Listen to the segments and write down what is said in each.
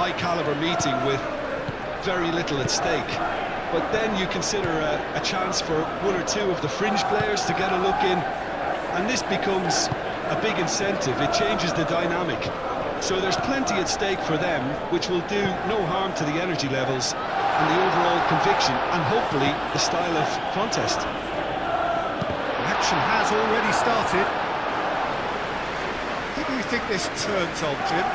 high-caliber meeting with very little at stake. But then you consider a chance for one or two of the fringe players to get a look in, and this becomes a big incentive. It changes the dynamic. So there's plenty at stake for them, which will do no harm to the energy levels and the overall conviction, and hopefully the style of contest. Action has already started. Who do you think this turns on, Jim?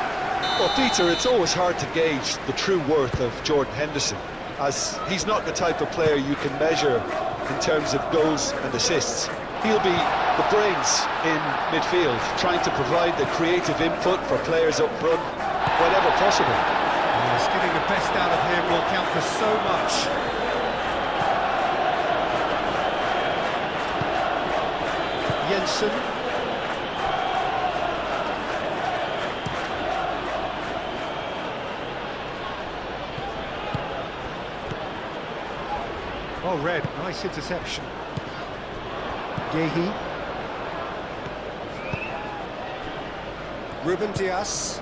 Well, Peter, it's always hard to gauge the true worth of Jordan Henderson, as he's not the type of player you can measure in terms of goals and assists. He'll be the brains in midfield, trying to provide the creative input for players up front whenever possible. Yes, getting the best out of him will count for so much. Jensen. Oh, Red, nice interception. Gehi. Ruben Dias.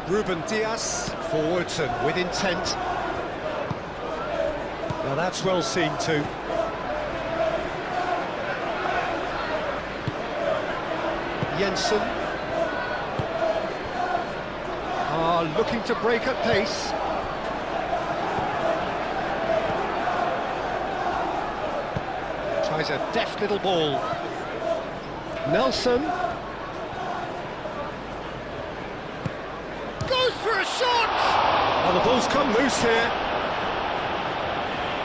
Ruben Dias. Forwards and with intent. Now that's well seen too. Jensen. Looking to break at pace. Tries a deft little ball. Nelson. Goes for a shot! Oh, the ball's come loose here.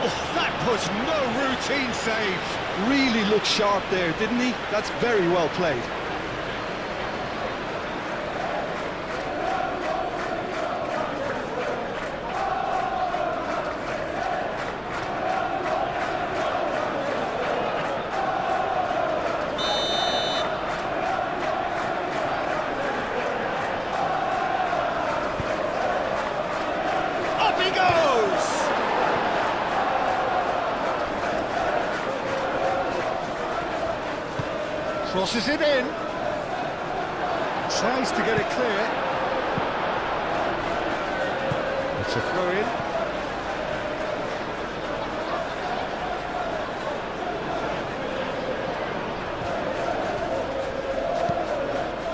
Oh, that was no routine save. Really looked sharp there, didn't he? That's very well played. Crosses it in. Tries to get it clear. It's a throw-in.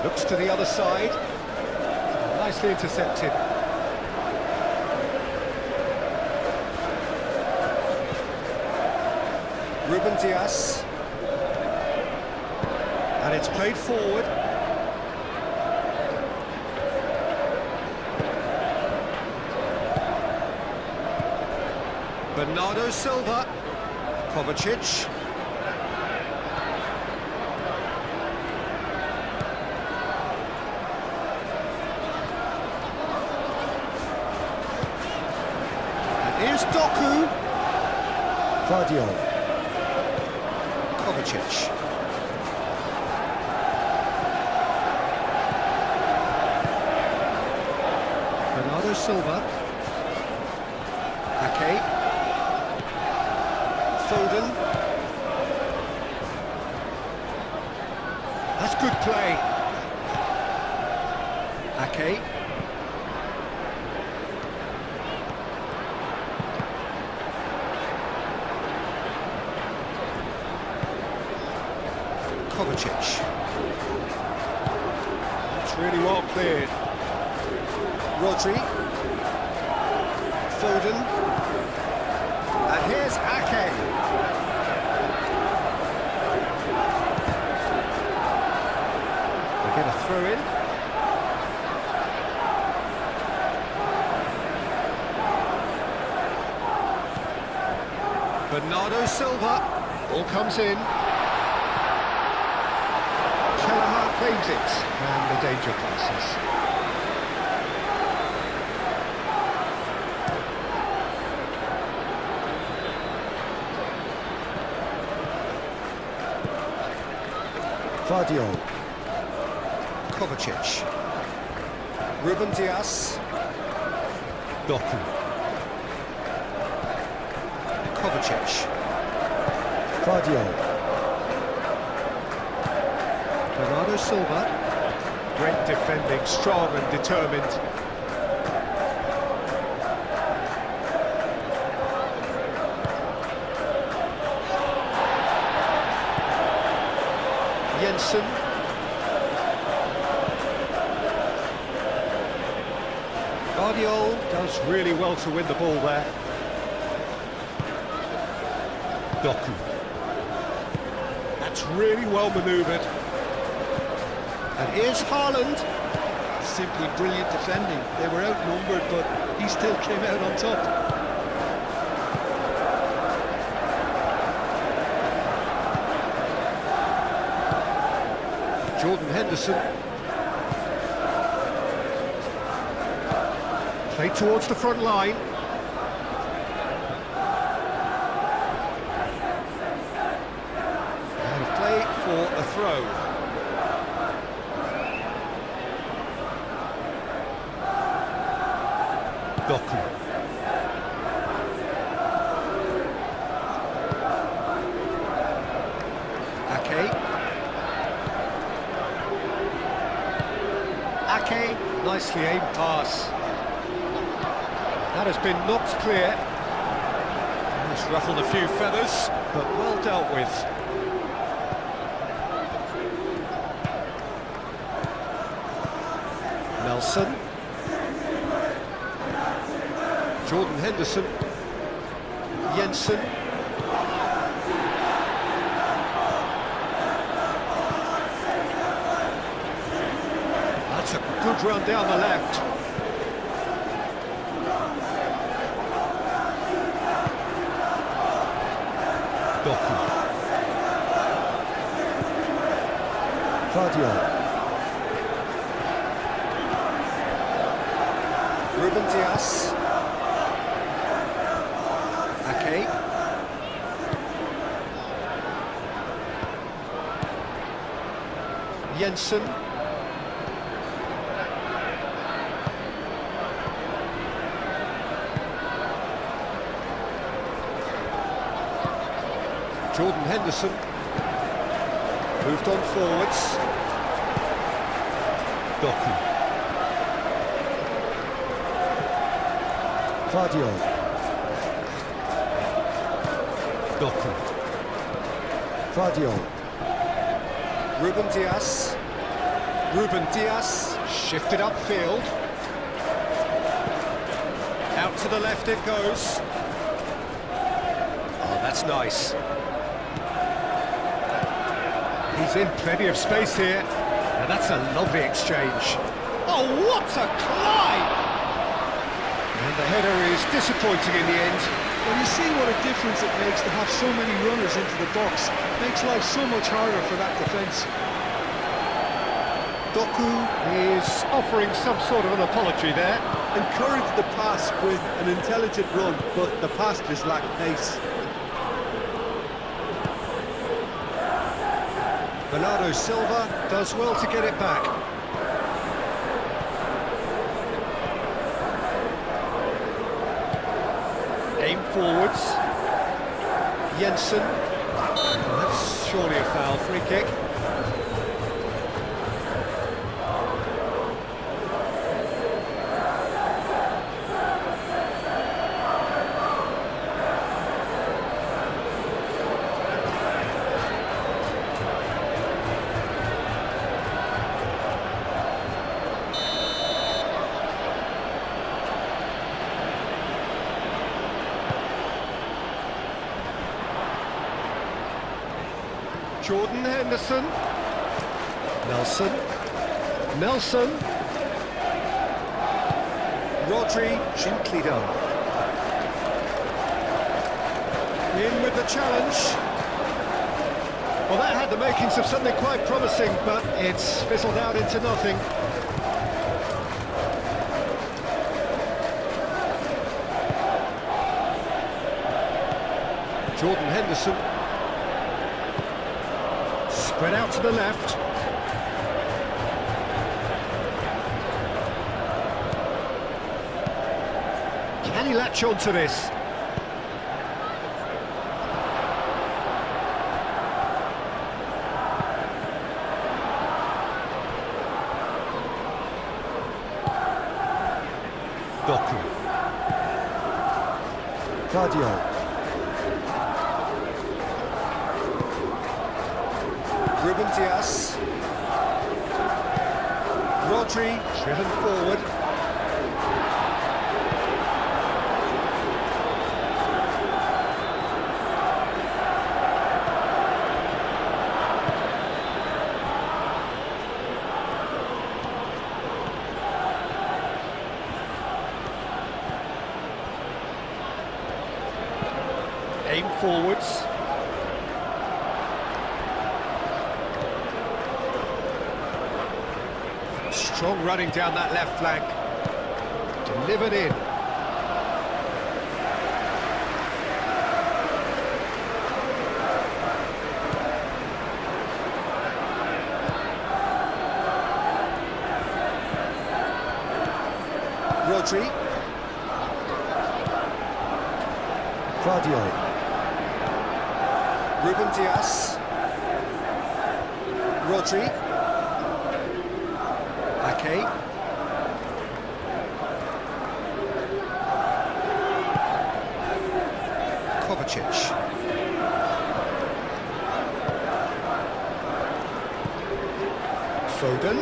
Looks to the other side. Nicely intercepted. Ruben Dias. And it's played forward. Bernardo Silva. Kovacic. And here's Doku. Vardio. Kovacic. Bernardo Silva. Ake. Foden. That's good play. Ake. Kovacic. It's really well cleared. Rodri. Foden. And here's Ake. They get a throw in. Bernardo Silva. Ball comes in. Kelleher claims it. And the danger passes. Vardio. Kovacic. Ruben Dias. Doku. Kovacic. Vardio. Bernardo Silva. Brent defending, strong and determined. Jensen. Guardiola does really well to win the ball there. Doku. That's really well manoeuvred. And here's Haaland. Simply brilliant defending. They were outnumbered, but he still came out on top. Jordan Henderson. Play towards the front line. And play for a throw. Doku. Ake, nicely aimed pass. That has been knocked clear. It's ruffled a few feathers, but well dealt with. Nelson. Jordan Henderson. Jensen. That's a good run down the left. Doku. Guardiola. Ruben Dias. Ake. Jensen. Jordan Henderson moved on forwards. Doku. Guardiola. Doku. Guardiola. Ruben Dias. Ruben Dias shifted upfield. Out to the left it goes. Oh, that's nice. He's in plenty of space here. Now that's a lovely exchange. Oh, what a climb! And the header is disappointing in the end. When you see what a difference it makes to have so many runners into the box, it makes life so much harder for that defence. Doku is offering some sort of an apology there. Encouraged the pass with an intelligent run, but the pass just lacked pace. Bernardo Silva does well to get it back. Aim forwards. Jensen. That's surely a foul, free kick. Jordan Henderson. Nelson. Nelson. Rodri, gently done. In with the challenge. Well, that had the makings of something quite promising, but it's fizzled out into nothing. Jordan Henderson. Spread out to the left. Can he latch on to this? Doku. Guardiola. Ruben Dias. Rodri, driven forward. Aim forwards. Strong running down that left flank. Delivered in. Rodri. Guardiola. Ruben Dias. Rodri. Ake. Kovacic. Foden.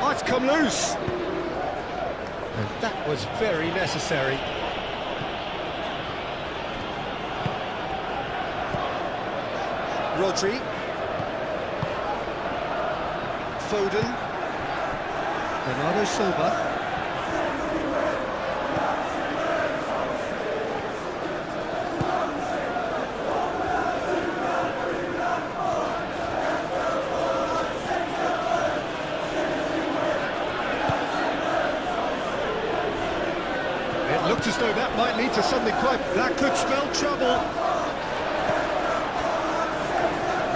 Oh, it's come loose. And that was very necessary. Rodri. Foden. Bernardo Silva. It looked as though that might lead to something quite... That could spell trouble.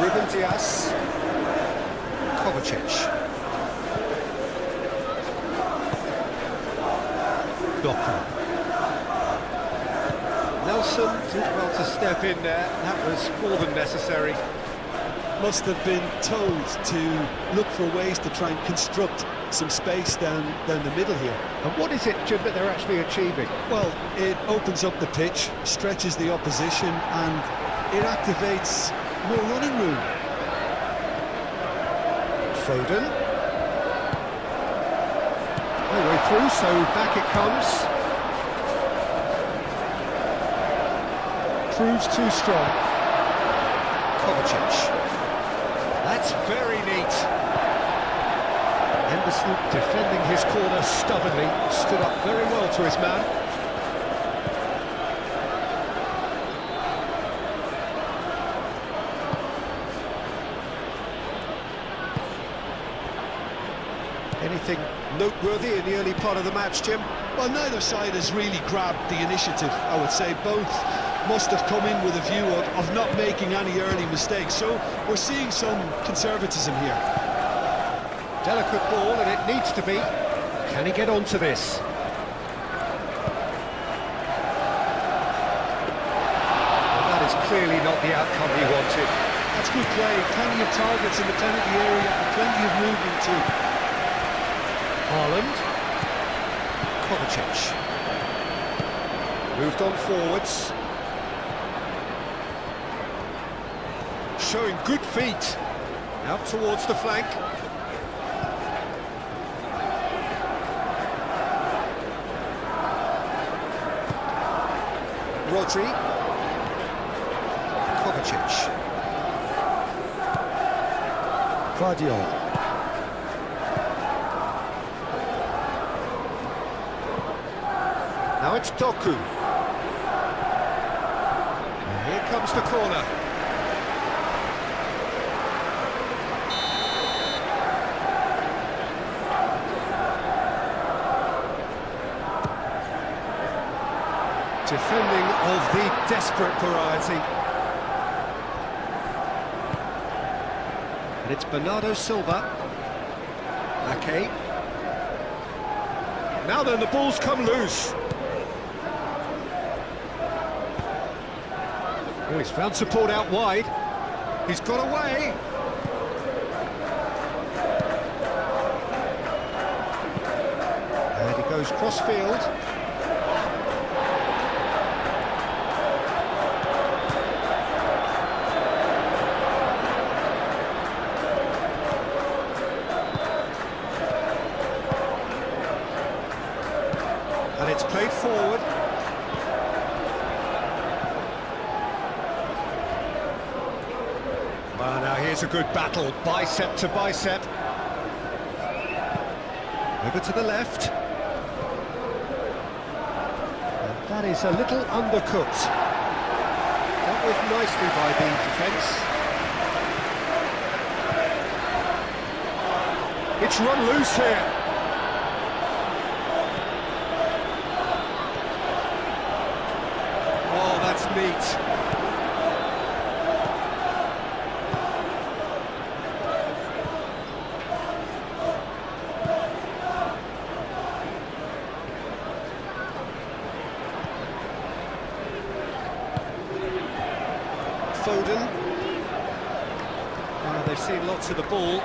Ruben Dias. Kovacic. Doku. Nelson did well to step in there. That was more than necessary. Must have been told to look for ways to try and construct some space down the middle here. And what is it, Jim, that they're actually achieving? Well, it opens up the pitch, stretches the opposition, and it activates more running room. Foden. No way through, so back it comes. Proves too strong. Kovacic. That's very neat. Henderson defending his corner stubbornly, stood up very well to his man. Anything noteworthy in the early part of the match, Jim? Well, neither side has really grabbed the initiative, I would say. Both must have come in with a view of not making any early mistakes. So we're seeing some conservatism here. Delicate ball, and it needs to be. Can he get onto this? Well, that is clearly not the outcome he wanted. That's good play. Plenty of targets in the penalty area and plenty of movement too. Haaland. Kovacic. Moved on forwards. Showing good feet. Out towards the flank. Rodri. Kovacic. Guardiola. Now it's Doku. And here comes the corner. Defending of the desperate variety. And it's Bernardo Silva. Ake. Now then, the ball's come loose. Oh, he's found support out wide. He's got away. And he goes cross-field. And it's played forward. Well, now here's a good battle, bicep to bicep. Over to the left. And that is a little undercooked. Dealt with nicely by the defence. It's run loose here. Oh, that's neat. Foden. They've seen lots of the ball.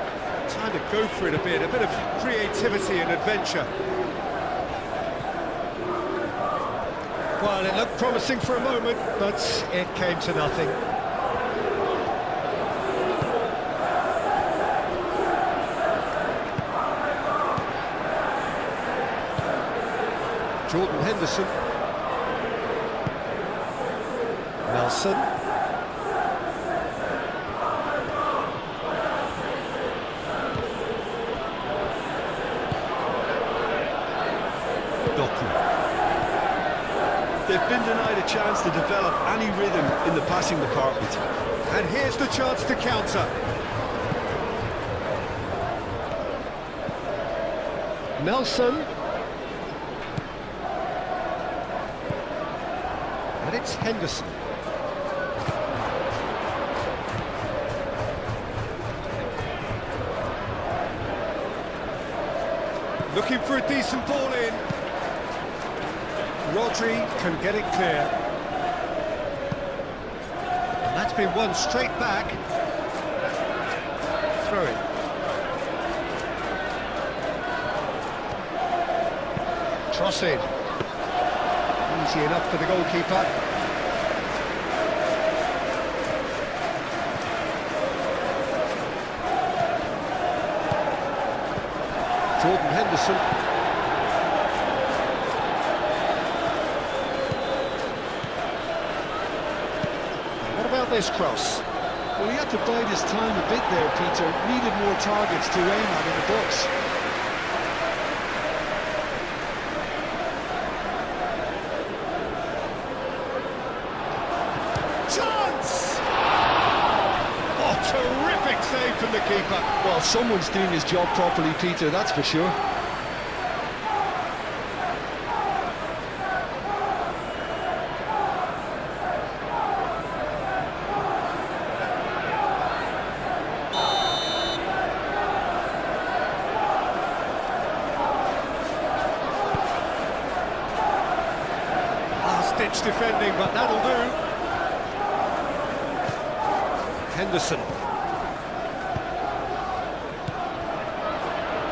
Time to go for it a bit of creativity and adventure. Well, it looked promising for a moment, but it came to nothing. Jordan Henderson. Nelson. They've been denied a chance to develop any rhythm in the passing department. And here's the chance to counter. Nelson. And it's Henderson. Looking for a decent ball in. Rodri can get it clear. And that's been won straight back. Throw it. Cross in. Easy enough for the goalkeeper. Jordan Henderson. This cross. Well, he had to bide his time a bit there, Peter. Needed more targets to aim at in the box. Chance! Oh, terrific save from the keeper. Well, someone's doing his job properly, Peter, that's for sure. Ditch defending, but that'll do. Henderson.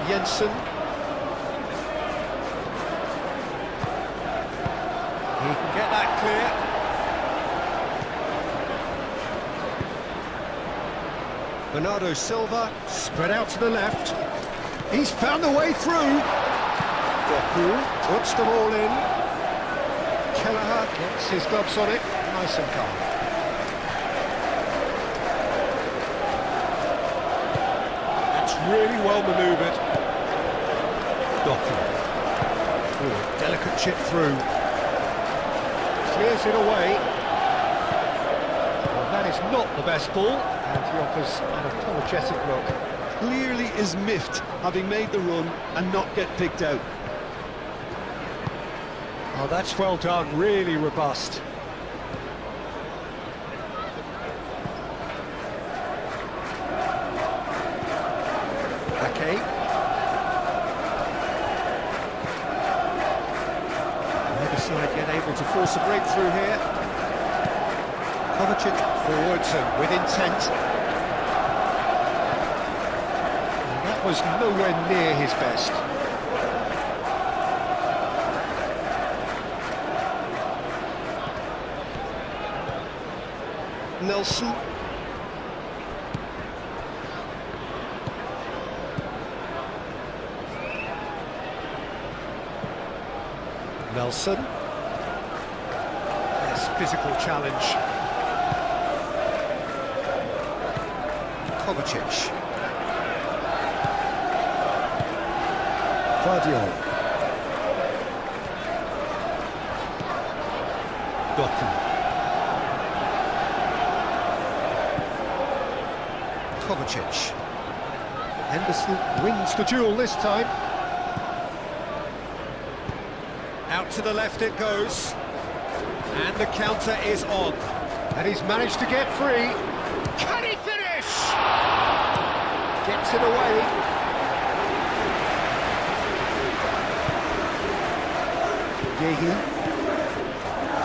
Jensen. He can get that clear. Bernardo Silva, spread out to the left. He's found a way through. Doku puts them all in. Kelleher gets his gloves on it, nice and calm. That's really well manoeuvred. Doku. Delicate chip through. Clears it away. Well, that is not the best ball, and he offers an apologetic look. Clearly is miffed, having made the run and not get picked out. Oh, that's well done, really robust. Okay. Neither side yet able to force a breakthrough here. Kovacic forwards and with intent. And that was nowhere near his best. Nelson. Nelson. Yes, physical challenge. Kovacic. Guardiola. Doku. Kovacic. Henderson wins the duel this time. Out to the left it goes. And the counter is on. And he's managed to get free. Can he finish? Gets it away. Yehi.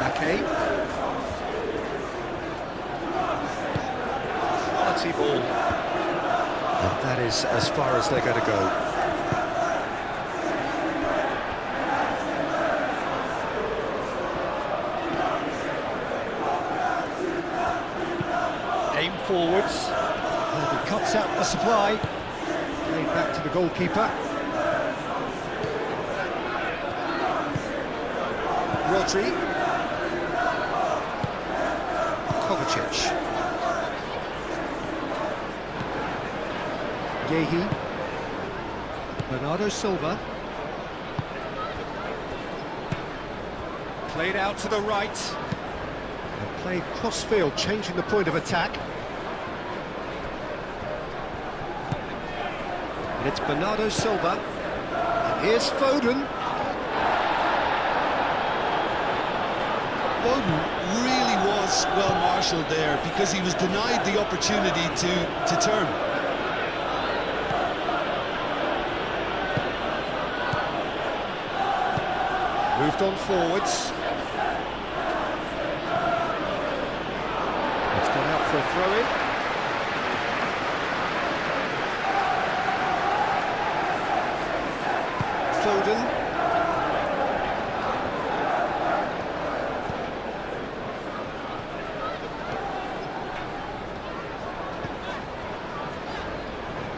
Ake. Quality ball. And that is as far as they're going to go. Aim forwards. And he cuts out the supply. Played back to the goalkeeper. Rodri. Kovacic. Yehi. Bernardo Silva. Played out to the right. And played cross-field, changing the point of attack. And it's Bernardo Silva. And here's Foden. Foden really was well marshalled there because he was denied the opportunity to turn. Moved on forwards. It's gone out for a throw-in. Foden.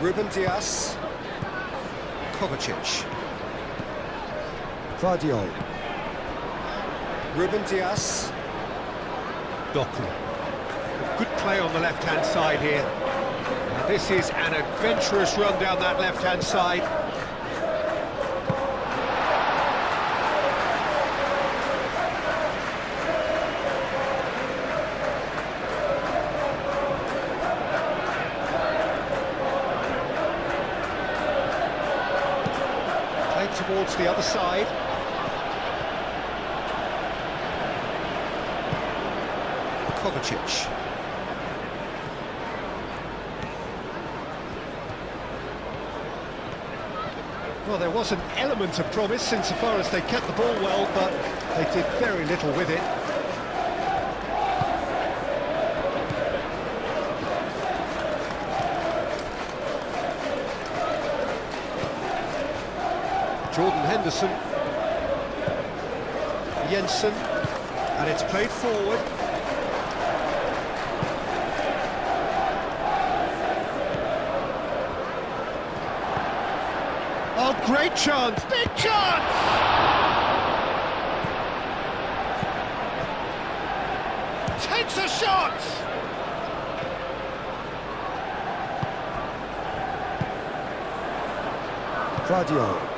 Ruben Dias. Kovacic. Guardiola. Ruben Dias. Doku. Good play on the left-hand side here. Now this is an adventurous run down that left-hand side. Played towards the other side. Kovacic. Well, there was an element of promise insofar as they kept the ball well, but they did very little with it. Jordan Henderson. Jensen. And it's played forward. Oh, great chance! Big chance! Takes a shot! Guardiola.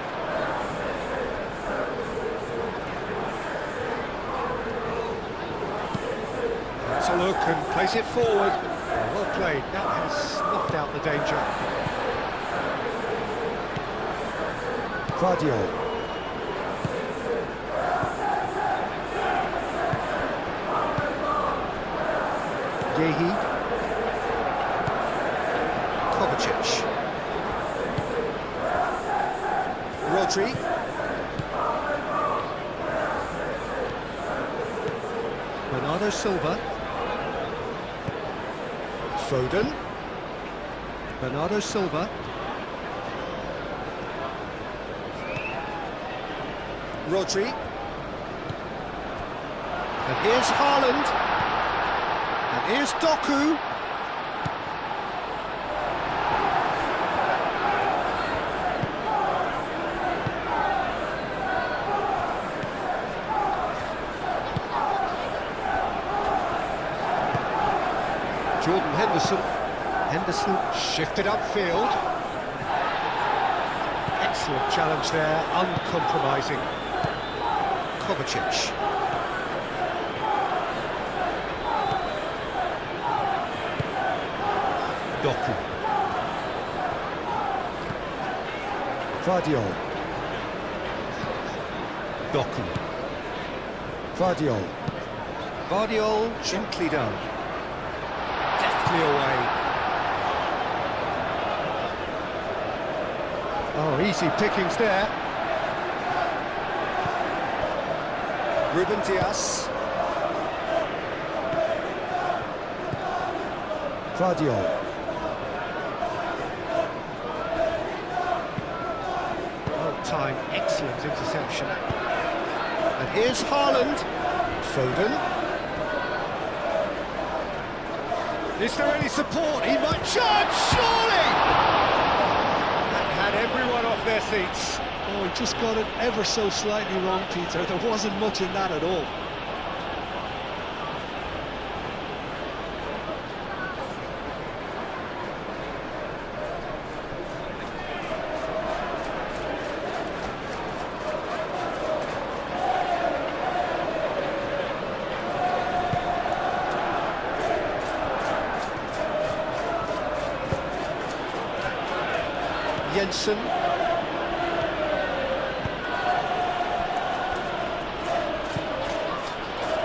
That's a look and plays it forward. Well played. That has snuffed out the danger. Guardiola. Yehi. Kovacic. Rodri. Bernardo Silva. Foden. Bernardo Silva. Rodri. And here's Haaland. And here's Doku. Jordan Henderson. Henderson shifted upfield. Excellent challenge there, uncompromising. Kovacic. Doku. Vardiol. Doku. Vardiol. Vardiol gently done. Deftly away. Oh, easy pickings there. Ruben Dias. Vardiol. Time, excellent interception. And here's Haaland. Foden. Is there any support? He might charge, surely! That had everyone off their seats. Oh, he just got it ever so slightly wrong, Peter. There wasn't much in that at all. Jensen.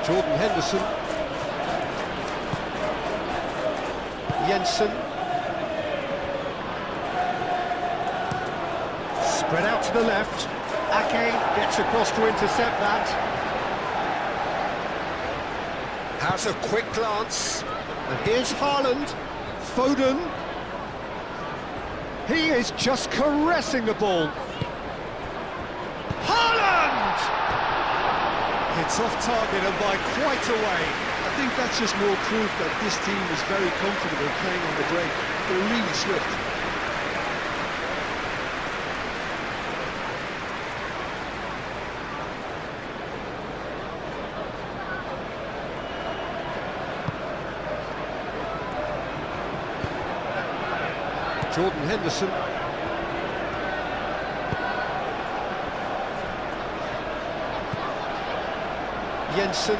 Jordan Henderson. Jensen. Spread out to the left. Ake gets across to intercept that. Has a quick glance. And here's Haaland. Foden. He is just caressing the ball. Haaland! It's off target and by quite a way. I think that's just more proof that this team is very comfortable playing on the break. They're really swift. Jordan Henderson. Jensen.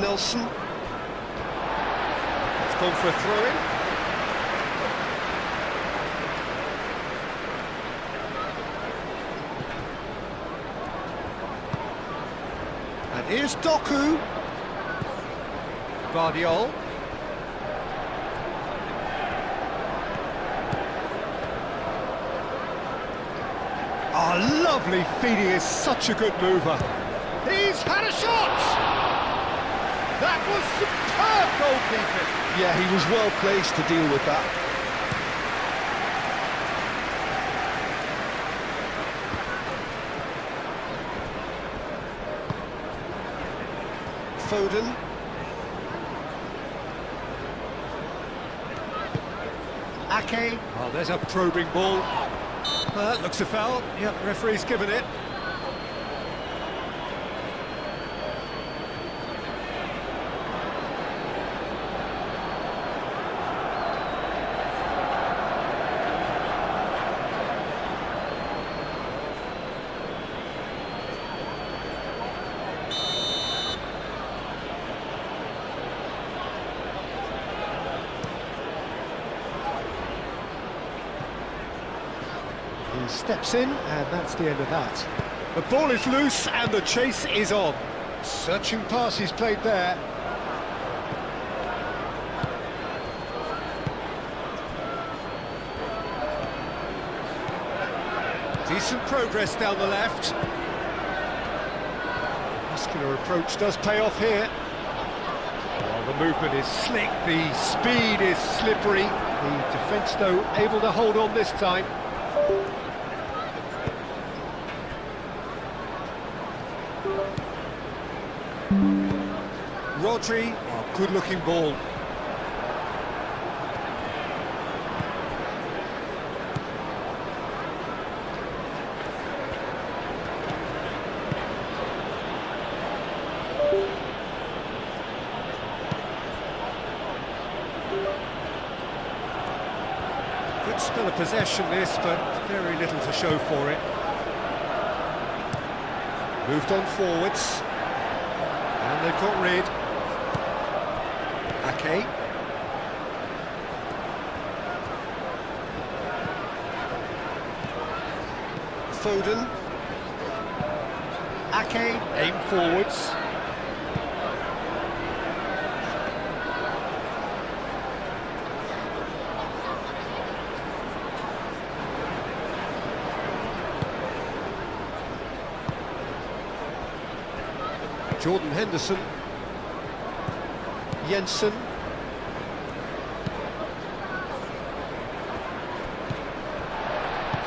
Nelson. It's gone for a throw-in. And here's Doku. Vardiol. Oh, lovely feed, he is such a good mover. He's had a shot! That was superb goalkeeping. Yeah, he was well placed to deal with that. Foden. Ake. Oh, there's a probing ball. That looks a foul. Yep, referee's given it. He steps in, and that's the end of that. The ball is loose, and the chase is on. Searching pass he's played there. Decent progress down the left. Muscular approach does pay off here. Well, the movement is slick, the speed is slippery. The defence, though, able to hold on this time. Rodri, oh, good-looking ball. Spell of possession this, but very little to show for it. Moved on forwards. And they've got rid. Ake. Foden. Ake, aim forwards. Jordan Henderson. Jensen.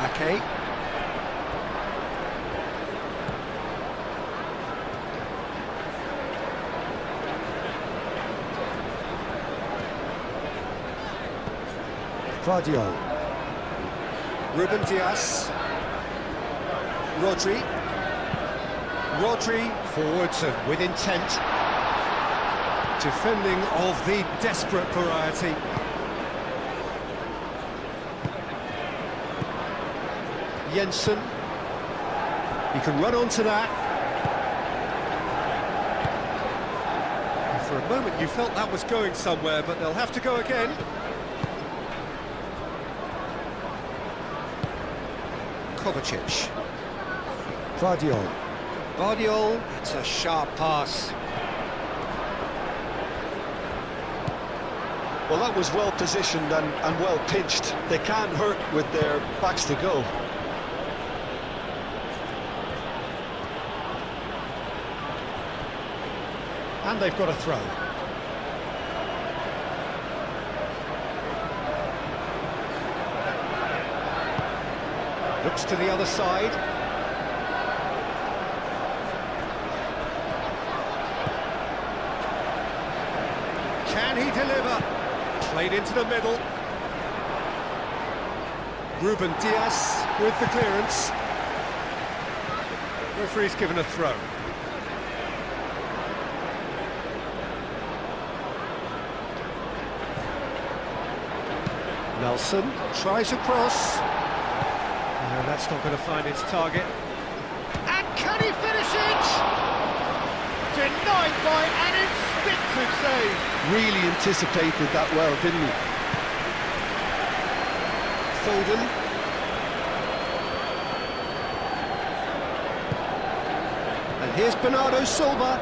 Ake. Vardio. Ruben Dias. Rodri. Rodri forwards and with intent. Defending of the desperate variety. Jensen. He can run onto that. And for a moment you felt that was going somewhere, but they'll have to go again. Kovacic. Vardio. Vardio, it's a sharp pass. Well, that was well positioned and well pitched. They can't hurt with their backs to goal. And they've got a throw. Looks to the other side. Can he deliver? Played into the middle. Ruben Dias with the clearance. Referee's given a throw. Nelson tries a cross. No, that's not going to find its target. And can he finish it? Denied by an instinctive save. Really anticipated that well, didn't he? Foden. And here's Bernardo Silva.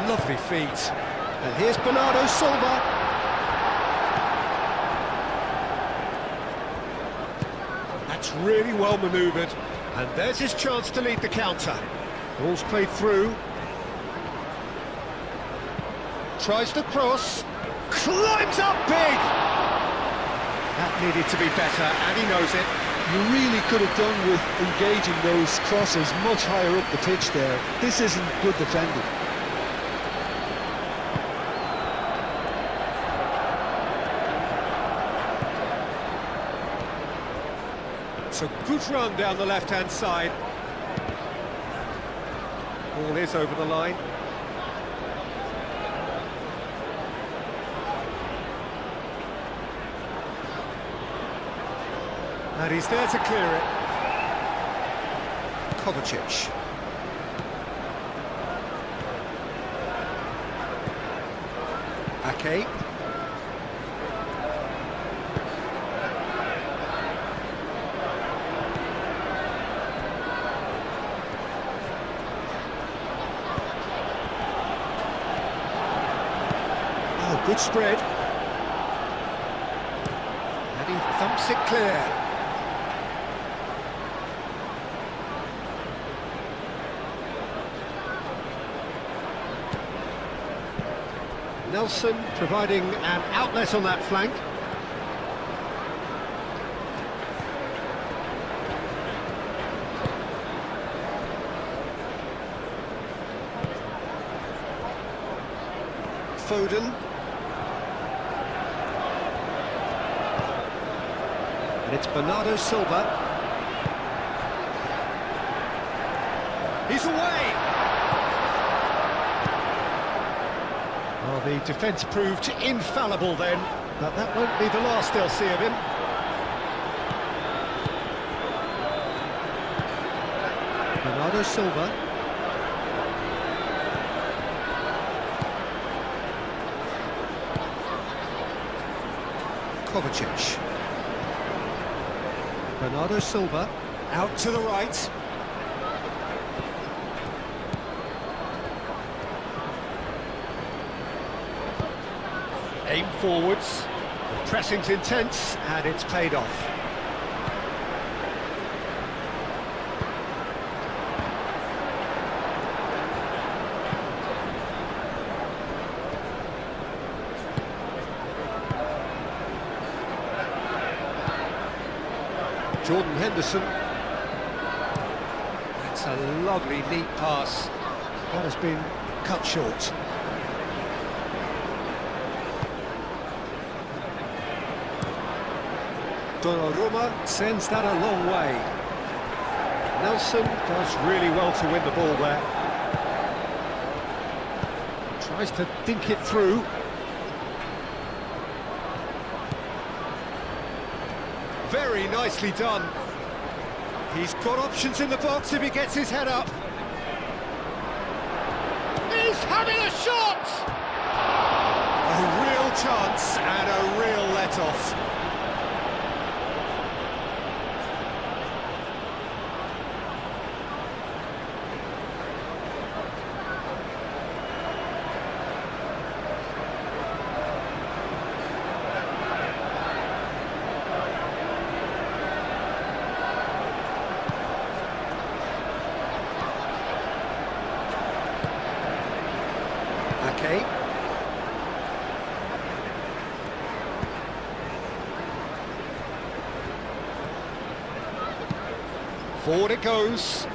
Lovely feet. And here's Bernardo Silva. That's really well manoeuvred. And there's his chance to lead the counter. Ball's played through. Tries the cross. Climbs up big! That needed to be better, and he knows it. You really could have done with engaging those crosses much higher up the pitch there. This isn't good defending. It's a good run down the left-hand side. Ball is over the line. And he's there to clear it. Kovacic. Ake. Oh, good spread. And he thumps it clear. Nelson providing an outlet on that flank. Foden. And it's Bernardo Silva. He's away! Well, the defence proved infallible then, but that won't be the last they'll see of him. Bernardo Silva. Kovacic. Bernardo Silva, out to the right. Aim forwards. The pressing's intense, and it's paid off. Jordan Henderson. That's a lovely, neat pass. That has been cut short. Donnarumma sends that a long way. Nelson does really well to win the ball there. Tries to dink it through. Very nicely done. He's got options in the box if he gets his head up. He's having a shot! A real chance and a real let-off. Okay. Forward it goes.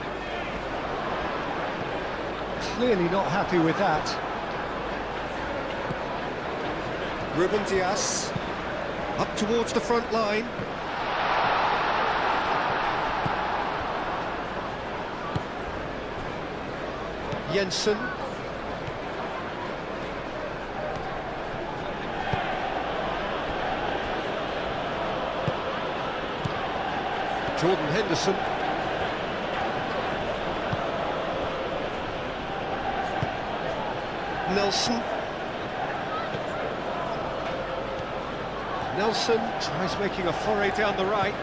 Clearly not happy with that. Ruben Dias up towards the front line. Jensen. Jordan Henderson. Nelson. Nelson tries making a foray down the right.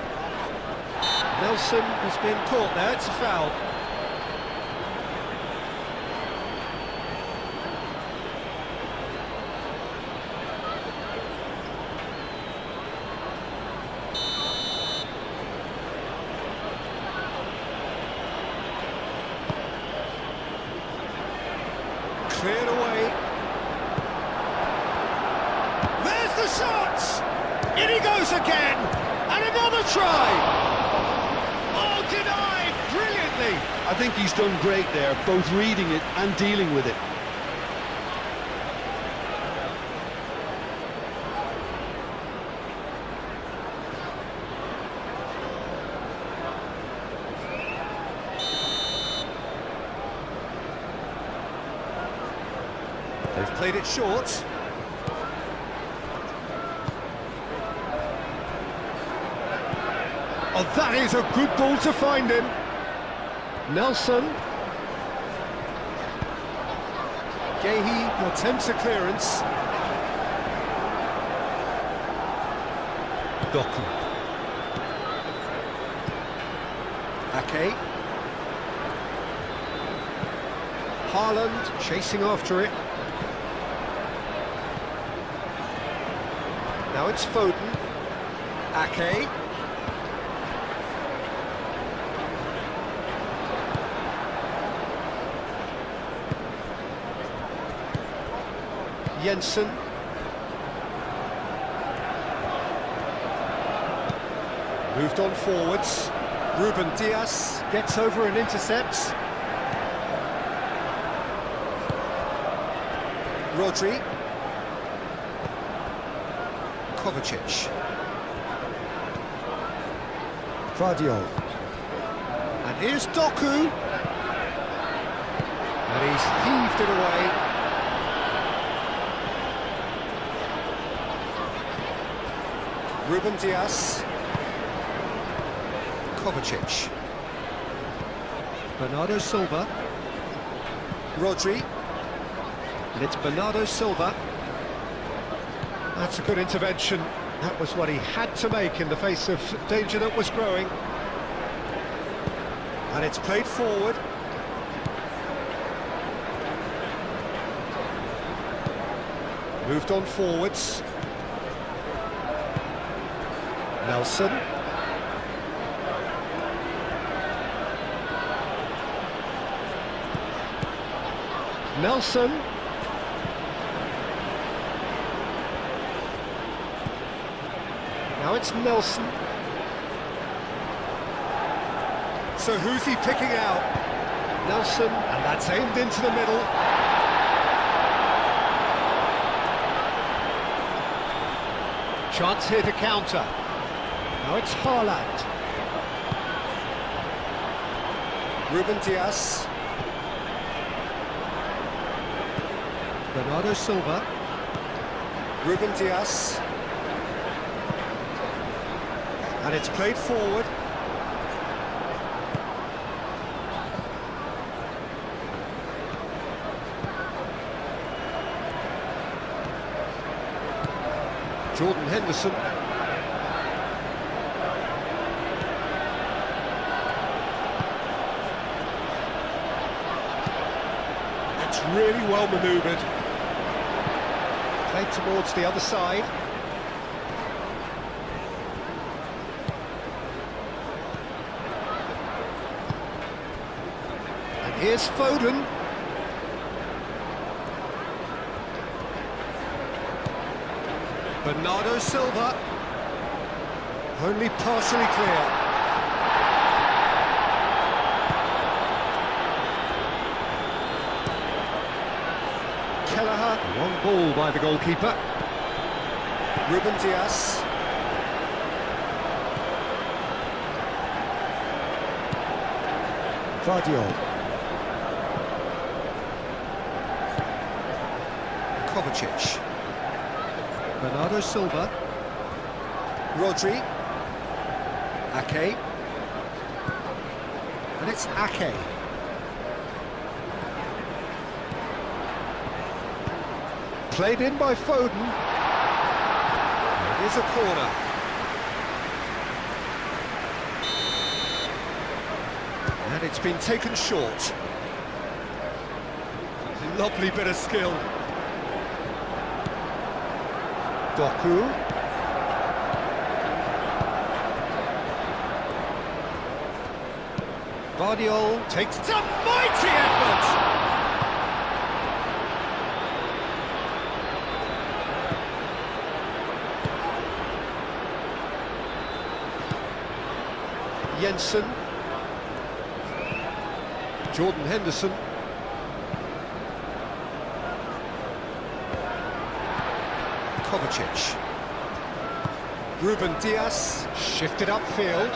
Nelson has been caught there, it's a foul. Cleared away. There's the shot! In he goes again! And another try! Oh, denied! Brilliantly! I think he's done great there, both reading it and dealing with it. They've played it short. Oh, that is a good ball to find him. Nelson. Gehi attempts a clearance. Doku. Ake. Haaland chasing after it. Now it's Foden. Ake. Jensen. Moved on forwards. Ruben Dias gets over and intercepts. Rodri. Kovacic. Vardiol. And here's Doku. And he's heaved it away. Ruben Dias. Kovacic. Bernardo Silva. Rodri. And it's Bernardo Silva. That's a good intervention. That was what he had to make in the face of danger that was growing. And it's played forward. Moved on forwards. Nelson. Nelson. Now it's Nelson. So who's he picking out? Nelson, and that's aimed into the middle. Chance here to counter. Now it's Haaland. Ruben Dias. Bernardo Silva. Ruben Dias. And it's played forward. Jordan Henderson. That's really well manoeuvred. Played towards the other side. And here's Foden. Bernardo Silva, only partially clear. Kelleher, long ball by the goalkeeper. Ruben Dias. Vardiol. Kovacic. Bernardo Silva. Rodri. Ake. And it's Ake. Played in by Foden. It is a corner. And it's been taken short. Lovely bit of skill. Doku. Vardiol takes a mighty effort! Jensen. Jordan Henderson. Kovacic. Ruben Dias shifted upfield.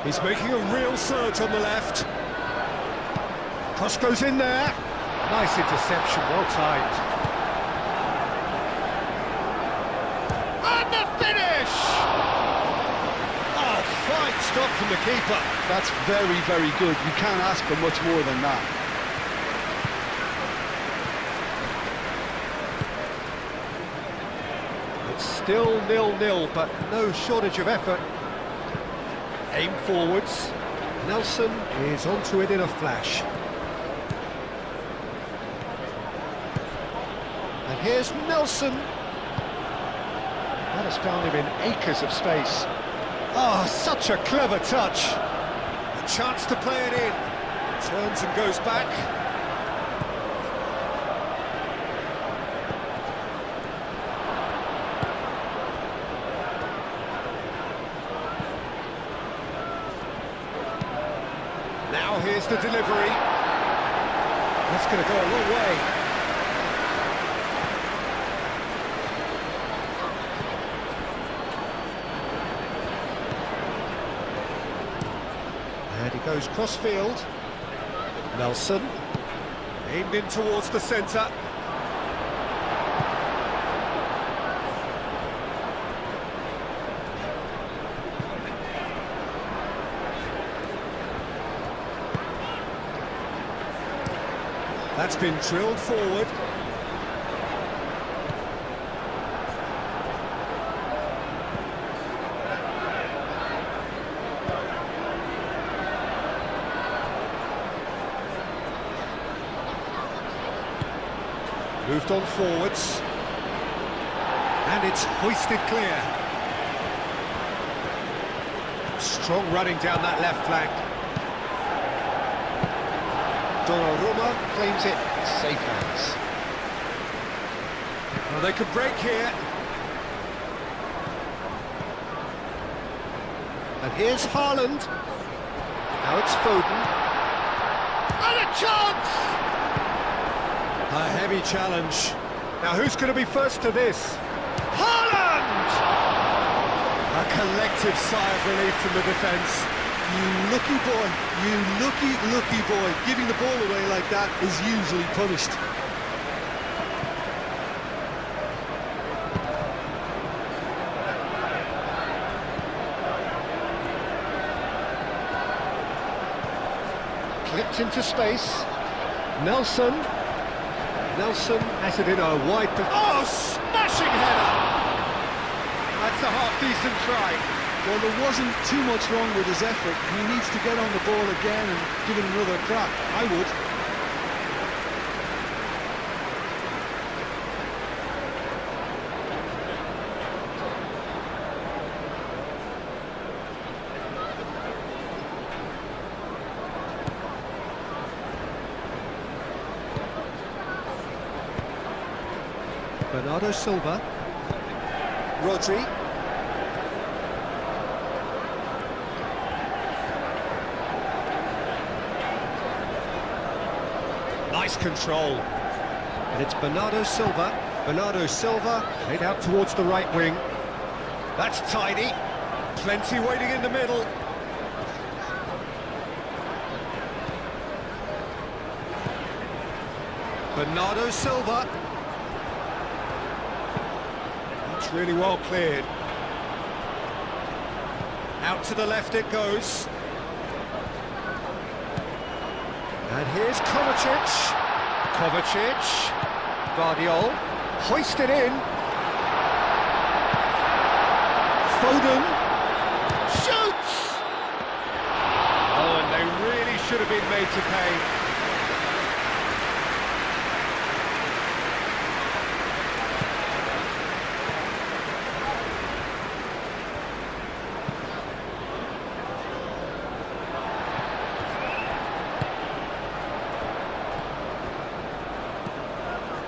He's making a real surge on the left. Cross goes in there. Nice interception, well timed. And the finish! Oh, fine stop from the keeper. That's very, very good. You can't ask for much more than that. Still 0-0, but no shortage of effort. Aim forwards. Nelson is onto it in a flash. And here's Nelson. That has found him in acres of space. Oh, such a clever touch. A chance to play it in. Turns and goes back. Now here's the delivery. That's going to go a long way. And he goes cross-field. Nelson. Aimed in towards the centre. That's been drilled forward. Moved on forwards. And it's hoisted clear. Strong running down that left flank. Donnarumma claims it. Safe hands. Well, they could break here. And here's Haaland. Now it's Foden. And a chance! A heavy challenge. Now who's going to be first to this? Haaland! A collective sigh of relief from the defence. You lucky boy, you lucky boy. Giving the ball away like that is usually punished. Clipped into space. Nelson has it in a wide... Oh, smashing header! That's a half-decent try. Well, there wasn't too much wrong with his effort. He needs to get on the ball again and give it another crack. I would. Bernardo Silva. Rodri. Nice control. And it's Bernardo Silva. Bernardo Silva played out towards the right wing. That's tidy. Plenty waiting in the middle. Bernardo Silva. That's really well cleared. Out to the left it goes. And here's Kovacic. Guardiol. Hoisted in. Foden. Shoots! Oh, and they really should have been made to pay.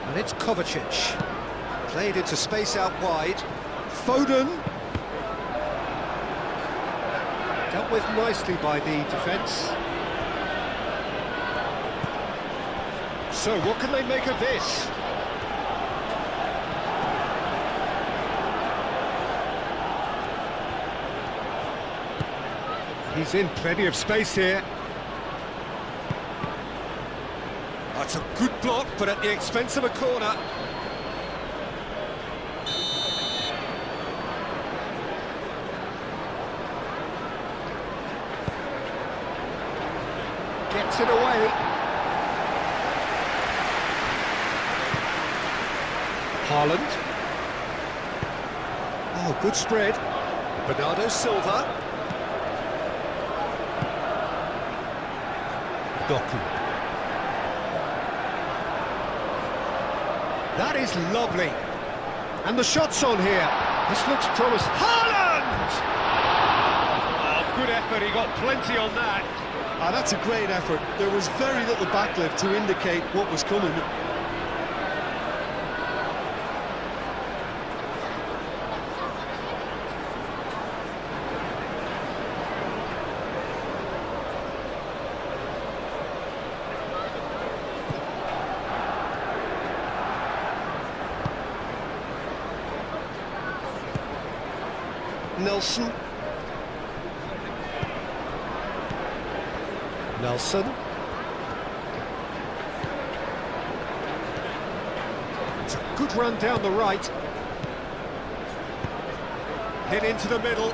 And it's Kovacic. Played into space out wide. Foden. Dealt with nicely by the defence. So what can they make of this? He's in plenty of space here. That's a good block, but at the expense of a corner. Gets it away. Haaland. Oh, good spread. Bernardo Silva. Doku. That is lovely. And the shot's on here. This looks promising. Haaland! Oh, good effort. He got plenty on that. Ah, that's a great effort. There was very little backlift to indicate what was coming. Nelson. It's a good run down the right. Hit into the middle.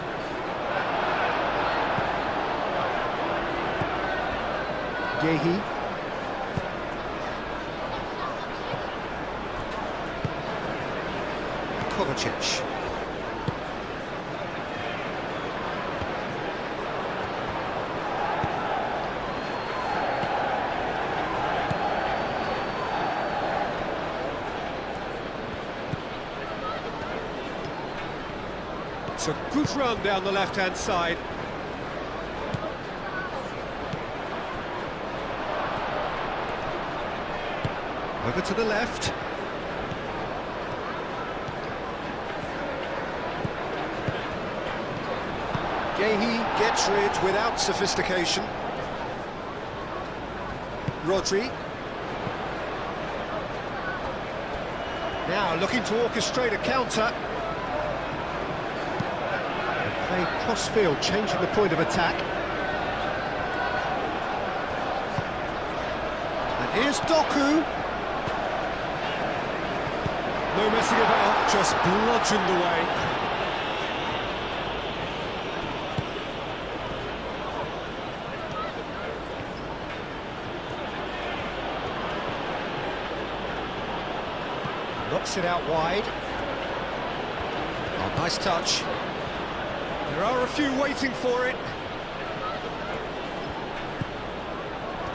Gehi. Kovacic. It's a good run down the left-hand side. Over to the left. Gehi gets rid without sophistication. Rodri. Now looking to orchestrate a counter. Play cross-field, changing the point of attack. And here's Doku. No messing about, just bludgeoned away. Knocks it out wide. Oh, nice touch. There are a few waiting for it.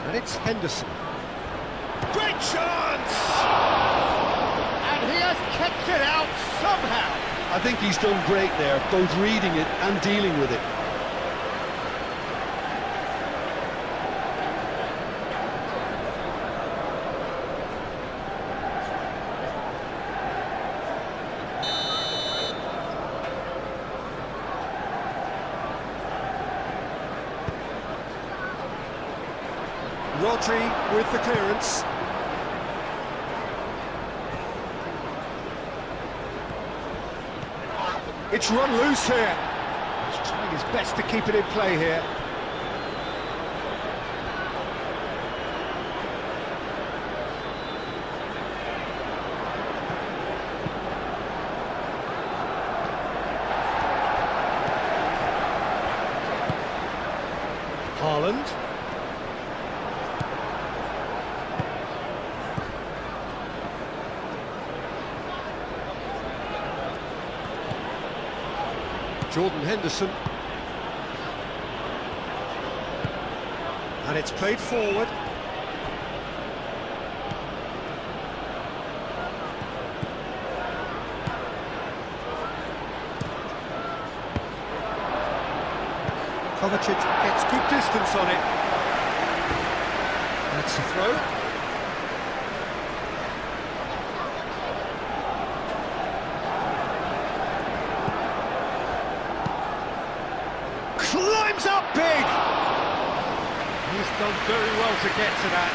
And it's Henderson. Great chance! And he has kept it out somehow. I think he's done great there, both reading it and dealing with it. Rodri with the clearance. It's run loose here. He's trying his best to keep it in play here. Haaland. Jordan Henderson. And it's played forward. Kovacic gets good distance on it. That's a throw. Climbs up big! He's done very well to get to that.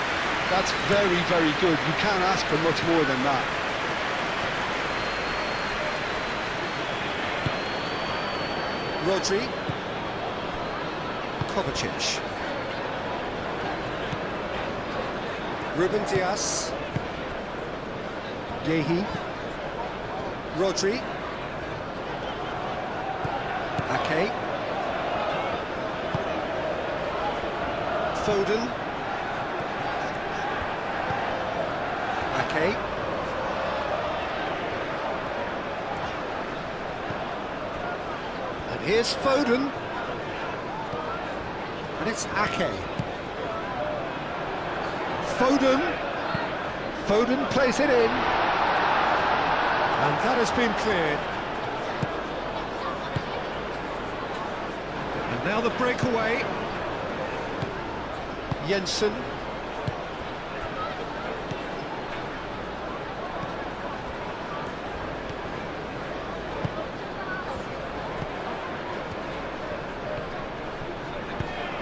That's very, very good. You can't ask for much more than that. Rodri. Kovacic. Ruben Dias. Gehi. Rodri. Ake. Foden. Ake. And here's Foden. And it's Ake. Foden. Foden plays it in. And that has been cleared. And now the breakaway. Jensen.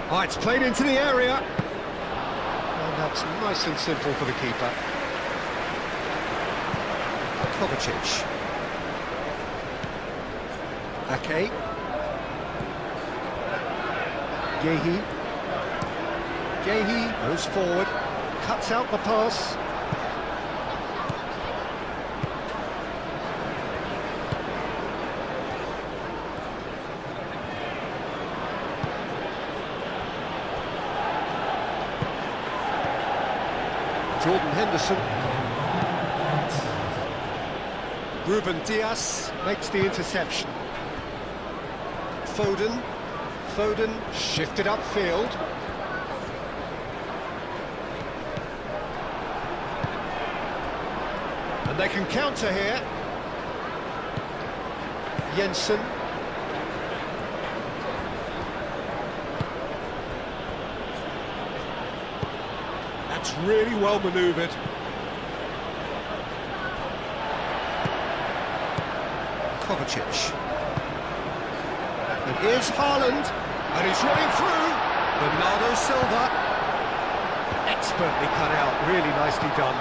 Oh, it's played into the area. And that's nice and simple for the keeper. Kovacic. Ake. Gehi. Gehi goes forward, cuts out the pass. Jordan Henderson. Ruben Dias makes the interception. Foden shifted upfield. And they can counter here. Jensen. That's really well manoeuvred. Kovacic. And here's Haaland, and he's running through. Bernardo Silva. Expertly cut out, really nicely done.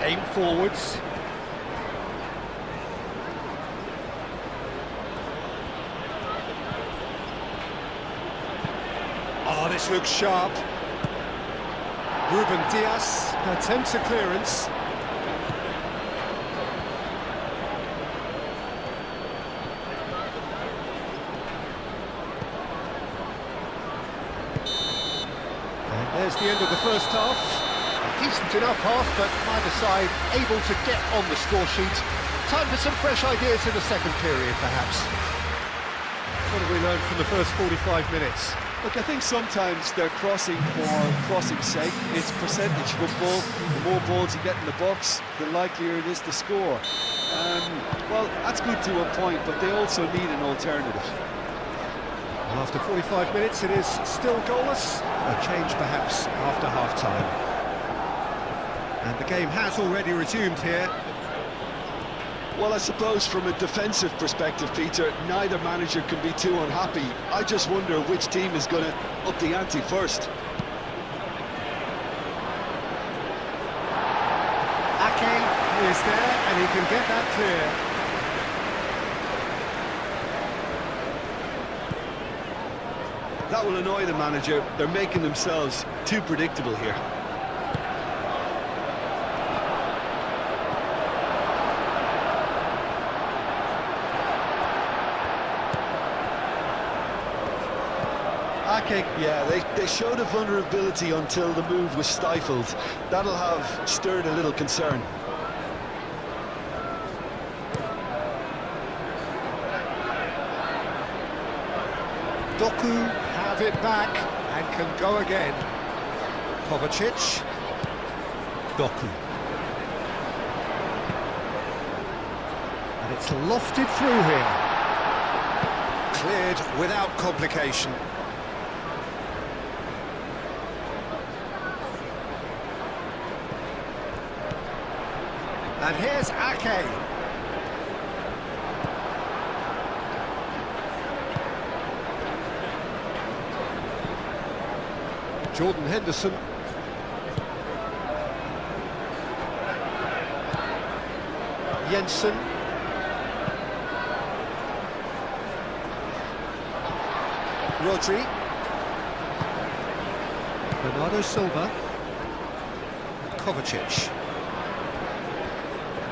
Aim forwards. Oh, this looks sharp. Ruben Dias attempts a clearance. And there's the end of the first half. A decent enough half, but neither side able to get on the score sheet. Time for some fresh ideas in the second period, perhaps. What have we learned from the first 45 minutes? Look, I think sometimes they're crossing for crossing's sake. It's percentage football. The more balls you get in the box, the likelier it is to score. Well, that's good to a point, but they also need an alternative. And after 45 minutes, it is still goalless. A change, perhaps, after half-time. And the game has already resumed here. Well, I suppose from a defensive perspective, Peter, neither manager can be too unhappy. I just wonder which team is going to up the ante first. Ake is there, and he can get that clear. That will annoy the manager. They're making themselves too predictable here. Ake. Yeah, they showed a vulnerability until the move was stifled. That'll have stirred a little concern. Doku have it back and can go again. Kovacic. Doku. And it's lofted through here. Cleared without complication. And here's Ake. Jordan Henderson. Jensen. Rodri. Bernardo Silva. Kovacic.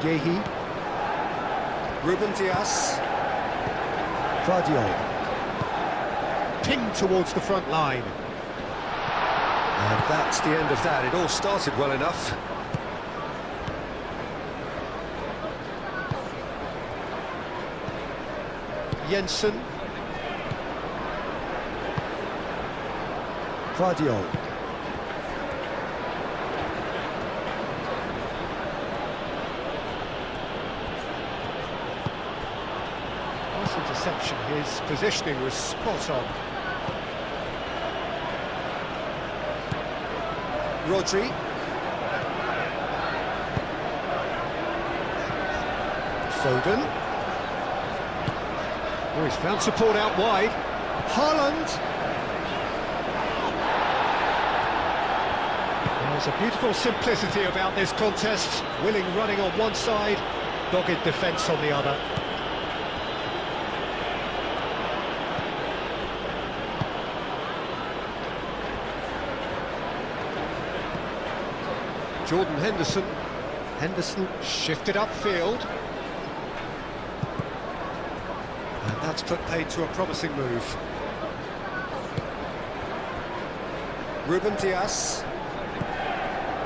Yehi. Ruben Dias. Vardiol. Pinged towards the front line. And that's the end of that. It all started well enough. Jensen. Vardiol. Nice interception. His positioning was spot on. Rodri. Foden. Oh, he's found support out wide. Haaland. There's a beautiful simplicity about this contest. Willing running on one side, dogged defence on the other. Jordan Henderson. Henderson shifted upfield. And that's put paid to a promising move. Ruben Dias.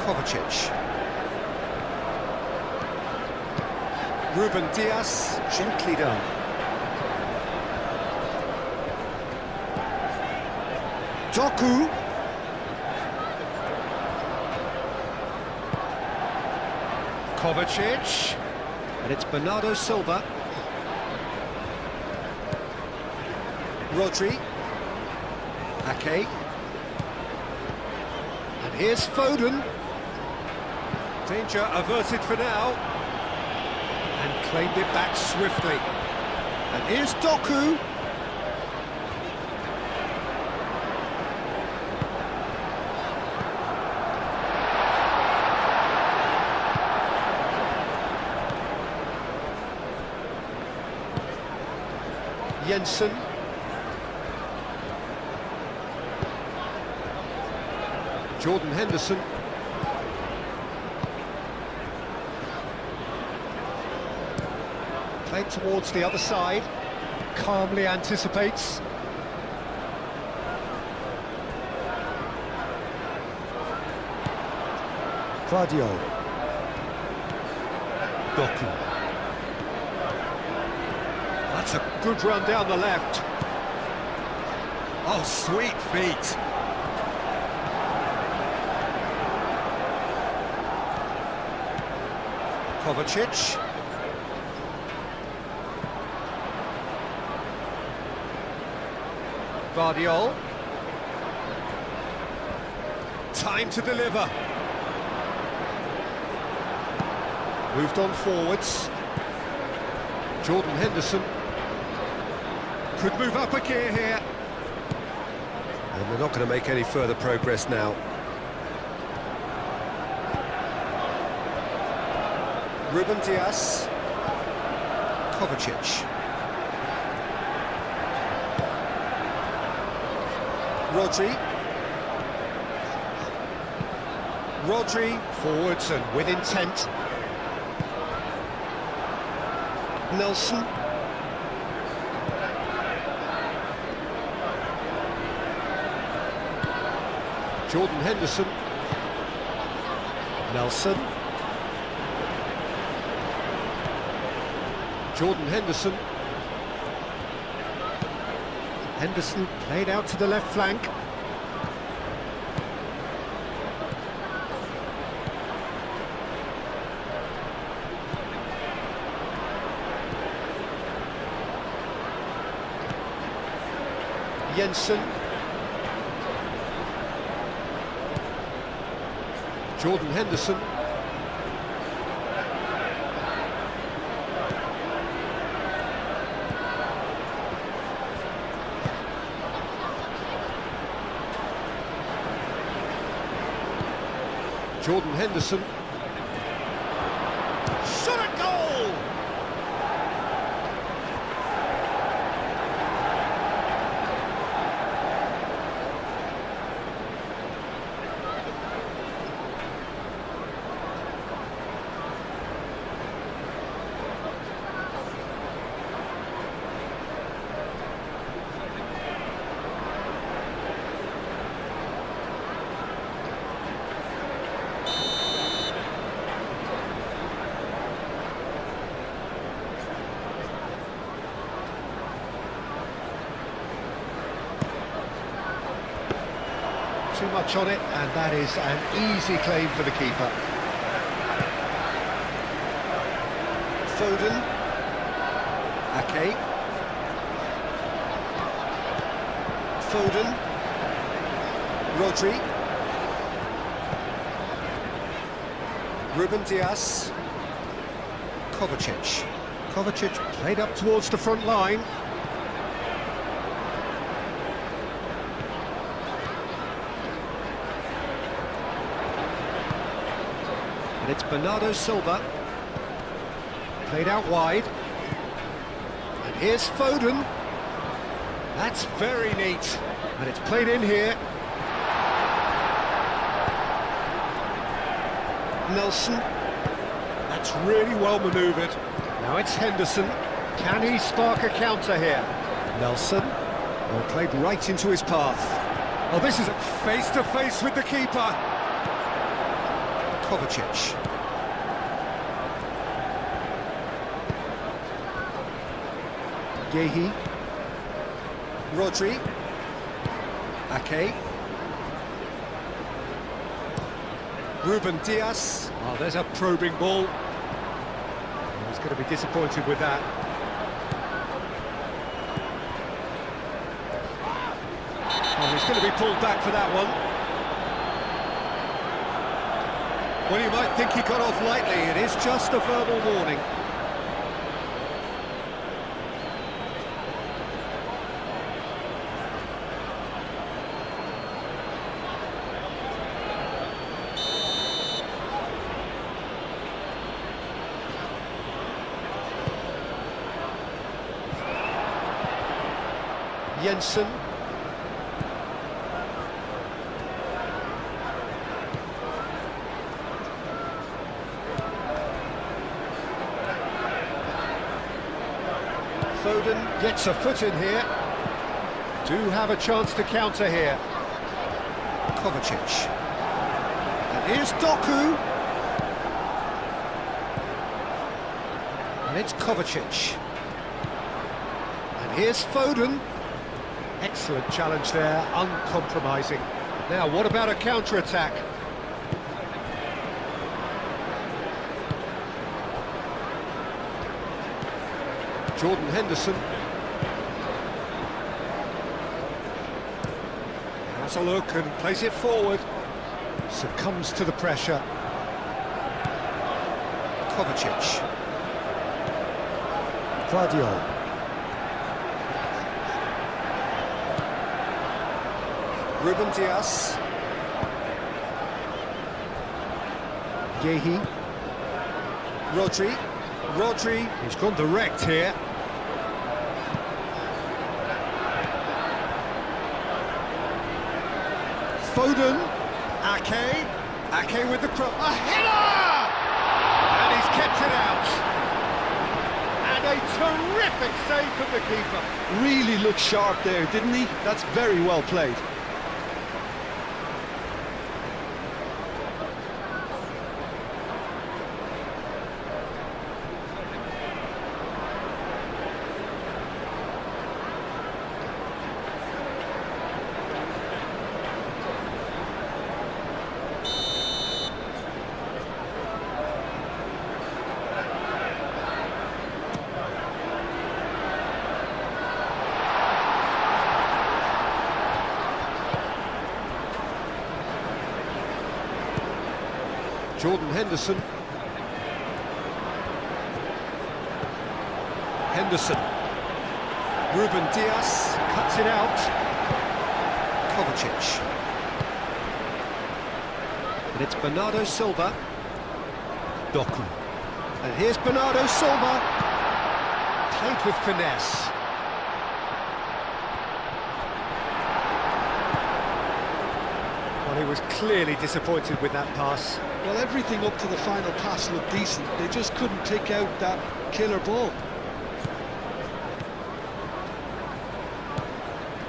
Kovacic. Ruben Diaz, gently done. Doku. Kovacic. And it's Bernardo Silva. Rodri. Ake. And here's Foden. Danger averted for now. And claimed it back swiftly. And here's Doku. Jensen. Jordan Henderson. Played towards the other side. Calmly anticipates. Vardiol. Doku. That's a good run down the left. Oh, sweet feet. Kovacic. Vardiol. Time to deliver. Moved on forwards. Jordan Henderson. Could move up a gear here. And they're not going to make any further progress now. Ruben Diaz. Kovacic. Rodri. Rodri forwards and with intent. Nelson. Jordan Henderson. Nelson. Jordan Henderson. Henderson played out to the left flank. Jensen. Jordan Henderson. Jordan Henderson. Shot at goal! Too much on it, and that is an easy claim for the keeper. Foden. Ake. Foden. Rodri. Ruben Diaz. Kovacic. Kovacic played up towards the front line. And it's Bernardo Silva. Played out wide. And here's Foden. That's very neat. And it's played in here. Nelson. That's really well manoeuvred. Now it's Henderson. Can he spark a counter here? Nelson. Well, played right into his path. Oh, this is face to face with the keeper. Kovacic. Gehi. Rodri. Ake. Ruben Diaz. Oh, there's a probing ball. Oh, he's going to be disappointed with that. Oh, he's going to be pulled back for that one. Well, you might think he got off lightly. It is just a verbal warning. Jensen. Foden gets a foot in here. Do have a chance to counter here. Kovacic. And here's Doku. And it's Kovacic. And here's Foden. Excellent challenge there, uncompromising. Now, what about a counter-attack? Jordan Henderson. Has a look and plays it forward. Succumbs to the pressure. Kovacic. Vardiol. Ruben Diaz. Gehi. Rodri. Rodri. He's gone direct here. Foden. Ake. Ake with the cross. A header! And he's kept it out. And a terrific save from the keeper. Really looked sharp there, didn't he? That's very well played. Jordan Henderson. Henderson. Ruben Diaz cuts it out. Kovacic. And it's Bernardo Silva. Doku. And here's Bernardo Silva. Played with finesse. Well, he was clearly disappointed with that pass. Well, everything up to the final pass looked decent. They just couldn't take out that killer ball.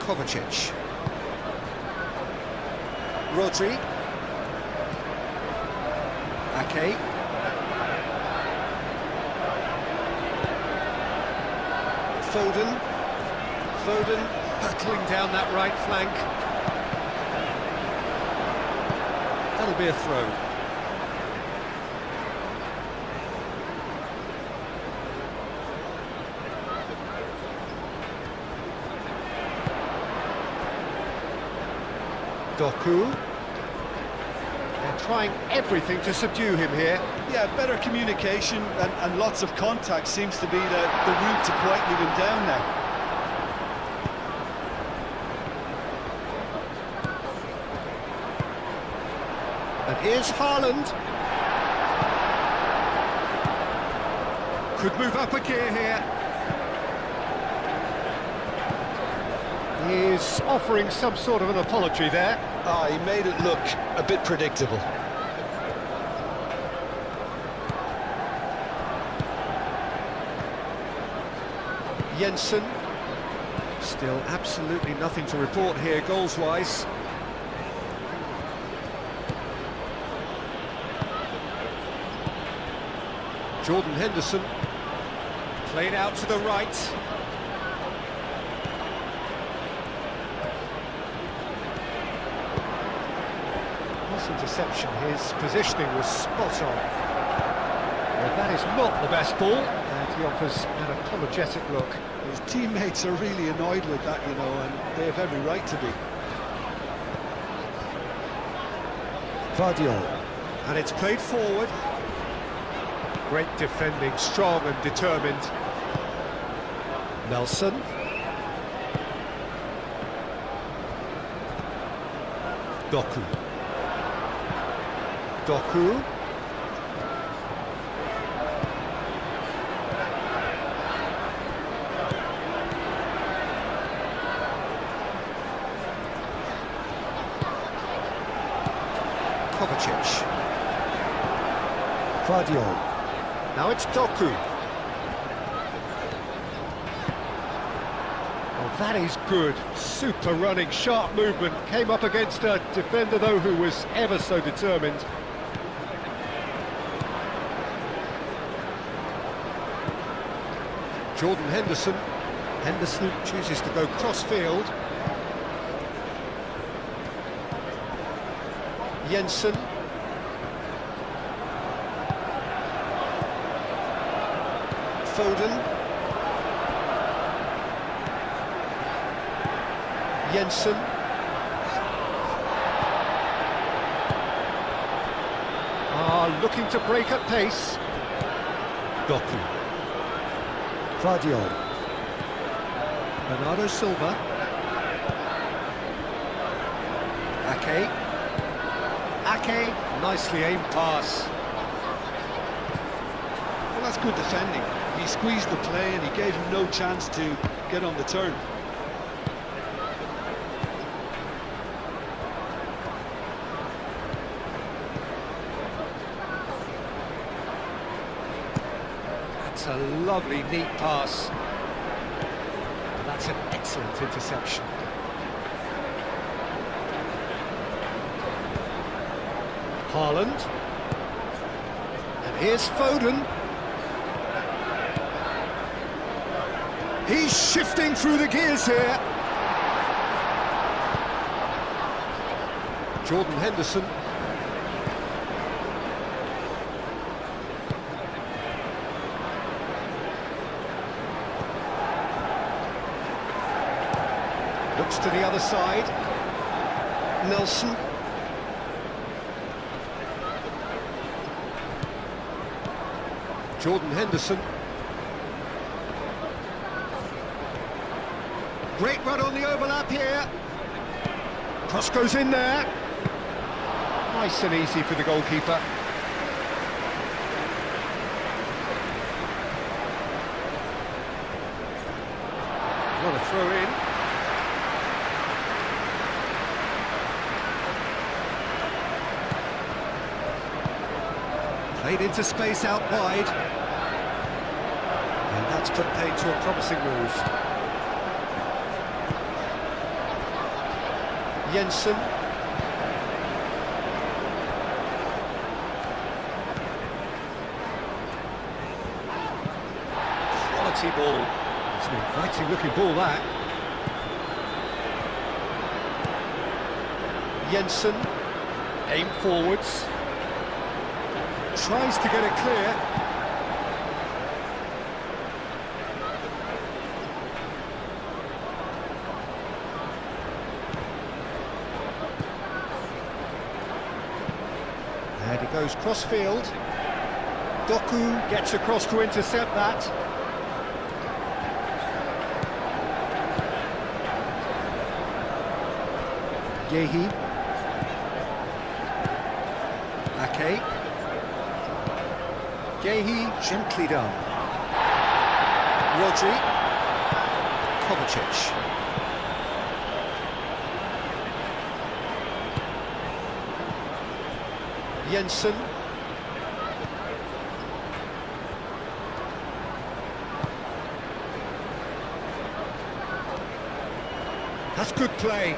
Kovacic. Rodri. Ake. Foden. Foden battling down that right flank. That'll be a throw. Doku. They're trying everything to subdue him here. Yeah, better communication and lots of contact seems to be the route to quietening him down now. And here's Haaland. Could move up a gear here. He is offering some sort of an apology there. He made it look a bit predictable. Jensen. Still absolutely nothing to report here goals-wise. Jordan Henderson. Played out to the right. Nice interception. His positioning was spot on. Well, that is not the best ball, and he offers an apologetic look. His teammates are really annoyed with that, you know, and they have every right to be. Vardiol. And it's played forward. Great defending, strong and determined. Nelson. Doku. Doku. Kovacic. Vardiol. Now it's Doku. Well, that is good. Super running, sharp movement. Came up against a defender, though, who was ever so determined. Jordan Henderson. Henderson chooses to go cross-field. Jensen. Foden. Jensen. Looking to break at pace. Doku. Vardiol. Bernardo Silva. Ake. Ake, nicely aimed pass. Well, that's good defending. He squeezed the play and he gave him no chance to get on the turn. That's a lovely, neat pass. And that's an excellent interception. Haaland. And here's Foden. He's shifting through the gears here. Jordan Henderson. Looks to the other side. Nelson. Jordan Henderson. Great run on the overlap here. Cross goes in there. Nice and easy for the goalkeeper. What a throw in. Played into space out wide. And that's put paid to a promising move. Jensen. Quality ball. It's an inviting looking ball, that. Jensen. Aim forwards. Tries to get it clear. And he goes cross-field. Doku gets across to intercept that. Yehi. Ake. Yehi, gently done. Rodri. Kovacic. Jensen. That's good play.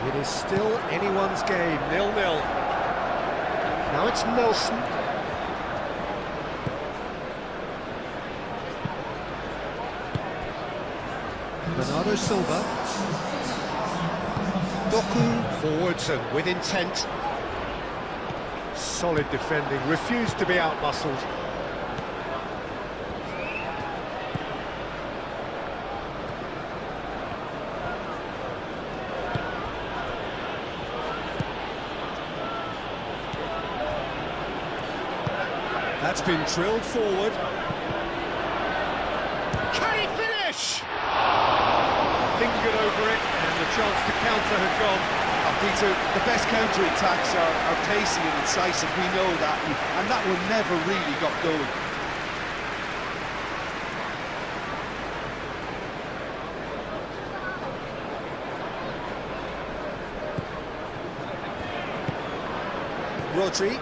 It is still anyone's game, 0-0. Now it's Nelson. Bernardo Silva. Doku forwards and with intent. Solid defending, refused to be outmuscled. That's been drilled forward. Can he finish? Lingered over it, and the chance to counter had gone. Peter, the best counter-attacks are pacey and incisive, we know that, and that one never really got going. Rodri.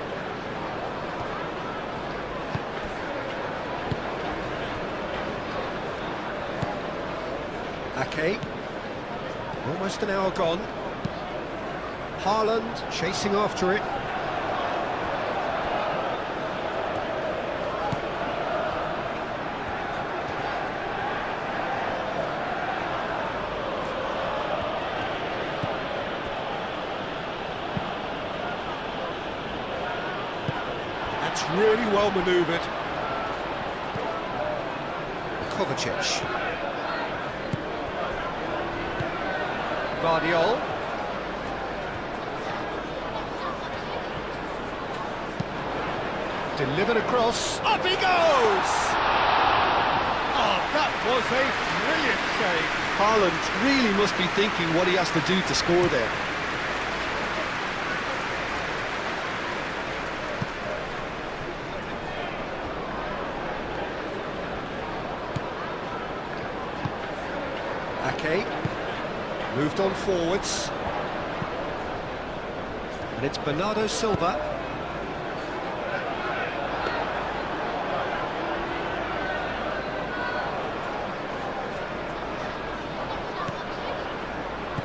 Ake. Almost an hour gone. Haaland chasing after it. That's really well manoeuvred. Kovacic. Guardiola. Delivered across. Up he goes! Oh, that was a brilliant save. Haaland really must be thinking what he has to do to score there. Ake moved on forwards, and it's Bernardo Silva.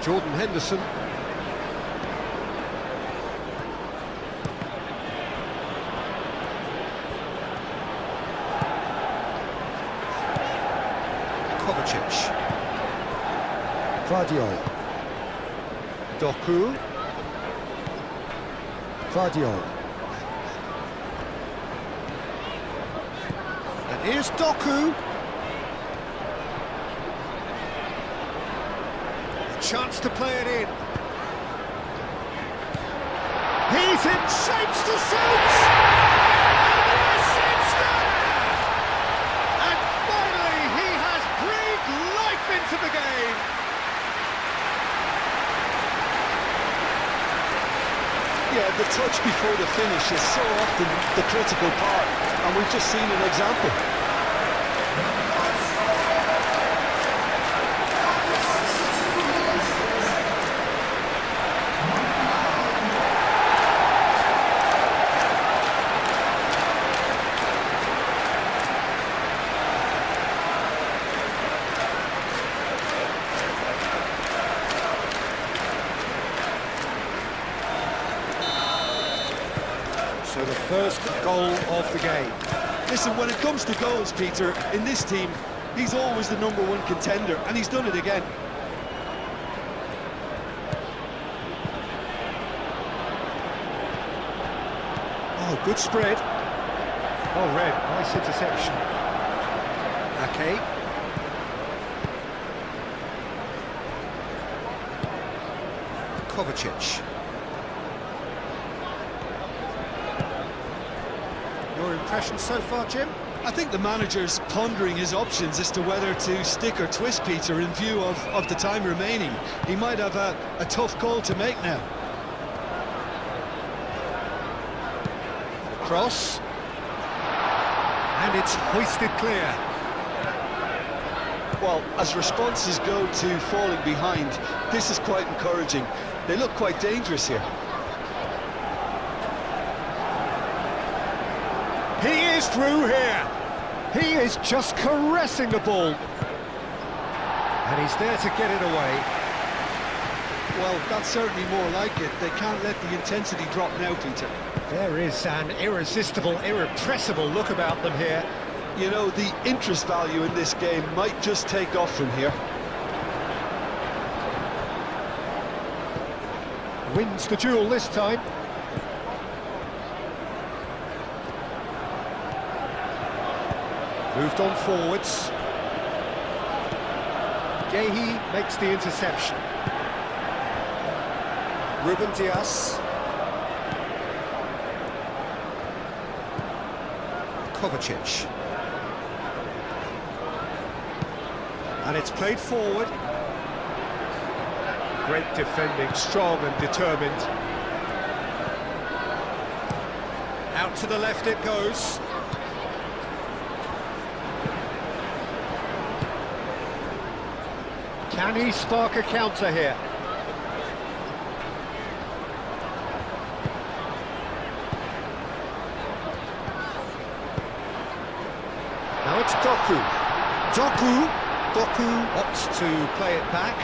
Jordan Henderson. Kovacic. Guardiola. Doku. Guardiola. And here's Doku. Chance to play it in. He's in shapes to shoot! And the assist there! And finally he has breathed life into the game! Yeah, the touch before the finish is so often the critical part, and we've just seen an example. So the first goal of the game. Listen, when it comes to goals, Peter, in this team, he's always the #1 contender, and he's done it again. Oh, good spread. Oh, Red, nice interception. Ake. Kovacic. Your impression so far, Jim? I think the manager's pondering his options as to whether to stick or twist, Peter, in view of the time remaining. He might have a tough call to make now. Cross. And it's hoisted clear. Well, as responses go to falling behind, this is quite encouraging. They look quite dangerous here. He is through here. He is just caressing the ball. And he's there to get it away. Well, that's certainly more like it. They can't let the intensity drop now, Peter. There is an irresistible, irrepressible look about them here. You know, the interest value in this game might just take off from here. Wins the duel this time. Moved on forwards. Gehi makes the interception. Ruben Dias. Kovacic. And it's played forward. Great defending, strong and determined. Out to the left it goes. Can he spark a counter here? Now it's Doku. Doku opts to play it back.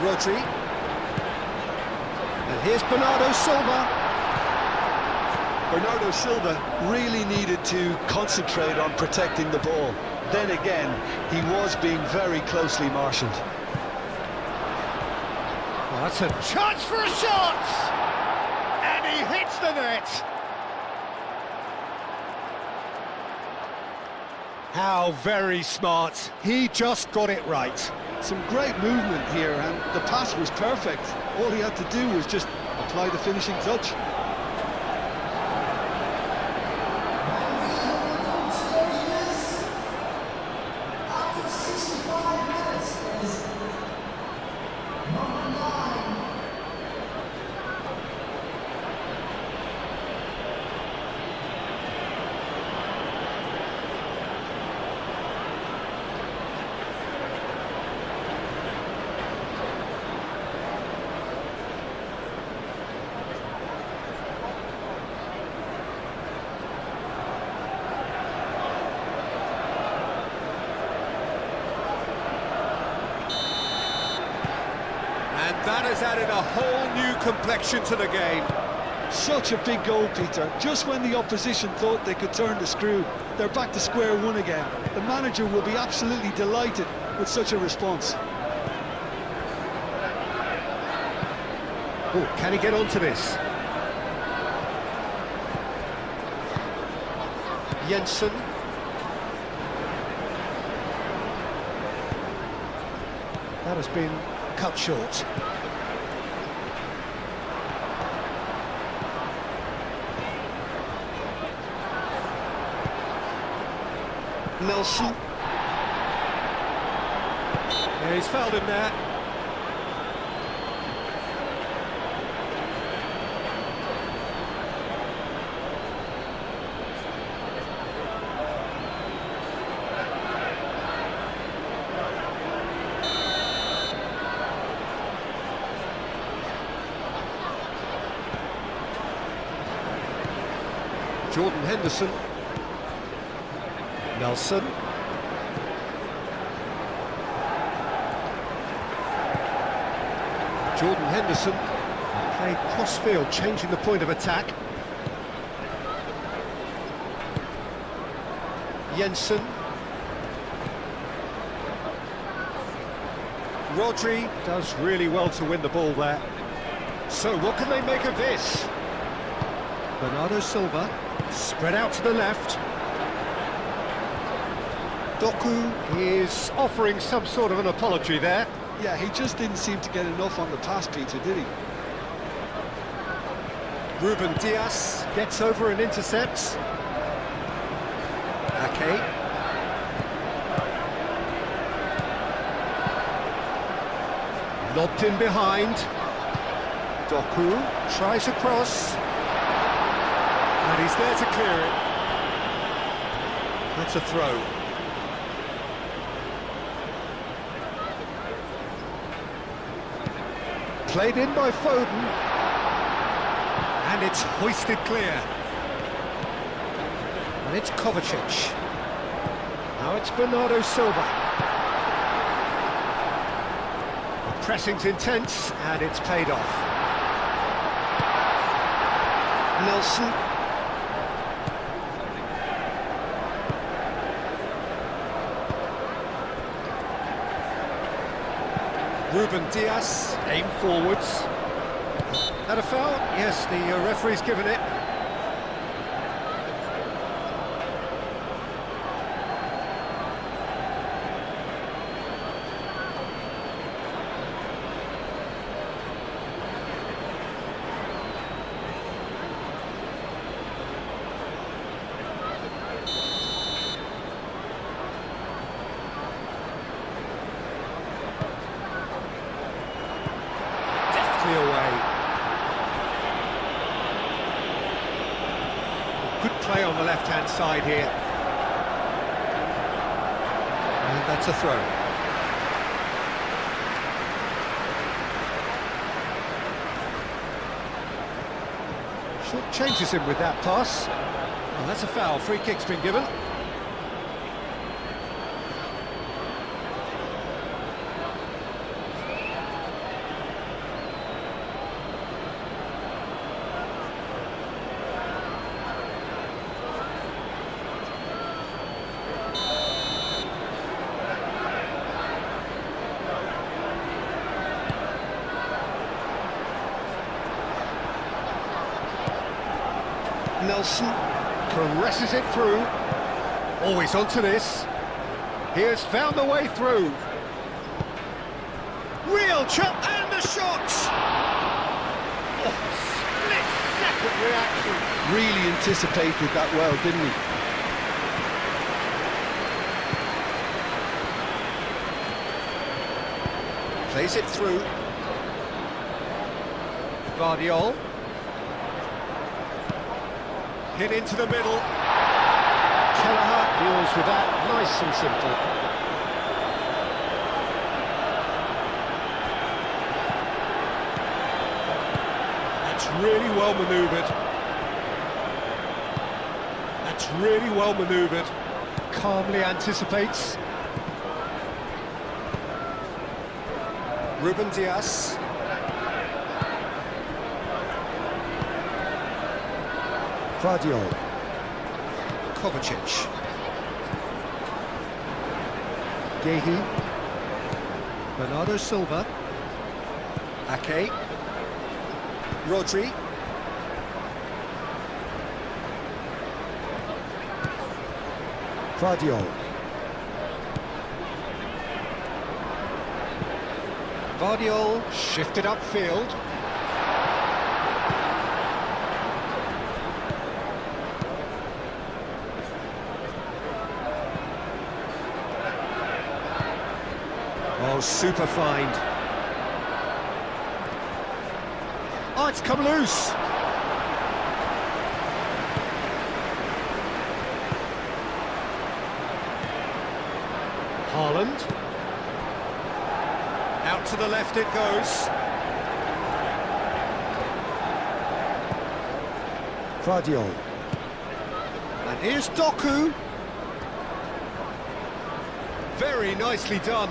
Rodri. And here's Bernardo Silva. Bernardo Silva really needed to concentrate on protecting the ball. Then again, he was being very closely marshalled. Oh, that's a chance for a shot! And he hits the net! How very smart. He just got it right. Some great movement here, and the pass was perfect. All he had to do was just apply the finishing touch. And that has added a whole new complexion to the game. Such a big goal, Peter. Just when the opposition thought they could turn the screw, they're back to square one again. The manager will be absolutely delighted with such a response. Oh, can he get onto this? Jensen. That has been cut short. Nelson. Yeah, he's fouled him there. Jordan Henderson. Nelson. Jordan Henderson played cross-field, changing the point of attack. Jensen. Rodri does really well to win the ball there. So what can they make of this? Bernardo Silva, spread out to the left. Doku is offering some sort of an apology there. Yeah, he just didn't seem to get enough on the pass, Peter, did he? Ruben Dias gets over and intercepts. Ake. Lobbed in behind. Doku tries a cross. And he's there to clear it. That's a throw. Played in by Foden. And it's hoisted clear. And it's Kovacic. Now it's Bernardo Silva. Pressing's intense, and it's paid off. Nelson. Ruben Diaz, aim forwards. That a foul? Yes, the referee's given it. Away. Good play on the left-hand side here. And that's a throw. Short changes him with that pass. And that's a foul. Free kick's been given. Nelson caresses it through. Always onto this. He has found the way through. Real chop and the shot! Oh, split-second reaction. Really anticipated that well, didn't he? Plays it through. Guardiola. Hit into the middle. Kelleher deals with that, nice and simple. That's really well manoeuvred. That's really well manoeuvred. Calmly anticipates. Ruben Diaz. Guardiola. Kovacic. Gehi. Bernardo Silva. Ake. Rodri. Guardiola. Guardiola shifted upfield. Oh, super find. Oh, it's come loose. Haaland. Out to the left it goes. Guardiola. And here's Doku. Very nicely done.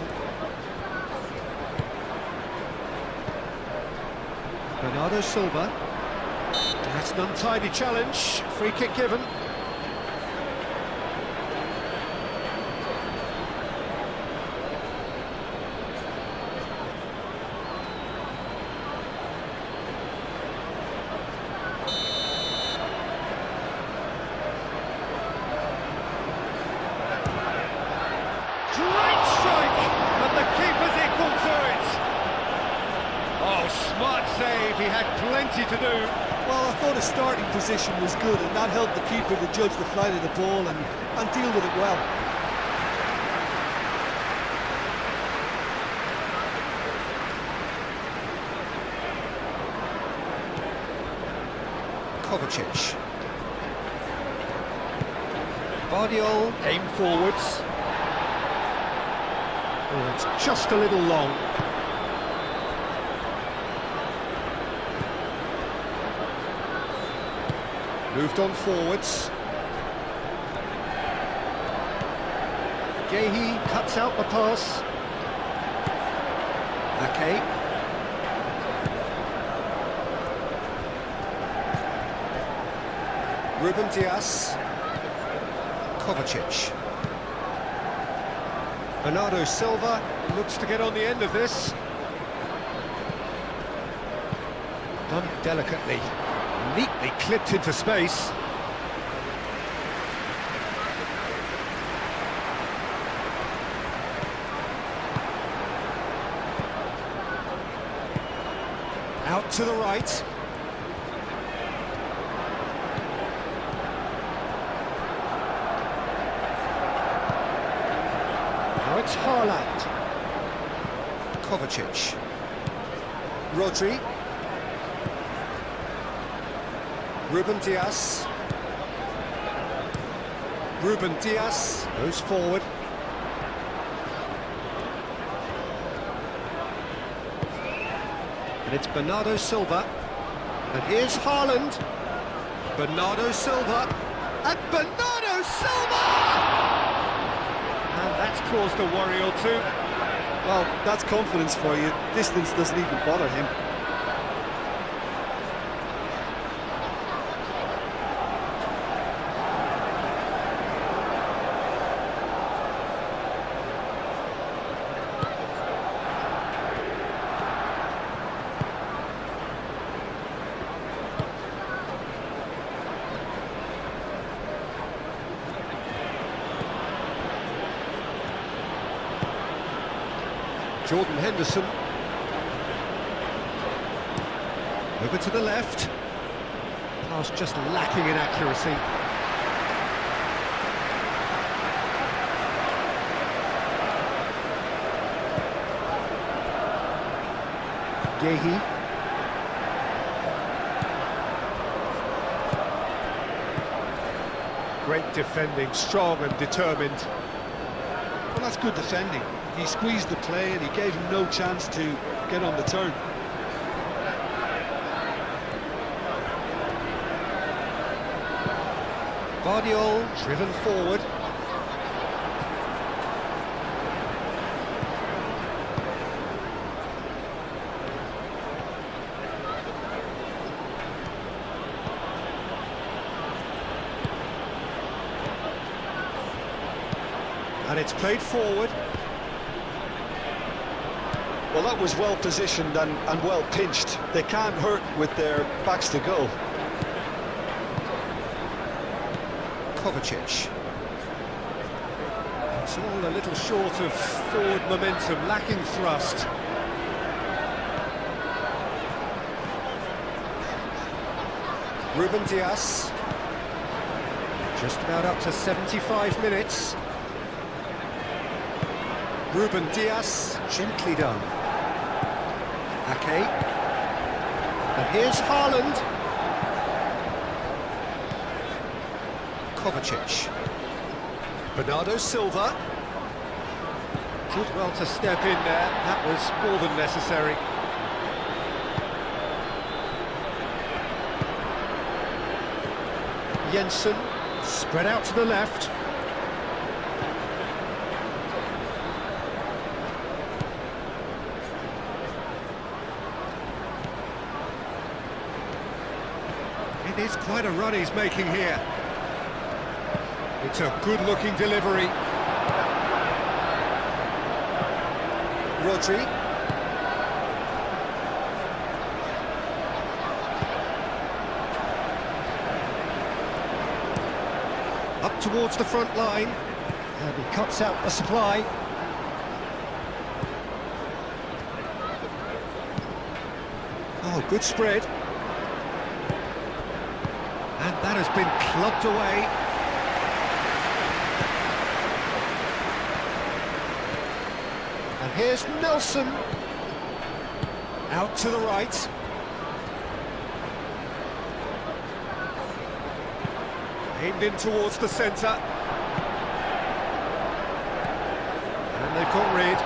Bernardo Silva. That's an untidy challenge. Free kick given. Great strike, but the keeper's equal to it. Oh, smart save, he had plenty to do. Well, I thought his starting position was good, and that helped the keeper to judge the flight of the ball and deal with it well. Kovacic. Guardiola, aim forwards. Oh, it's just a little long. Moved on forwards. Gehi cuts out the pass. Okay. Ruben Dias. Kovacic. Bernardo Silva looks to get on the end of this. Done delicately, neatly clipped into space. Out to the right. Now it's Haaland. Kovacic. Rodri. Ruben Dias. Ruben Dias goes forward. And it's Bernardo Silva. And here's Haaland. Bernardo Silva. And Bernardo Silva! And that's caused a worry or two. Well, that's confidence for you. Distance doesn't even bother him. Jordan Henderson. Over to the left. Pass just lacking in accuracy. Gehi. Great defending, strong and determined. Well, that's good defending. He squeezed the play and he gave him no chance to get on the turn. Guardiola driven forward. And it's played forward. Well, that was well positioned and well pinched. They can't hurt with their backs to goal. Kovacic. It's all a little short of forward momentum, lacking thrust. Ruben Dias. Just about up to 75 minutes. Ruben Dias, gently done. Ake. And here's Haaland. Kovacic. Bernardo Silva. Did well to step in there, that was more than necessary. Jensen, spread out to the left. It is quite a run he's making here. It's a good-looking delivery. Rodri. Up towards the front line. And he cuts out the supply. Oh, good spread. And that has been clubbed away. And here's Nelson. Out to the right. Aimed in towards the centre. And they've got rid.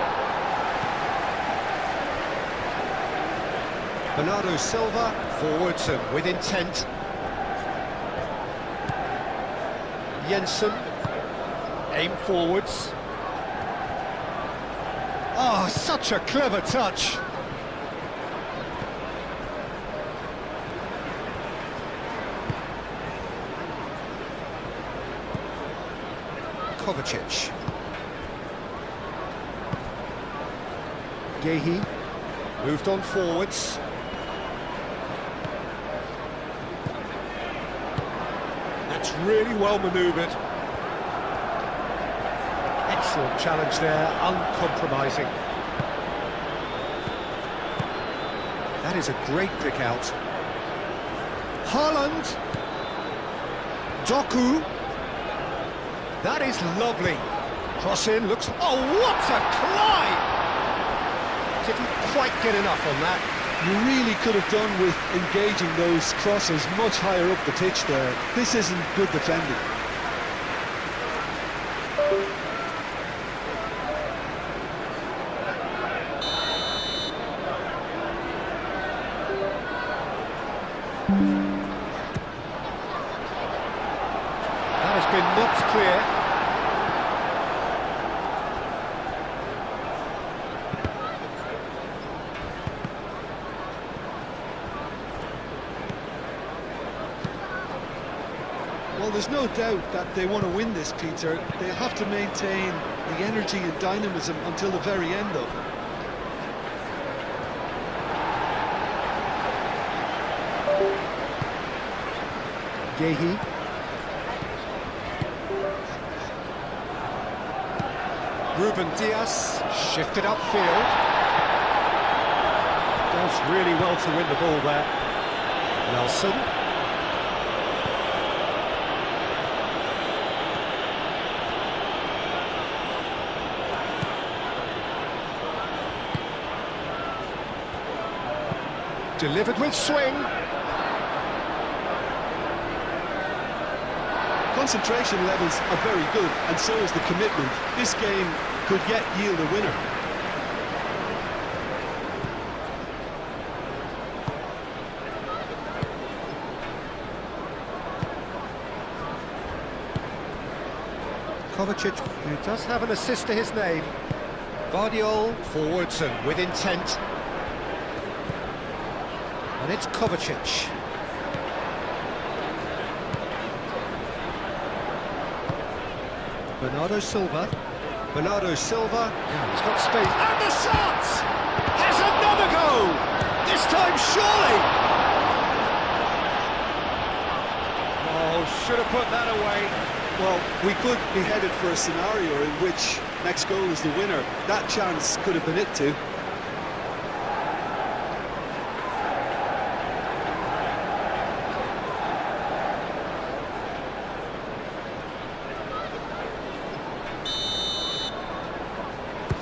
Bernardo Silva forwards and with intent. Jensen, aim forwards. Oh, such a clever touch. Kovacic. Gehi moved on forwards. That's really well manoeuvred. Excellent challenge there, uncompromising. That is a great pick out. Haaland. Doku. That is lovely. Cross in, looks... Oh, what a climb! Didn't quite get enough on that. You really could have done with engaging those crosses much higher up the pitch there. This isn't good defending. That has been knocked clear. Well, there's no doubt that they want to win this, Peter. They'll have to maintain the energy and dynamism until the very end, though. Gehi. Ruben Diaz shifted upfield. Does really well to win the ball there. Nelson. Delivered with swing. Concentration levels are very good, and so is the commitment. This game could yet yield a winner. Kovacic, who does have an assist to his name. Guardiola forwards and with intent. And it's Kovacic. Bernardo Silva. Bernardo Silva. Yeah, he's got space. And the shot! Has another go! This time surely! Oh, should have put that away. Well, we could be headed for a scenario in which next goal is the winner. That chance could have been it too.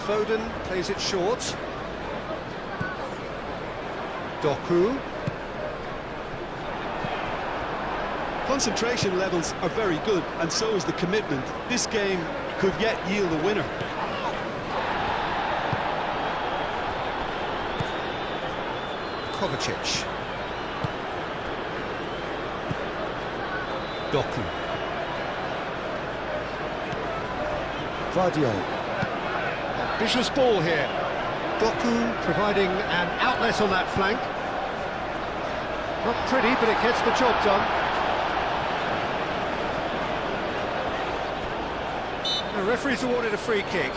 Foden plays it short. Doku. Concentration levels are very good, and so is the commitment. This game could yet yield a winner. Kovacic. Doku. Vardiol. Ambitious ball here. Doku providing an outlet on that flank. Not pretty, but it gets the job done. The referee's awarded a free kick.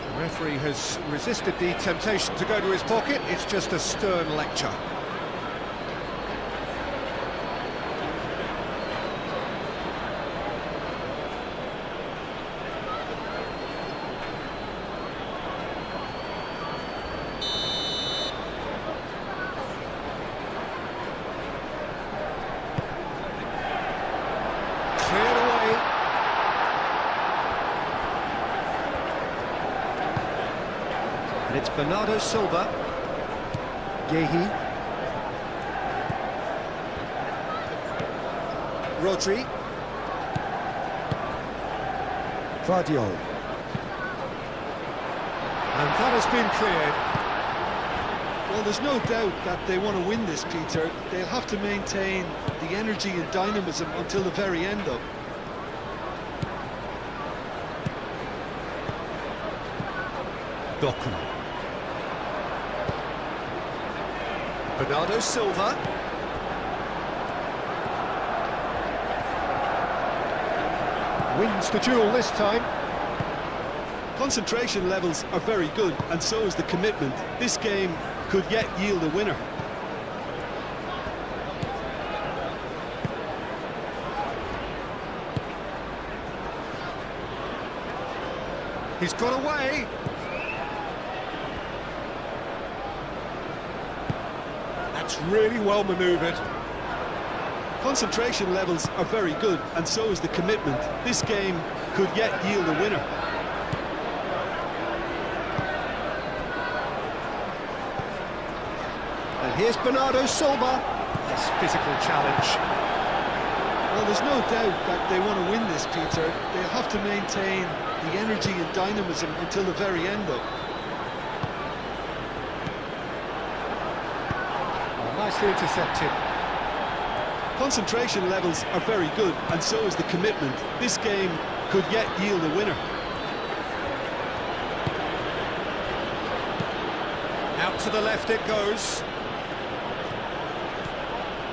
The referee has resisted the temptation to go to his pocket. It's just a stern lecture. And it's Bernardo Silva. Gehi. Rodri. Vardiol. And that has been cleared. Well, there's no doubt that they want to win this, Peter. They'll have to maintain the energy and dynamism until the very end, though. Doku. Bernardo Silva. Wins the duel this time. Concentration levels are very good, and so is the commitment. This game could yet yield a winner. He's got away. That's really well manoeuvred. Concentration levels are very good, and so is the commitment. This game could yet yield a winner. And here's Bernardo Silva. This physical challenge. Well, there's no doubt that they want to win this, Peter. They'll have to maintain the energy and dynamism until the very end, though. Oh, nicely intercepted. Concentration levels are very good, and so is the commitment. This game could yet yield a winner. Out to the left it goes.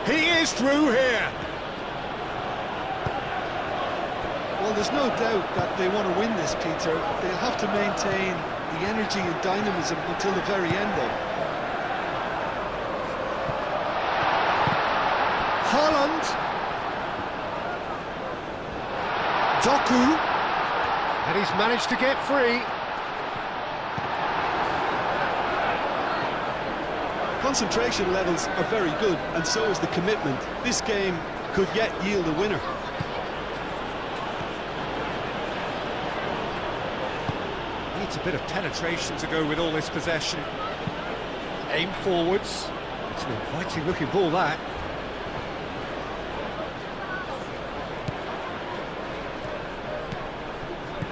He is through here. Well, there's no doubt that they want to win this, Peter. They'll have to maintain the energy and dynamism until the very end, though. Haaland. Doku. And he's managed to get free. Concentration levels are very good, and so is the commitment. This game could yet yield a winner. Needs a bit of penetration to go with all this possession. Aim forwards. It's an inviting looking ball, that.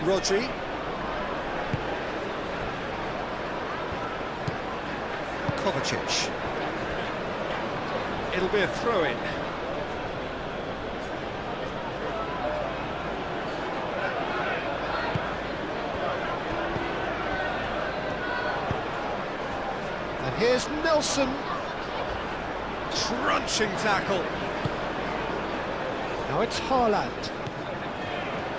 Rodri. Kovacic. It'll be a throw-in. And here's Nelson. Crunching tackle. Now it's Haaland.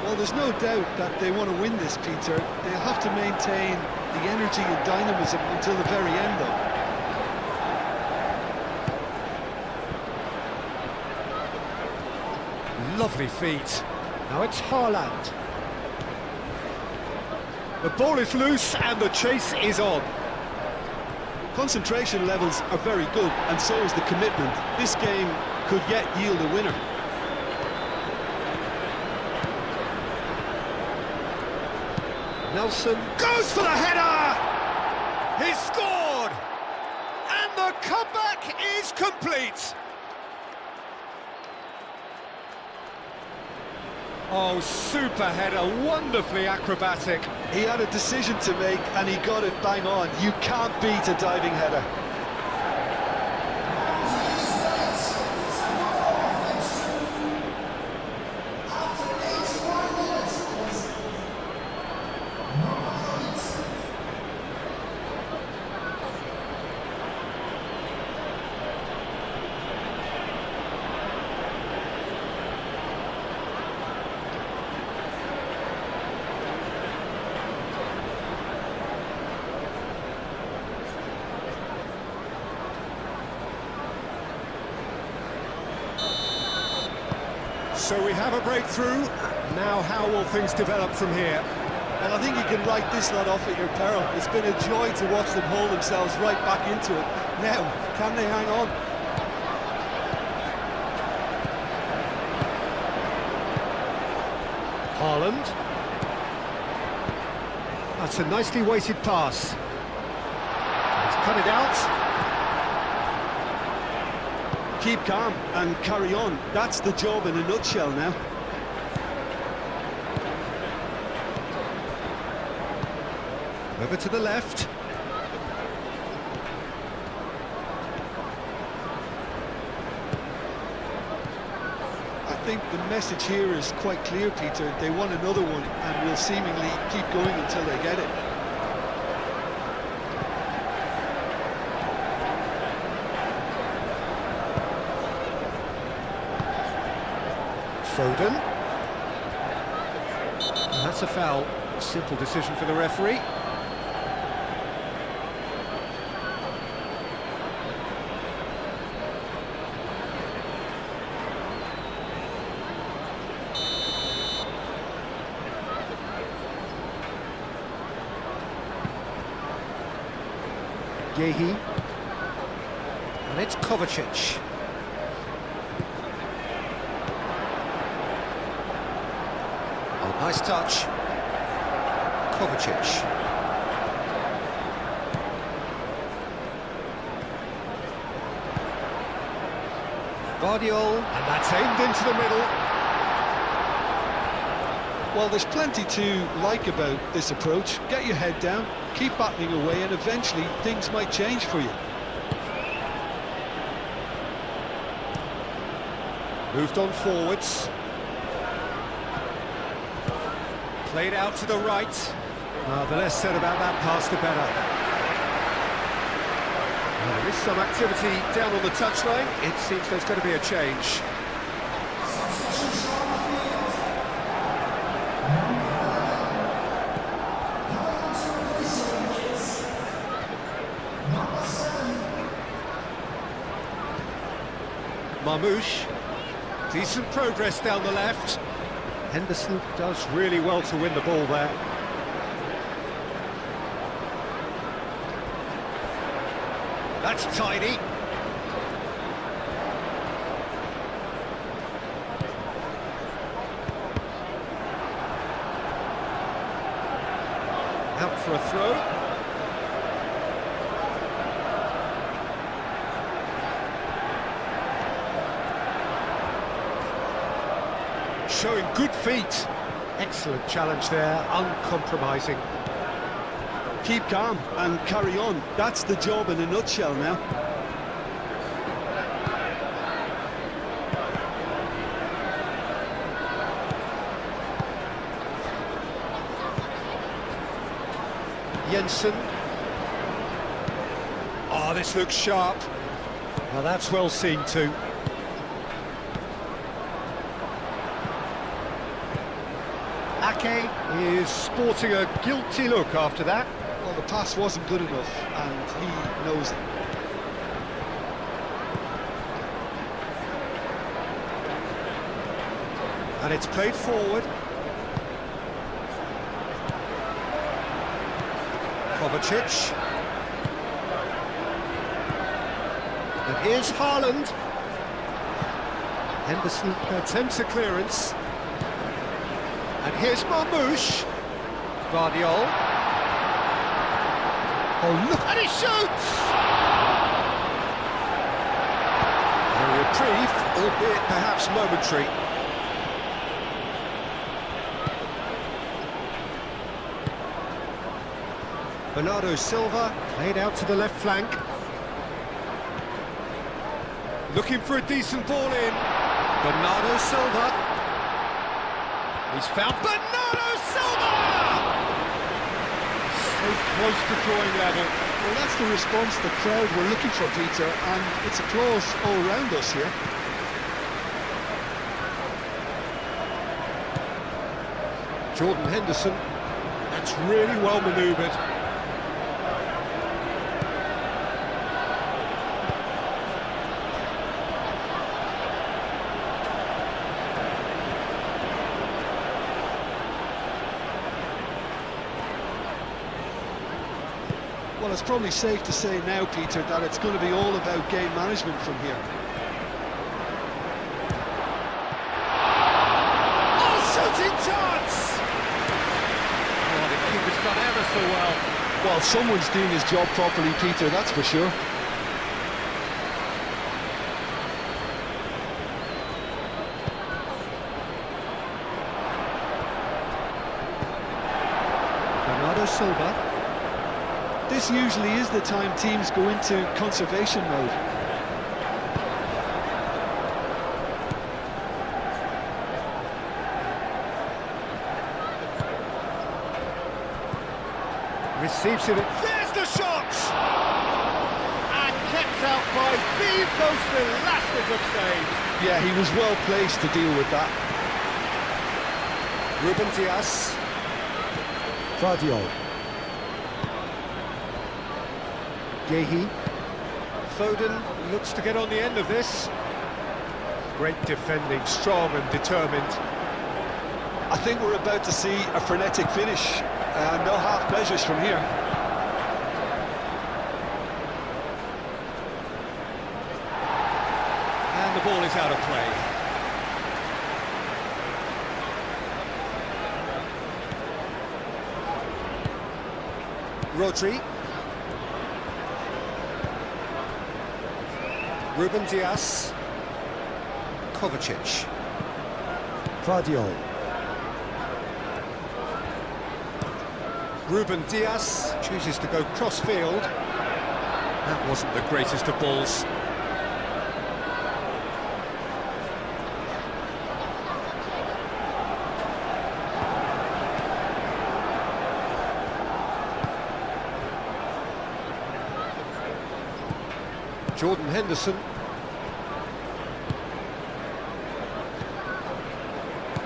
Well, there's no doubt that they want to win this, Peter. They'll have to maintain the energy and dynamism until the very end, though. Lovely feet. Now it's Haaland. The ball is loose and the chase is on. Concentration levels are very good, and so is the commitment. This game could yet yield a winner. Nelson goes for the header! He's scored! And the comeback is complete! Oh, super header, wonderfully acrobatic. He had a decision to make, and he got it bang on. You can't beat a diving header. So we have a breakthrough. Now how will things develop from here? Well, I think you can write this lot off at your peril. It's been a joy to watch them hold themselves right back into it. Now, can they hang on? Haaland. That's a nicely weighted pass. He's cut it out. Keep calm and carry on. That's the job in a nutshell now. Over to the left. I think the message here is quite clear, Peter. They want another one and will seemingly keep going until they get it. Foden. That's a foul. Simple decision for the referee. Gehi. And it's Kovacic. Oh, nice touch. Kovacic. Guardiol, and that's aimed into the middle. Well, there's plenty to like about this approach. Get your head down, keep battling away, and eventually things might change for you. Moved on forwards. Played out to the right. The less said about that pass, the better. There is some activity down on the touchline. It seems there's going to be a change. Marmouche. Decent progress down the left. Henderson does really well to win the ball there. That's tidy. Out for a throw. Showing good feet. Excellent challenge there, uncompromising. Keep calm and carry on. That's the job in a nutshell now. Jensen. Oh, this looks sharp. Well, that's well seen too. Ake is sporting a guilty look after that. Well, the pass wasn't good enough, and he knows it. And it's played forward. Kovacic. And here's Haaland. Henderson attempts a clearance. And here's Marmouche. Guardiol. Oh, look, and he shoots! A reprieve, albeit perhaps momentary. Bernardo Silva played out to the left flank. Looking for a decent ball in. Bernardo Silva. He's found Bernardo Silva! So close to drawing level. Well, that's the response the crowd were looking for, Peter, and it's applause all around us here. Jordan Henderson. That's really well manoeuvred. Well, it's probably safe to say now, Peter, that it's going to be all about game management from here. Oh, shooting chance! Oh, the keeper's done ever so well. Well, someone's doing his job properly, Peter, that's for sure. Bernardo Silva. This usually is the time teams go into conservation mode. Receives it. There's the shot! And kept out by the most elastic of saves. Yeah, he was well placed to deal with that. Ruben Dias. Vardiol. Gehi. Foden looks to get on the end of this. Great defending, strong and determined. I think we're about to see a frenetic finish, and no half measures from here. And the ball is out of play. Rodri. Ruben Dias. Kovacic. Vardiol. Ruben Dias chooses to go cross-field. That wasn't the greatest of balls. Jordan Henderson.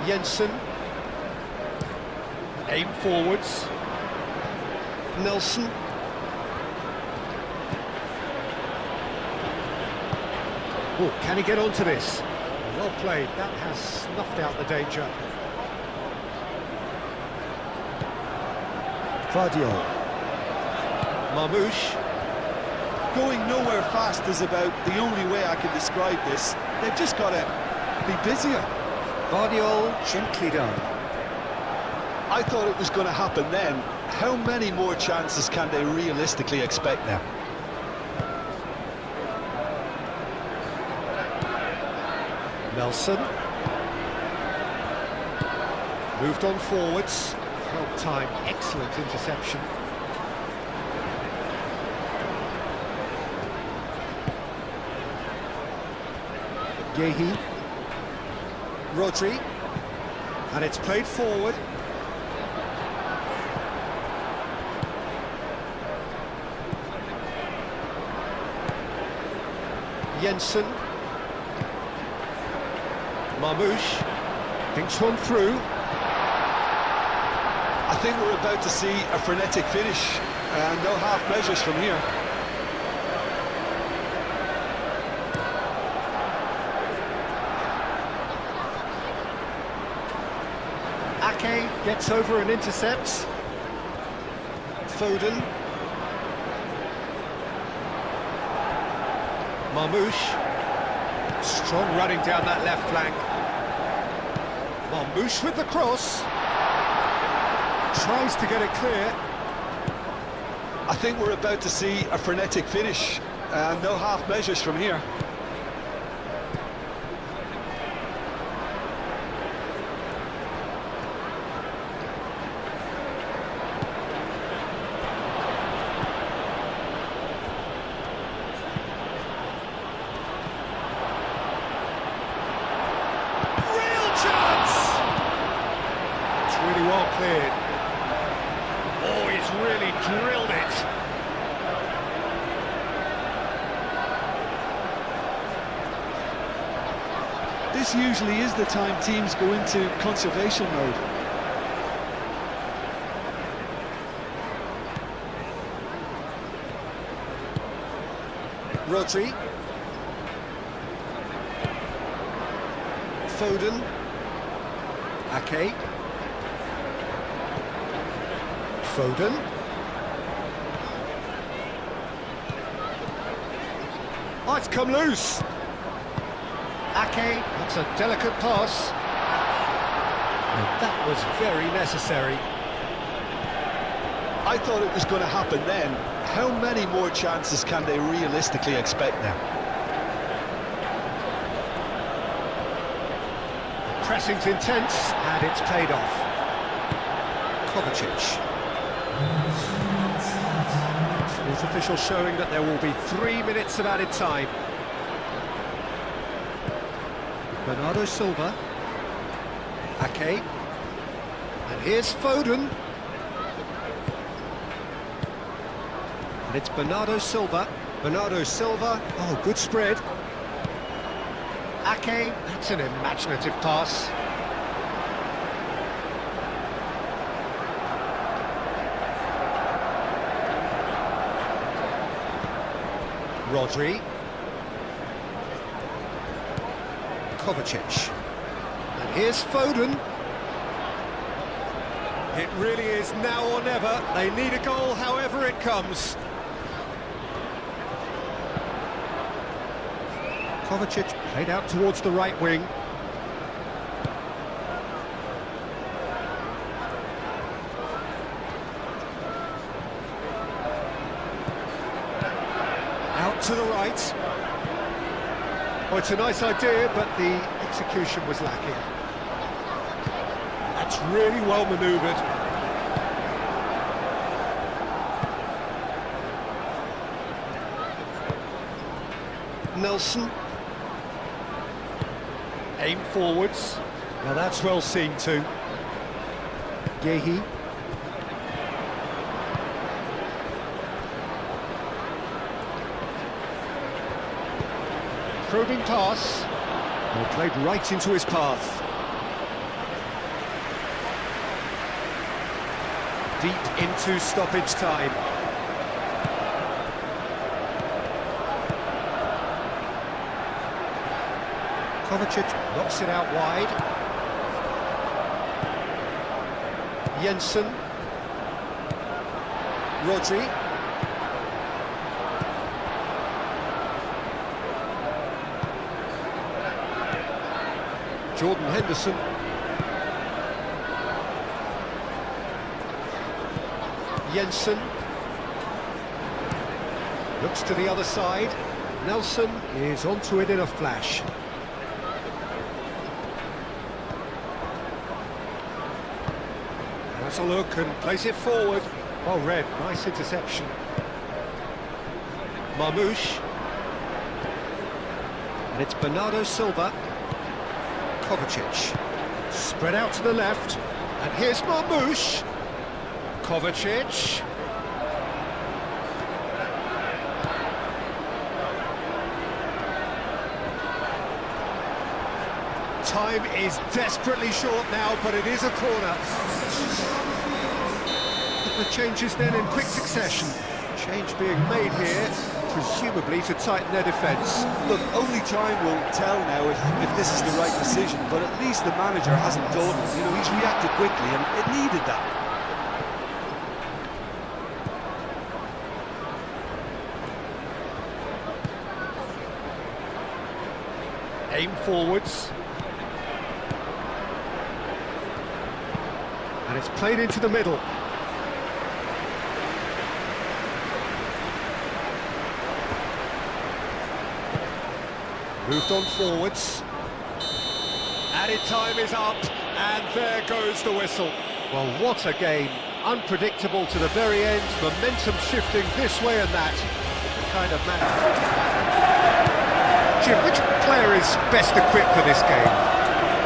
Jensen. Aim forwards. Nelson. Oh, can he get onto this? Well played, that has snuffed out the danger. Vardiol. Marmouche. Going nowhere fast is about the only way I can describe this. They've just got to be busier. Vardiol, gently done. I thought it was going to happen then. How many more chances can they realistically expect now? Nelson. Moved on forwards. Well timed, excellent interception. Gehi. Rodri. And it's played forward. Jensen. Marmouche. Thinks one through. I think we're about to see a frenetic finish, and no half measures from here. Ake gets over and intercepts. Foden. Marmouche. Strong running down that left flank. Marmouche with the cross. Tries to get it clear. I think we're about to see a frenetic finish, and no half measures from here. Really well cleared. Oh, he's really drilled it. This usually is the time teams go into conservation mode. Rodri. Foden. Ake. Foden. Oh, it's come loose. Ake, that's a delicate pass. And that was very necessary. I thought it was going to happen then. How many more chances can they realistically expect now? Pressing's intense, and it's paid off. Kovacic. Fourth official showing that there will be 3 minutes of added time. Bernardo Silva. Ake. And here's Foden. And it's Bernardo Silva. Bernardo Silva. Oh, good spread. Ake. That's an imaginative pass. Rodri. Kovacic. And here's Foden. It really is now or never. They need a goal however it comes. Kovacic played out towards the right wing. Out to the right. Oh, it's a nice idea, but the execution was lacking. That's really well manoeuvred. Nelson. Aim forwards. Now that's well seen too. Gehi. Probing pass. Well, played right into his path. Deep into stoppage time. Kovacic knocks it out wide. Jensen. Rodri. Jordan Henderson. Jensen. Looks to the other side. Nelson is onto it in a flash. Has a look and plays it forward. Well read, nice interception. Marmoush. And it's Bernardo Silva. Kovacic. Spread out to the left. And here's Marmoush. Kovacic. Time is desperately short now, but it is a corner. The changes then in quick succession. Change being made here, presumably to tighten their defence. Look, only time will tell now if this is the right decision, but at least the manager hasn't done it. You know, he's reacted quickly, and it needed that. Aim forwards. And it's played into the middle. Moved on forwards. Added time is up, and there goes the whistle. Well, what a game. Unpredictable to the very end, momentum shifting this way and that. The kind of match. Jim, which player is best equipped for this game?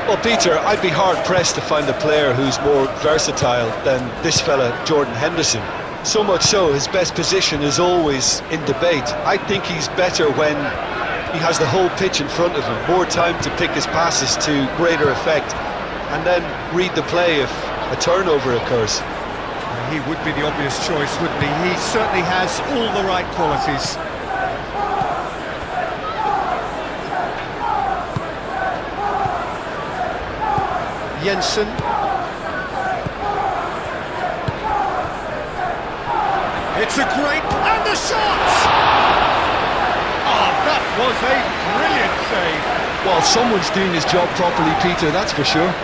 Well, Peter, I'd be hard-pressed to find a player who's more versatile than this fella, Jordan Henderson. So much so, his best position is always in debate. I think he's better when he has the whole pitch in front of him, more time to pick his passes to greater effect, and then read the play if a turnover occurs. He would be the obvious choice, wouldn't he? He certainly has all the right qualities. Jensen. It's a great... and the shot! Oh, that was a brilliant save. Well, someone's doing his job properly, Peter, that's for sure.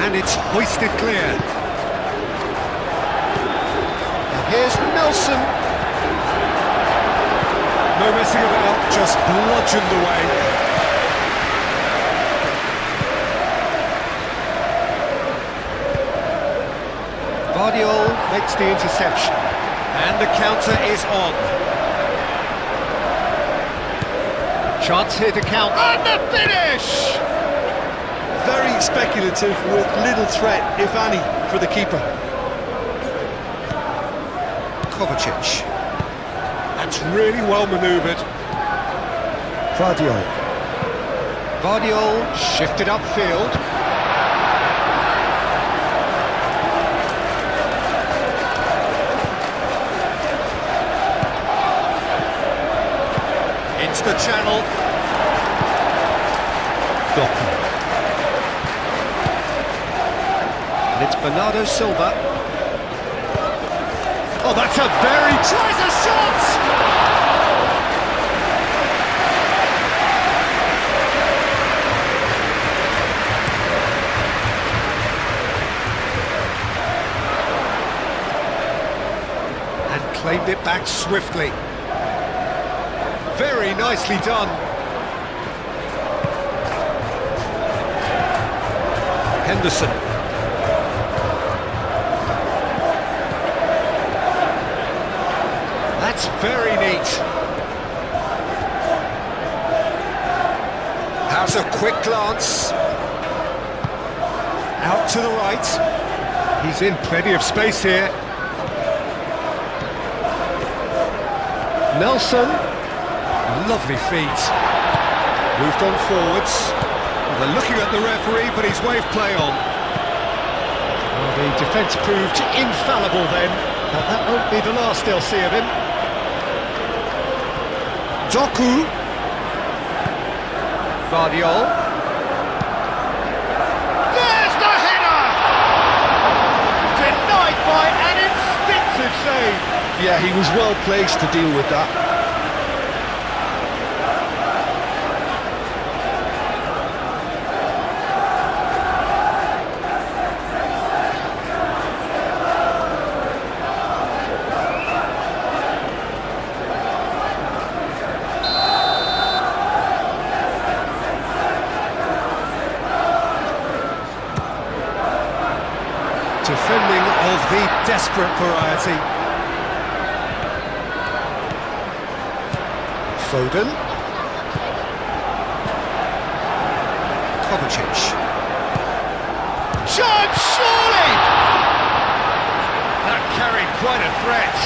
And it's hoisted clear. And here's Nelson. No messing about, just bludgeoned away. Guardiola makes the interception. And the counter is on. Chance here to count. And the finish! Very speculative with little threat, if any, for the keeper. Kovacic. That's really well manoeuvred. Vardiol. Vardiol shifted upfield. Into the channel. Doku. And it's Bernardo Silva. Oh, that's a very... Tries a shot! And claimed it back swiftly. Very nicely done. Henderson. That's very neat. Has a quick glance. Out to the right. He's in plenty of space here. Nelson. Lovely feet. Moved on forwards. Well, they're looking at the referee, but he's waved play on. Well, the defence proved infallible then. But that won't be the last they'll see of him. Doku. Vardiol. There's the header! Denied by an instinctive save. Yeah, he was well placed to deal with that. Defending of the desperate variety. Foden. Kovacic. Shot, surely! That carried quite a threat.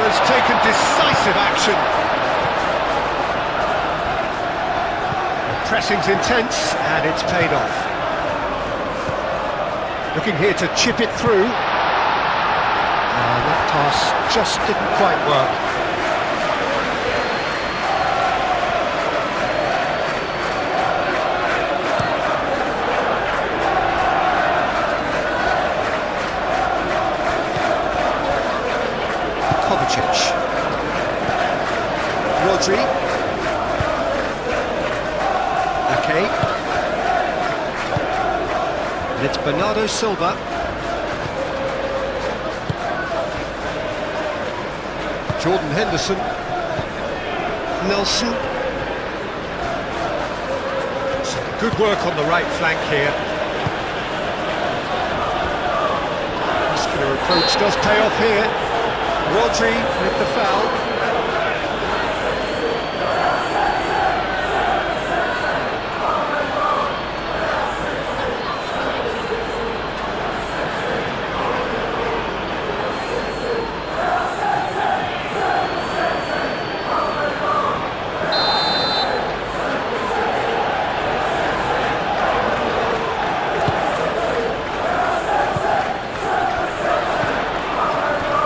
Has taken decisive action. The pressing's intense and it's paid off. Looking here to chip it through. That pass just didn't quite work. Kovacic. Rodri. Okay. And it's Bernardo Silva. Jordan Henderson. Nelson. So good work on the right flank here. Muscular approach does pay off here. Rodri with the foul.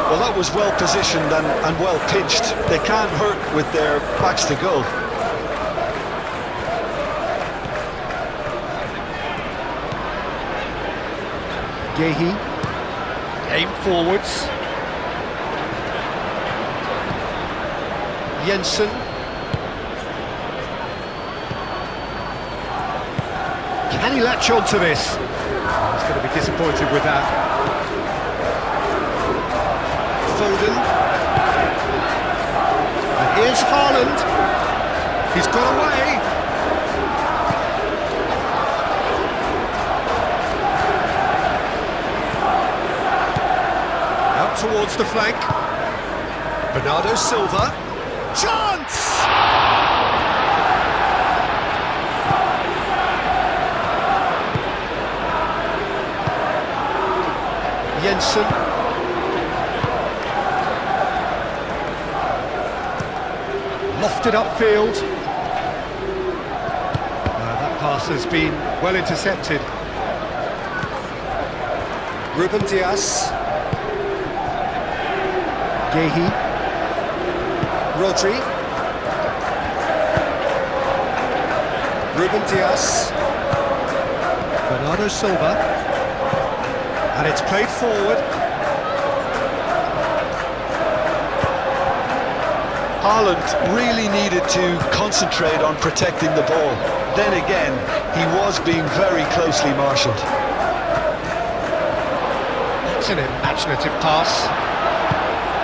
Well, that was well positioned and well pitched. They can't hurt with their backs to goal. Gehi. Aim forwards. Jensen. Can he latch on to this? He's going to be disappointed with that. Foden. And here's Haaland. He's got away. towards the flank. Bernardo Silva. Chance! Jensen. Lofted upfield. That pass has been well intercepted. Ruben Dias. Gehi. Rodri. Ruben Dias. Bernardo Silva. And it's played forward. Haaland really needed to concentrate on protecting the ball. Then again, he was being very closely marshalled. It's an imaginative pass.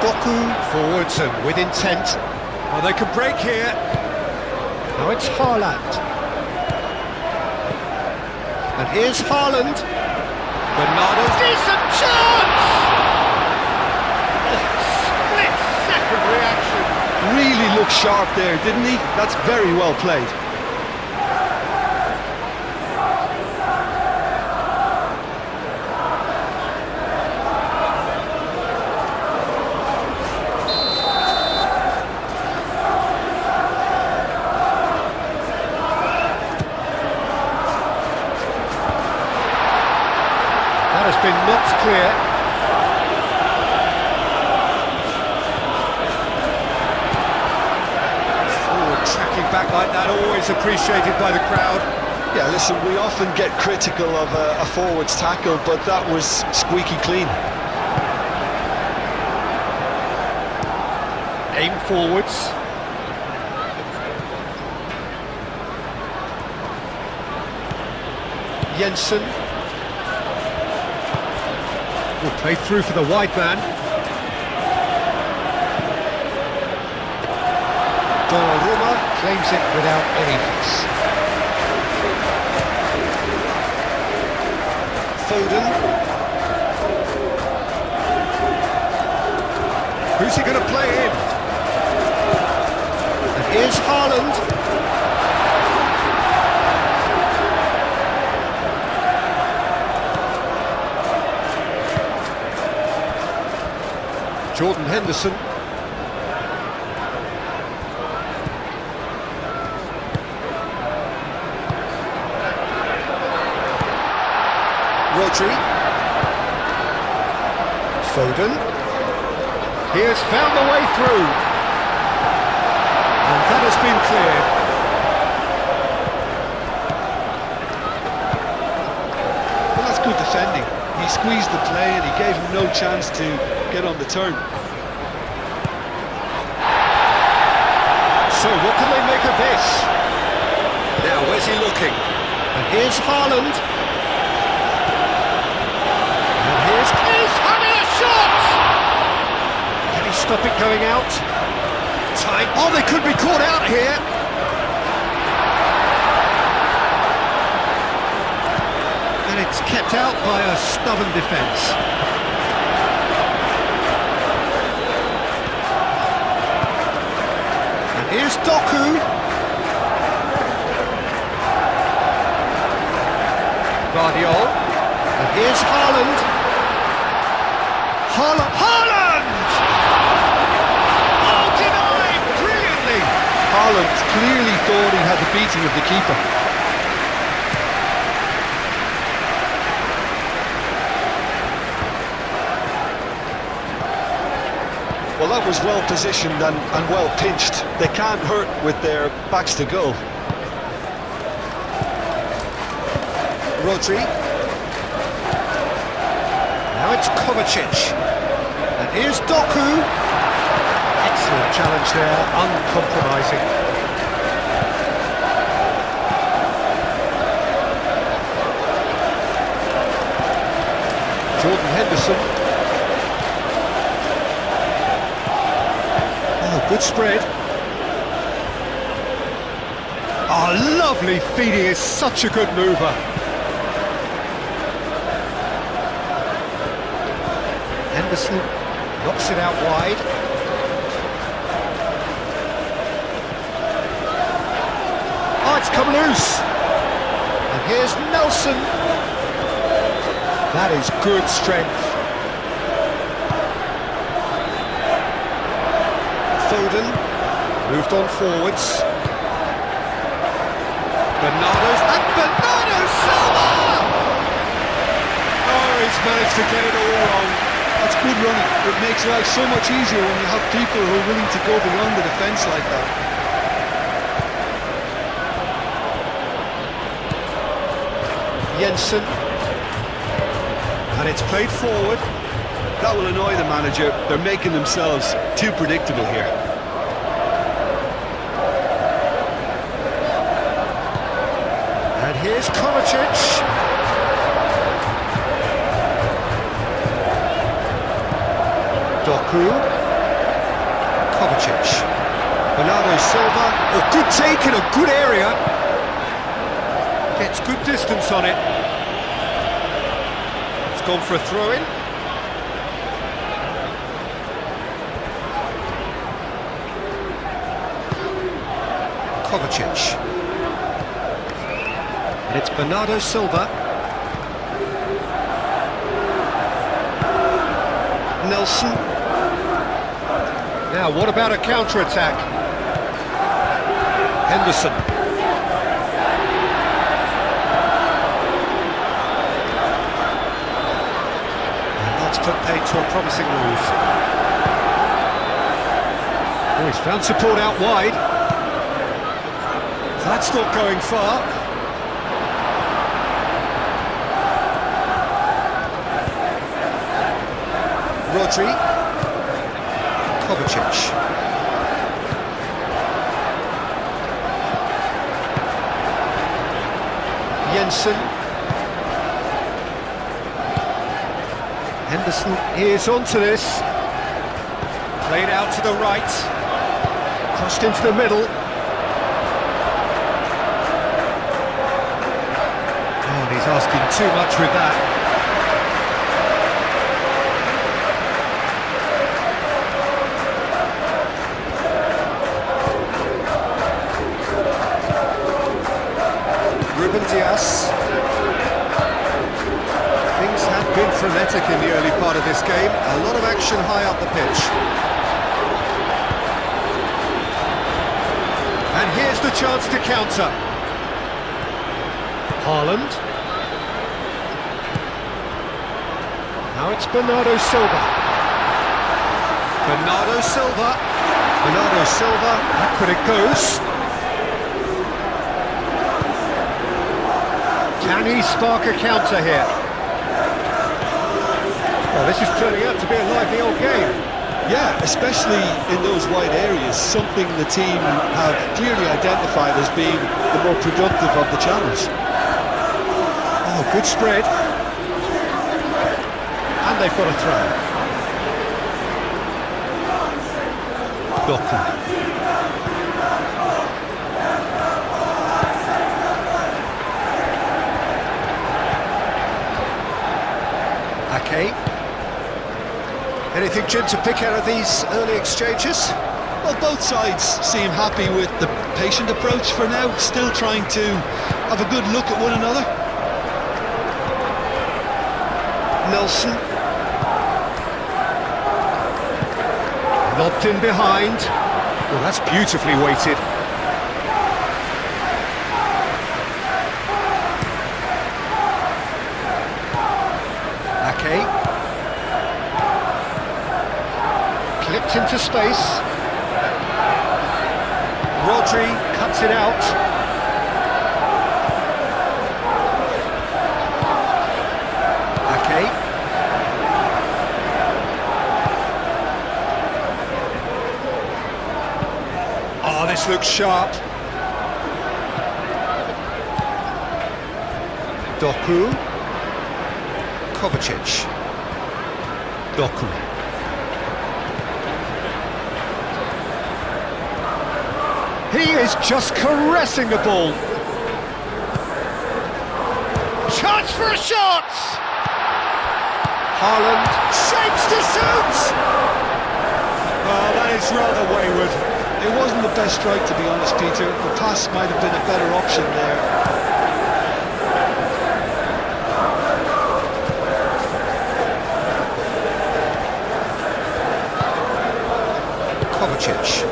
Doku forwards and with intent. Oh, they can break here. Now it's Haaland. And here's Haaland. Bernardo, decent chance! Split-second reaction. Really looked sharp there, didn't he? That's very well played. Has been knocked clear. Forward tracking back like that, always appreciated by the crowd. Yeah, listen, we often get critical of a forward's tackle, but that was squeaky clean. Aim forwards. Jensen. Will play through for the wide man. Donnarumma claims it without any fuss. Foden. Who's he going to play in? And here's Haaland. Jordan Henderson. Rodri. Foden. He has found the way through. And that has been cleared. Well, that's good defending. He squeezed the play and he gave him no chance to get on the turn. So what can they make of this? Now, where's he looking? And here's Haaland. And he's having a shot! Can he stop it going out? Time. Oh, they could be caught out here. And it's kept out by a stubborn defence. Here's Doku. Guardiola. And here's Haaland. Haaland! Oh, denied brilliantly. Haaland clearly thought he had the beating of the keeper. Well, that was well positioned and well pinched. They can't hurt with their backs to goal. Rodri. Now it's Kovacic. And here's Doku. Excellent challenge there, uncompromising. Jordan Henderson. Good spread. Oh, lovely feed. He is such a good mover. Henderson. Knocks it out wide. Oh, it's come loose. And here's Nelson. That is good strength. Foden moved on forwards. Bernardo Silva! Oh, he's managed to get it all wrong. That's good running. It makes life so much easier when you have people who are willing to go beyond the defence like that. Jensen. And it's played forward. That will annoy the manager. They're making themselves too predictable here. And here's Kovacic. Doku. Kovacic. Bernardo Silva. Oh, good take in a good area. Gets good distance on it. It's gone for a throw-in. Kovacic. And it's Bernardo Silva. Nelson. Now, what about a counter-attack? Henderson. And that's put paid to a promising move. Oh, he's found support out wide. That's not going far. Rodri. Kovacic. Jensen. Henderson is onto this. Played out to the right. Crossed into the middle. Oh, he's asking too much with that. Diaz. Things have been frenetic in the early part of this game. A lot of action high up the pitch. And here's the chance to counter. Haaland. Now it's Bernardo Silva. Bernardo Silva. Bernardo Silva. Back when it goes. Can he spark a counter here? Well, this is turning out to be a lively old game. Yeah, especially in those wide areas, something the team have clearly identified as being the more productive of the channels. Oh, good spread. And they've got a throw. Doku. Anything, Jim, to pick out of these early exchanges? Well, both sides seem happy with the patient approach for now, still trying to have a good look at one another. Nelson. Lobbed in behind. Well, that's beautifully weighted. Ake. Clipped into space. Rodri cuts it out. Ake. Oh, this looks sharp. Doku. Kovacic. Doku. He is just caressing the ball. Chance for a shot! Haaland shapes to shoot! Oh, that is rather wayward. It wasn't the best strike, to be honest, Peter. The pass might have been a better option there. Kovacic.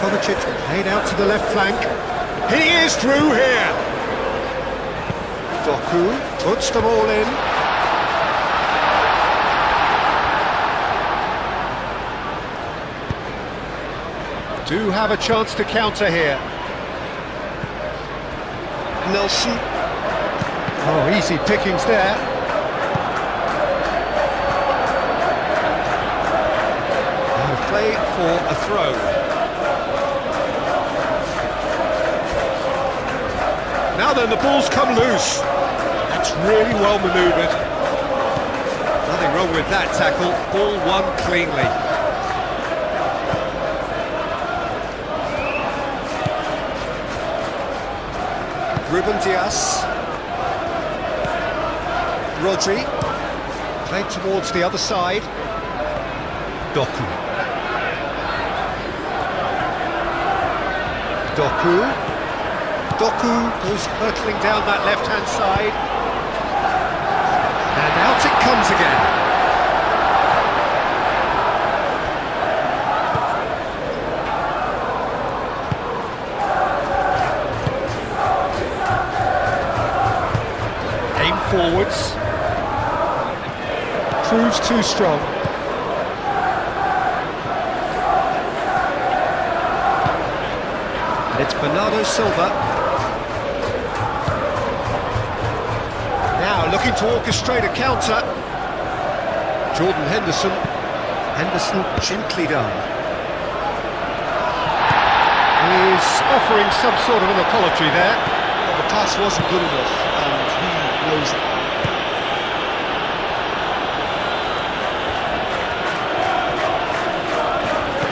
Kovacic played out to the left flank. He is through here. Doku puts them all in. Do have a chance to counter here. Nelson. Oh, easy pickings there. And play for a throw. Now then, the ball's come loose. That's really well manoeuvred. Nothing wrong with that tackle. Ball won cleanly. Ruben Dias. Rodri. Played towards the other side. Doku. Doku goes hurtling down that left-hand side. And out it comes again. Aim forwards. Proves too strong. And it's Bernardo Silva. Now looking to orchestrate a counter. Jordan Henderson. Henderson gently done. He's offering some sort of an apology there. Well, the pass wasn't good enough, and he knows it.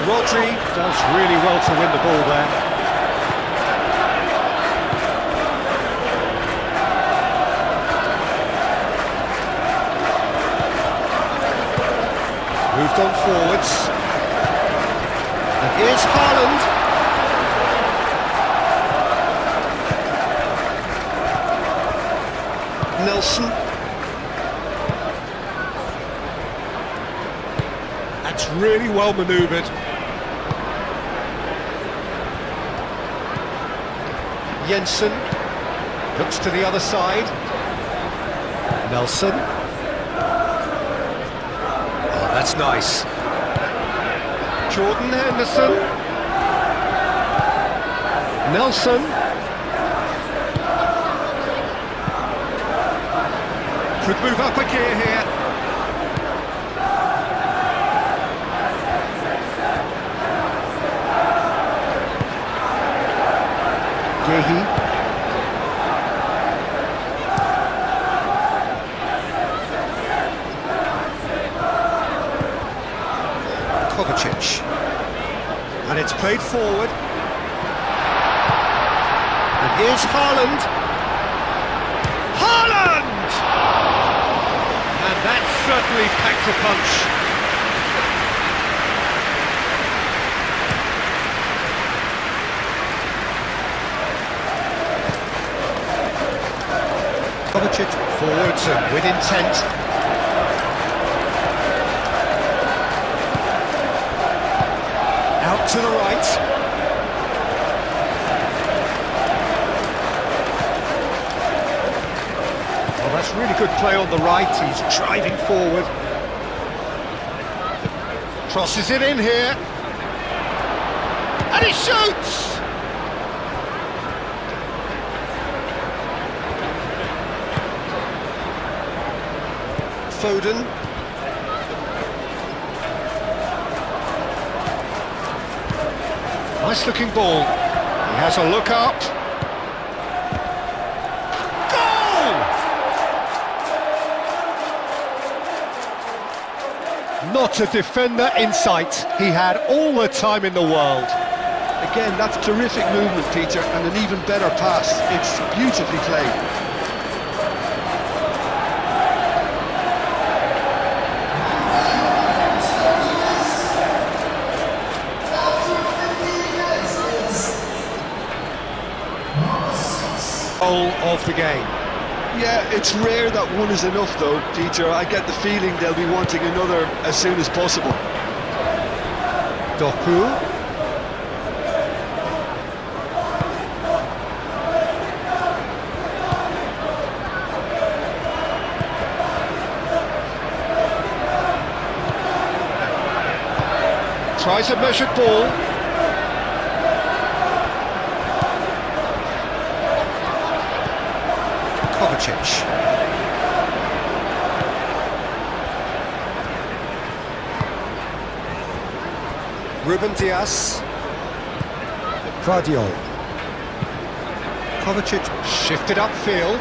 Rodri does really well to win the ball there. Moved on forwards. And here's Haaland. Nelson. That's really well manoeuvred. Jensen looks to the other side. Nelson. Oh, that's nice. Jordan Henderson. Nelson. Could move up a gear here. Gehi. Kovacic. And it's played forward. And here's Haaland. Haaland! And that certainly packed a punch. Kovacic forwards and with intent. Out to the right. Well, that's really good play on the right. He's driving forward. Crosses it in here. And he shoots! Foden. Nice looking ball. He has a look up. Goal! Not a defender in sight. He had all the time in the world. Again, that's terrific movement, Peter, and an even better pass. It's beautifully played. of the game. Yeah, it's rare that one is enough though, Peter. I get the feeling they'll be wanting another as soon as possible. Doku. Tries a measured ball. Kovacic. Ruben Diaz. Vardiol. Kovacic shifted upfield.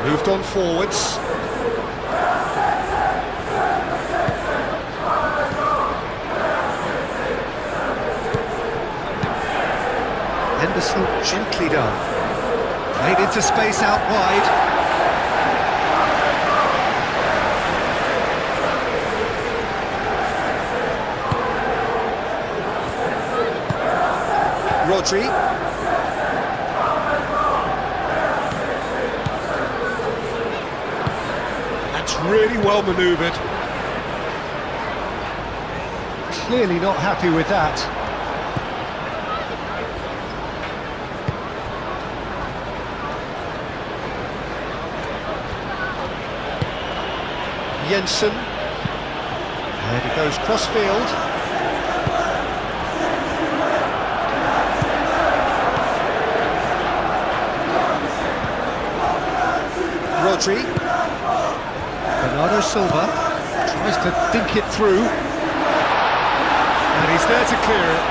Moved on forwards. Henderson gently done. Played into space out wide. Rodri. That's really well manoeuvred. Clearly not happy with that. Jensen, and he goes cross-field. Rodri, Bernardo Silva tries to dink it through, and he's there to clear it.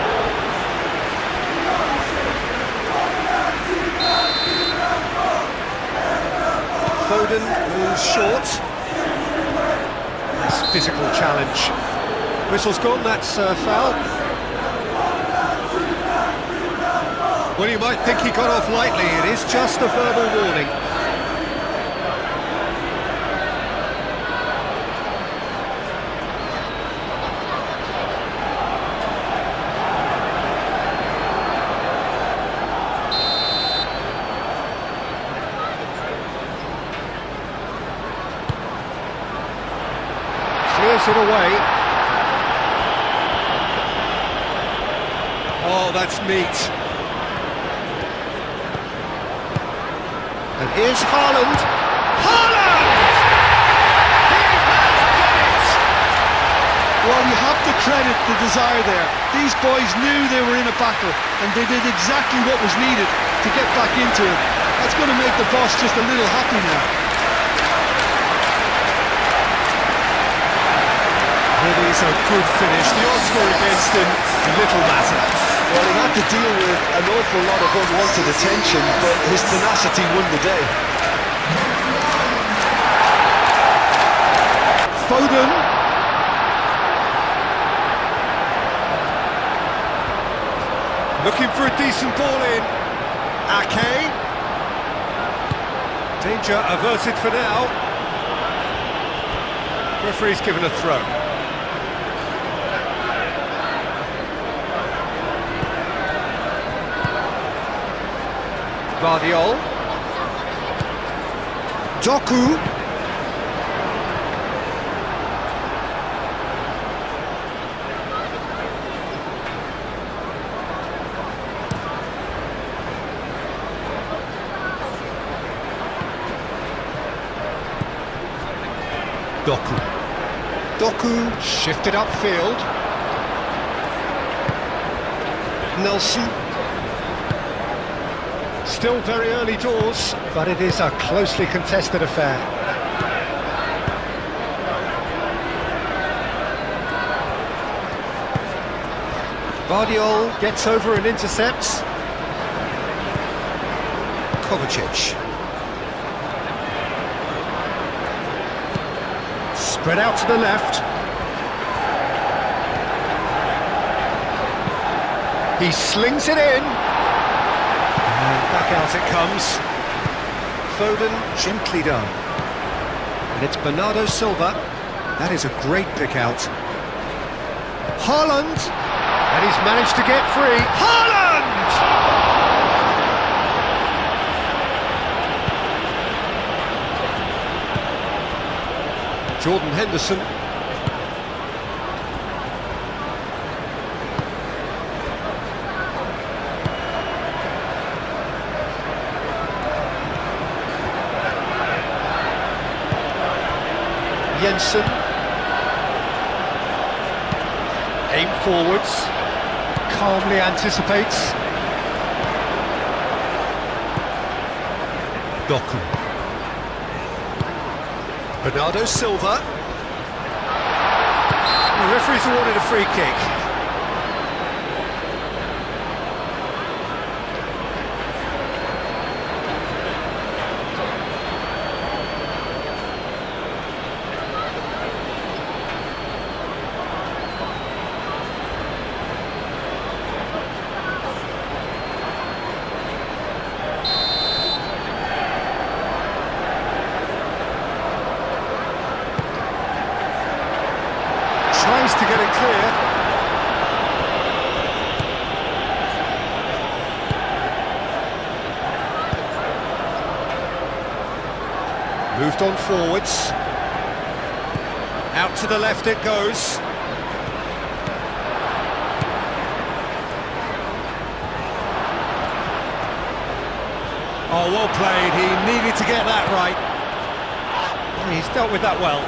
Foden moves short. Physical challenge. Whistle's gone, that's foul. Well, you might think he got off lightly, it is just a verbal warning. Clears it away. Oh, that's neat. And here's Haaland. Haaland! He has done it! Well, you have to credit the desire there. These boys knew they were in a battle, and they did exactly what was needed to get back into it. That's going to make the boss just a little happy now. It is a good finish. The odds were against him. Little matter. Well, he had to deal with an awful lot of unwanted attention, but his tenacity won the day. Foden. Looking for a decent ball in. Ake. Danger averted for now. Referee's given a throw. Vardiol. Doku. Doku. Doku shifted upfield. Nelson. Still very early doors, but it is a closely contested affair. Vardiol gets over and intercepts. Kovacic. Spread out to the left. He slings it in. And back out it comes. Foden gently done. And it's Bernardo Silva. That is a great pick out. Haaland! And he's managed to get free. Haaland! Jordan Henderson. Jensen. Aim forwards. Calmly anticipates. Doku. Bernardo Silva. The referee's awarded a free kick. Tries to get it clear. Moved on forwards. Out to the left it goes. Oh, well played. He needed to get that right. He's dealt with that well.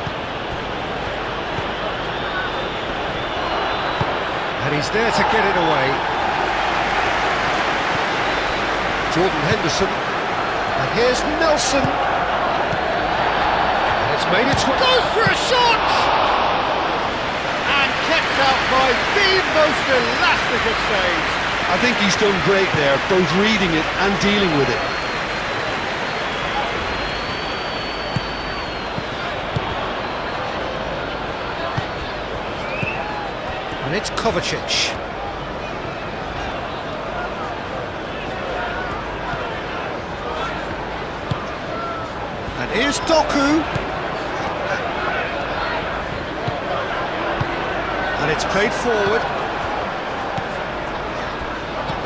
And he's there to get it away. Jordan Henderson. And here's Nelson. And it's made its way. Goes for a shot! And kept out by the most elastic of saves. I think he's done great there, both reading it and dealing with it. And it's Kovacic. And here's Doku. And it's played forward.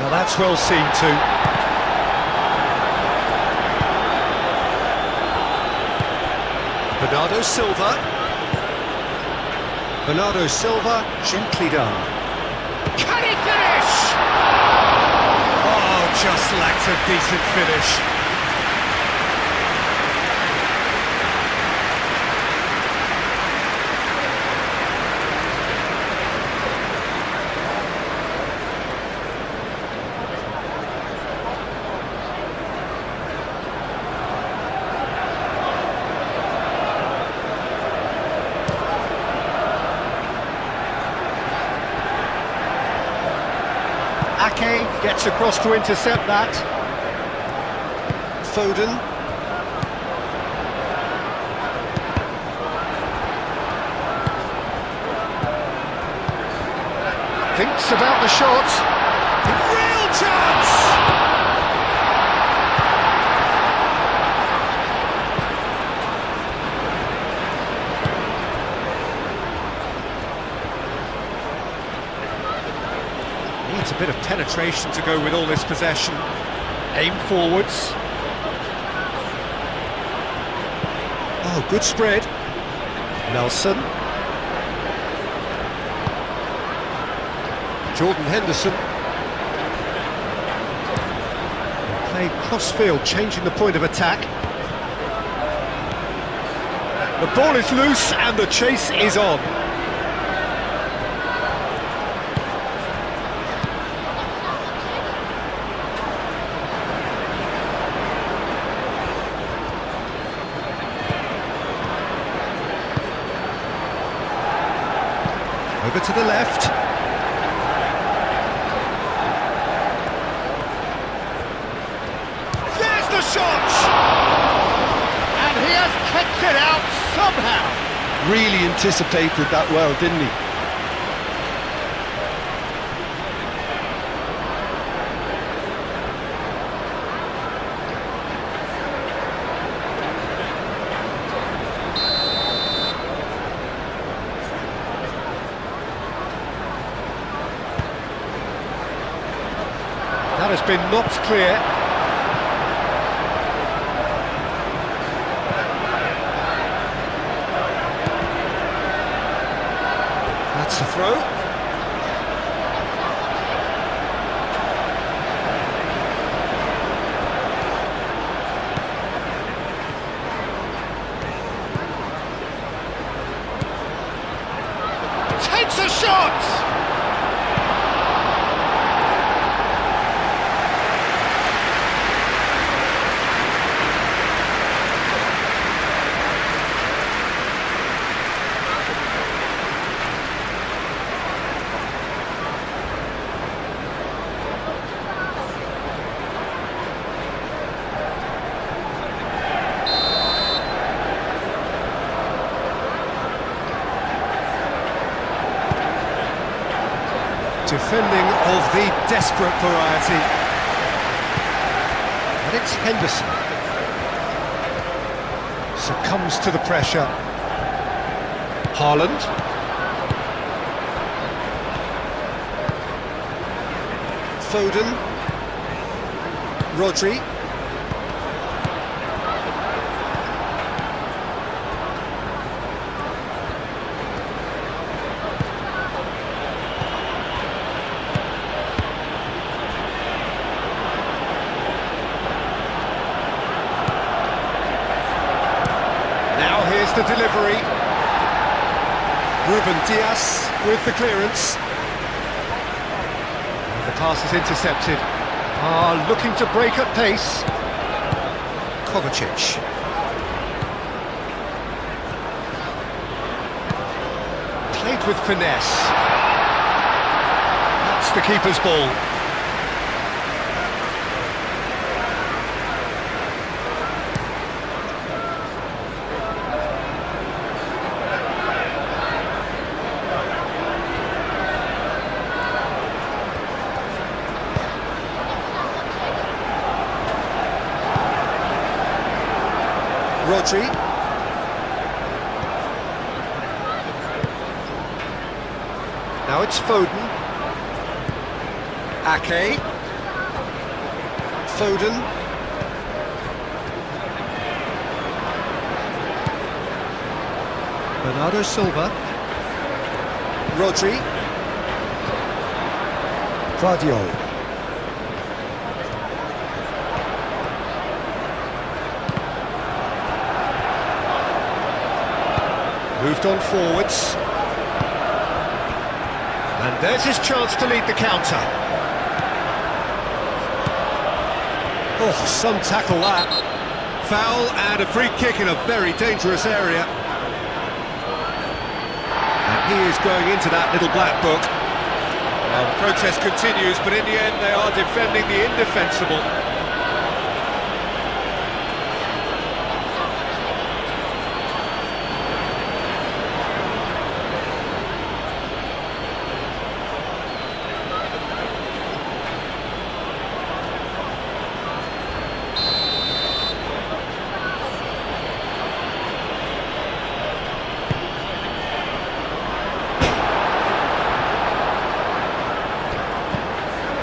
Now that's well seen too. Bernardo Silva. Bernardo Silva, gently done. Can he finish? Oh, just lacked a decent finish. Ake gets across to intercept that. Foden. Thinks about the shot. Real chance! Needs a bit of penetration to go with all this possession. Aim forwards. Oh, good spread. Nelson. Jordan Henderson. Played cross-field, changing the point of attack. The ball is loose and the chase is on. Over to the left. There's the shot! And he has kept it out somehow. Really anticipated that well, didn't he? That has been knocked clear. That's a throw. Takes a shot! Defending of the desperate variety. And it's Henderson. Succumbs to the pressure. Haaland. Foden. Rodri. The delivery. Ruben Dias with the clearance. The pass is intercepted. Looking to break at pace. Kovacic. Played with finesse. That's the keeper's ball. Rodri. Now it's Foden. Ake. Foden. Bernardo Silva. Rodri. Vardiol. Moved on forwards. And there's his chance to lead the counter. Oh, some tackle that. Foul and a free kick in a very dangerous area. And he is going into that little black book. Well, the protest continues, but in the end they are defending the indefensible.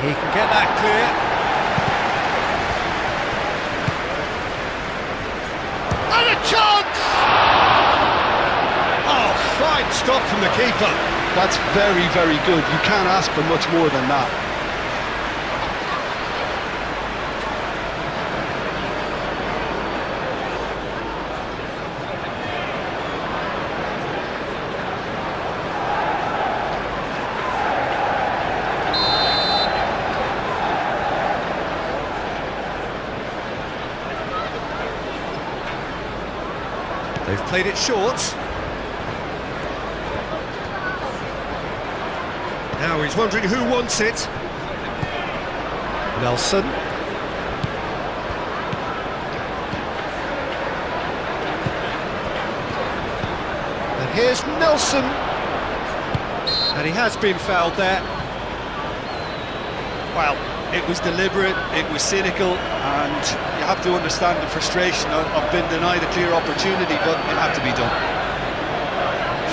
He can get that clear. And a chance! Oh, fine stop from the keeper. That's very, very good. You can't ask for much more than that. They've played it short. Now he's wondering who wants it. Nelson. And here's Nelson. And he has been fouled there. Well, it was deliberate, it was cynical, and you have to understand the frustration of being denied a clear opportunity, but it had to be done.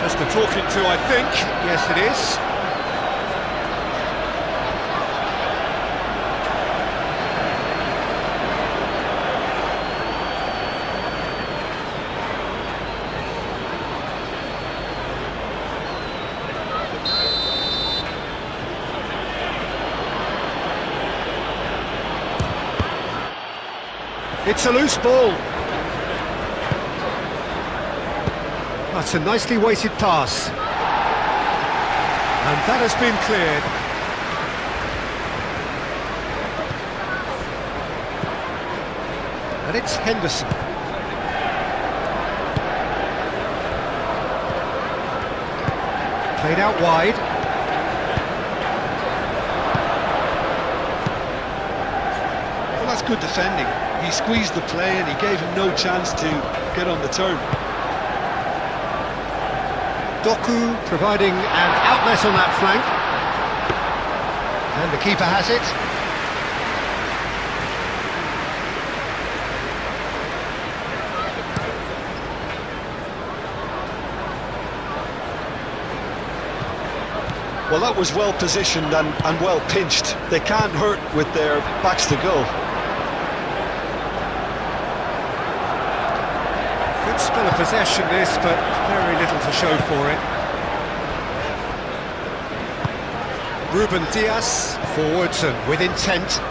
Just a talking to, I think. Yes, it is. It's a loose ball. That's a nicely weighted pass. And that has been cleared. And it's Henderson. Played out wide. Well, that's good defending. He squeezed the play and he gave him no chance to get on the turn. Doku providing an outlet on that flank. And the keeper has it. Well, that was well positioned and well pinched. They can't hurt with their backs to goal. Good spell of possession this, but very little to show for it. Ruben Dias forwards and with intent.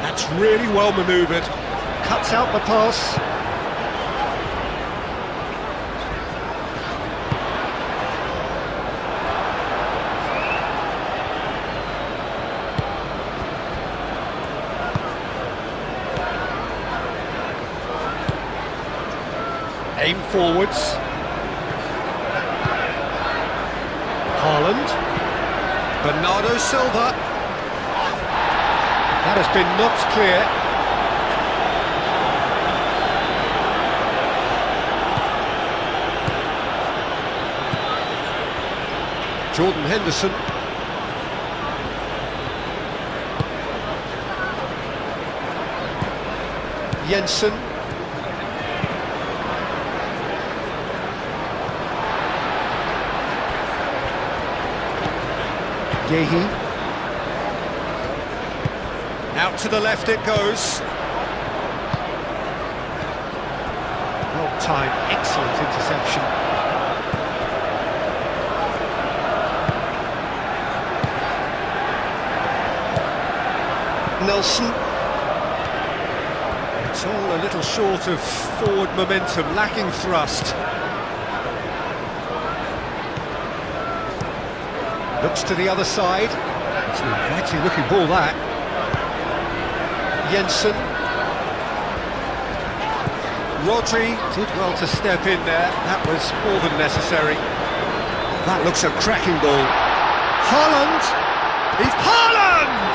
That's really well manoeuvred. Cuts out the pass. Aim forwards. Haaland. Bernardo Silva. That has been knocked clear. Jordan Henderson. Jensen. Gehi. Out to the left it goes. Well timed, excellent interception. Nelson. It's all a little short of forward momentum, lacking thrust. Looks to the other side. It's an inviting looking ball, that. Jensen. Rodri did well to step in there. That was more than necessary. That looks a cracking ball. Haaland! It's Haaland!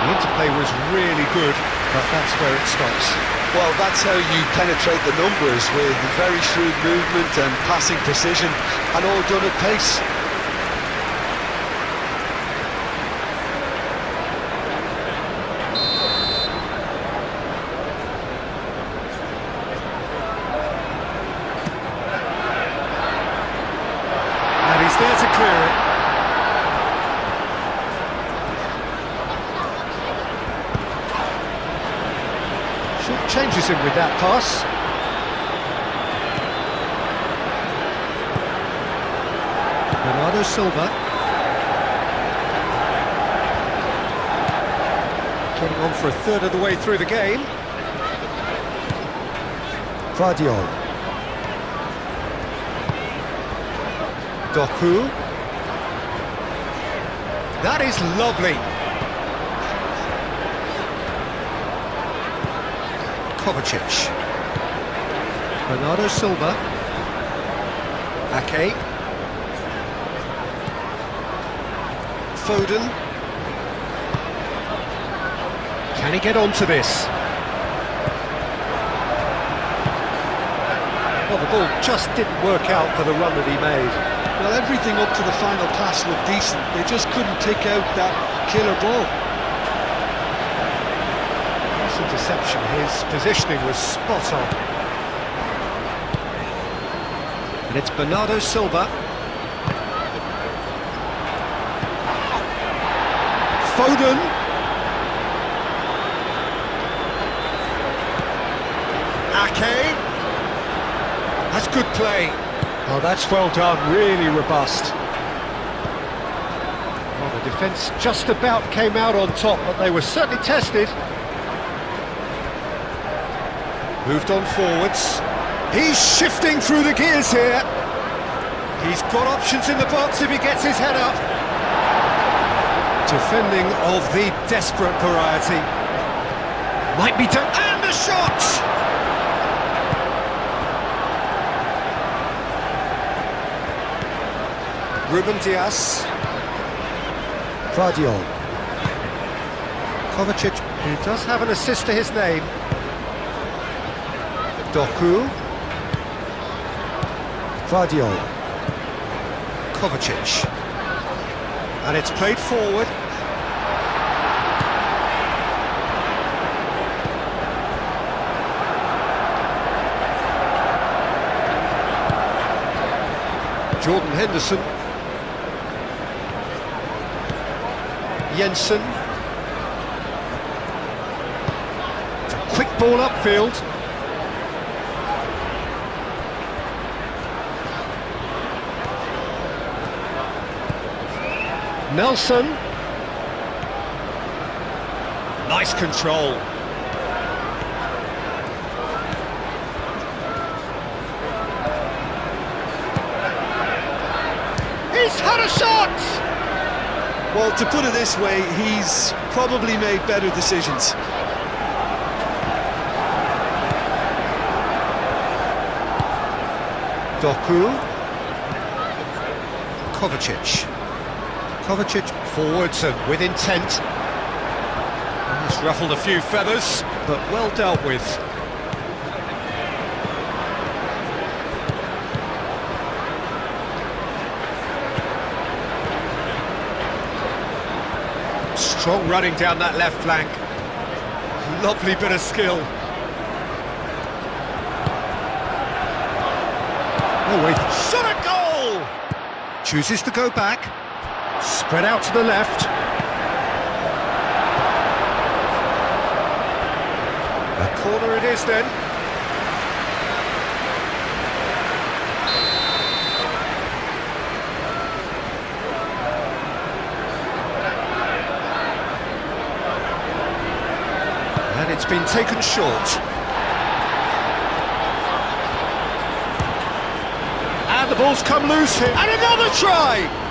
The interplay was really good, but that's where it stops. Well, that's how you penetrate the numbers, with very shrewd movement and passing precision, and all done at pace. He's there to clear it. Short changes him with that pass. Bernardo Silva. Getting on for a third of the way through the game. Vardiol. Doku. That is lovely. Kovacic. Bernardo Silva. Ake. Foden. Can he get onto this? Well, the ball just didn't work out for the run that he made. Well, everything up to the final pass looked decent. They just couldn't take out that killer ball. Nice interception. His positioning was spot on. And it's Bernardo Silva. Foden. Ake. That's good play. Oh, that's well done, really robust. Well, the defence just about came out on top, but they were certainly tested. Moved on forwards. He's shifting through the gears here. He's got options in the box if he gets his head up. Defending of the desperate variety. Might be done. And a shot! Ruben Dias. Vardiol. Kovacic, who does have an assist to his name. Doku. Vardiol. Kovacic. And it's played forward. Jordan Henderson. Jensen. It's a quick ball upfield. Nelson. Nice control. He's had a shot! Well, to put it this way, he's probably made better decisions. Doku. Kovacic. Kovacic forwards and with intent. He's ruffled a few feathers, but well dealt with. Strong running down that left flank. Lovely bit of skill. Oh wait, shot a goal! Chooses to go back. Spread out to the left. A corner it is then. And it's been taken short. And the ball's come loose here. And another try!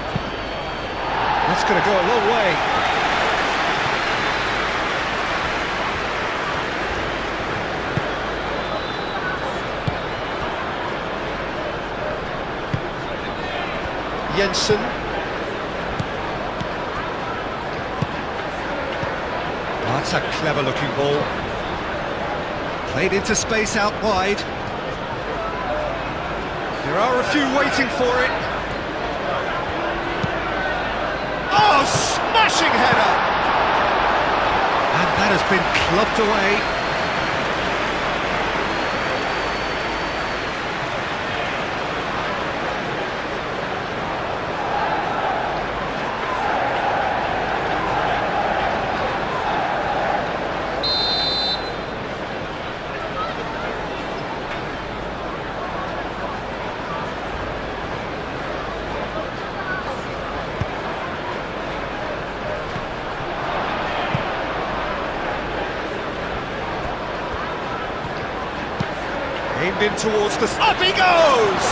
That's going to go a long way. Jensen. That's a clever looking ball. Played into space out wide. There are a few waiting for it. Oh, smashing header! And that has been clubbed away. Aimed in towards the... Up he goes!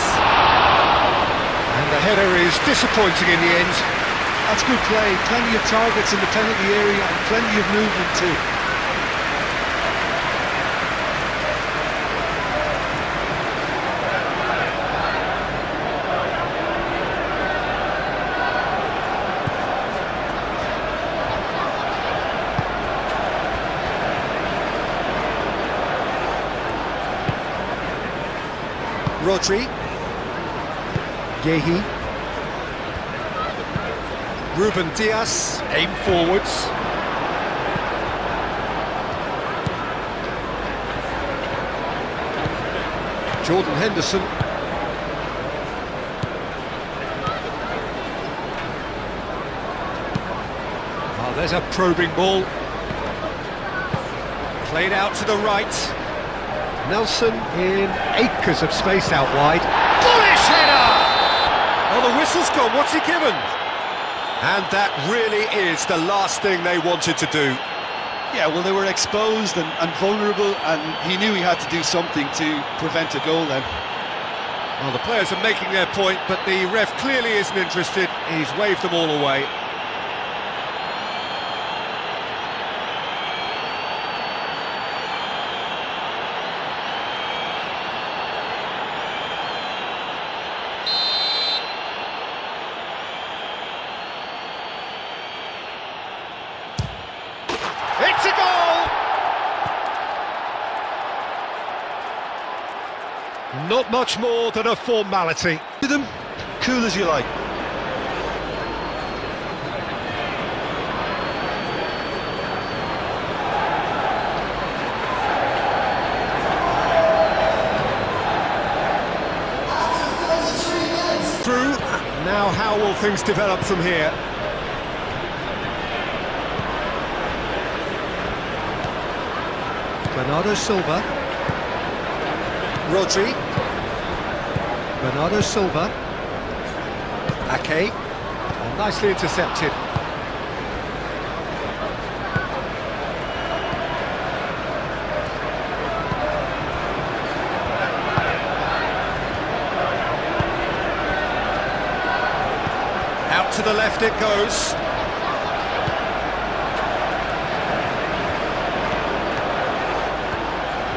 And the header is disappointing in the end. That's good play, plenty of targets in the penalty area and plenty of movement too. Rodri. Yehi. Ruben Dias, aim forwards. Jordan Henderson. Oh, there's a probing ball. Played out to the right. Nelson in acres of space out wide. Bullish header! Oh, the whistle's gone, what's he given? And that really is the last thing they wanted to do. Yeah, well, they were exposed and vulnerable, and he knew he had to do something to prevent a goal then. Well, the players are making their point, but the ref clearly isn't interested. He's waved them all away. It's a goal! Not much more than a formality. Do them cool as you like. Through. Now how will things develop from here? Bernardo Silva. Rodri. Bernardo Silva. Ake. Oh, nicely intercepted. Out to the left it goes.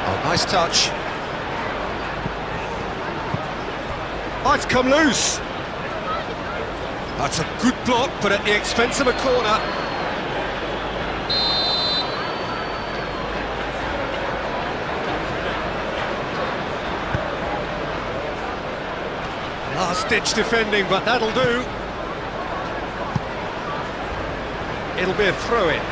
Oh, nice touch. Might come loose. That's a good block, but at the expense of a corner. Last-ditch defending, but that'll do. It'll be a throw-in.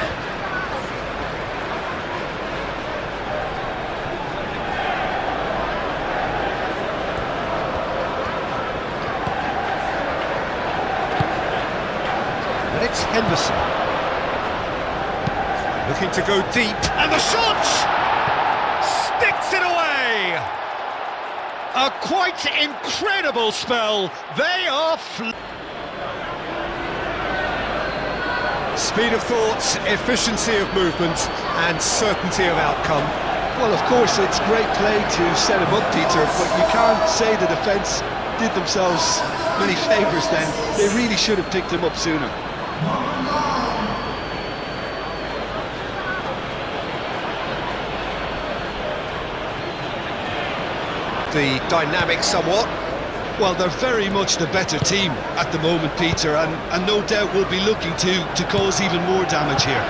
And it's Henderson. Looking to go deep, and the shot! Sticks it away! A quite incredible spell. They are... Speed of thought, efficiency of movement, and certainty of outcome. Well, of course, it's great play to set him up, Peter, but you can't say the defence did themselves many favours then. They really should have picked him up sooner. The dynamic somewhat. Well, they're very much the better team at the moment, Peter, and no doubt will be looking to cause even more damage here.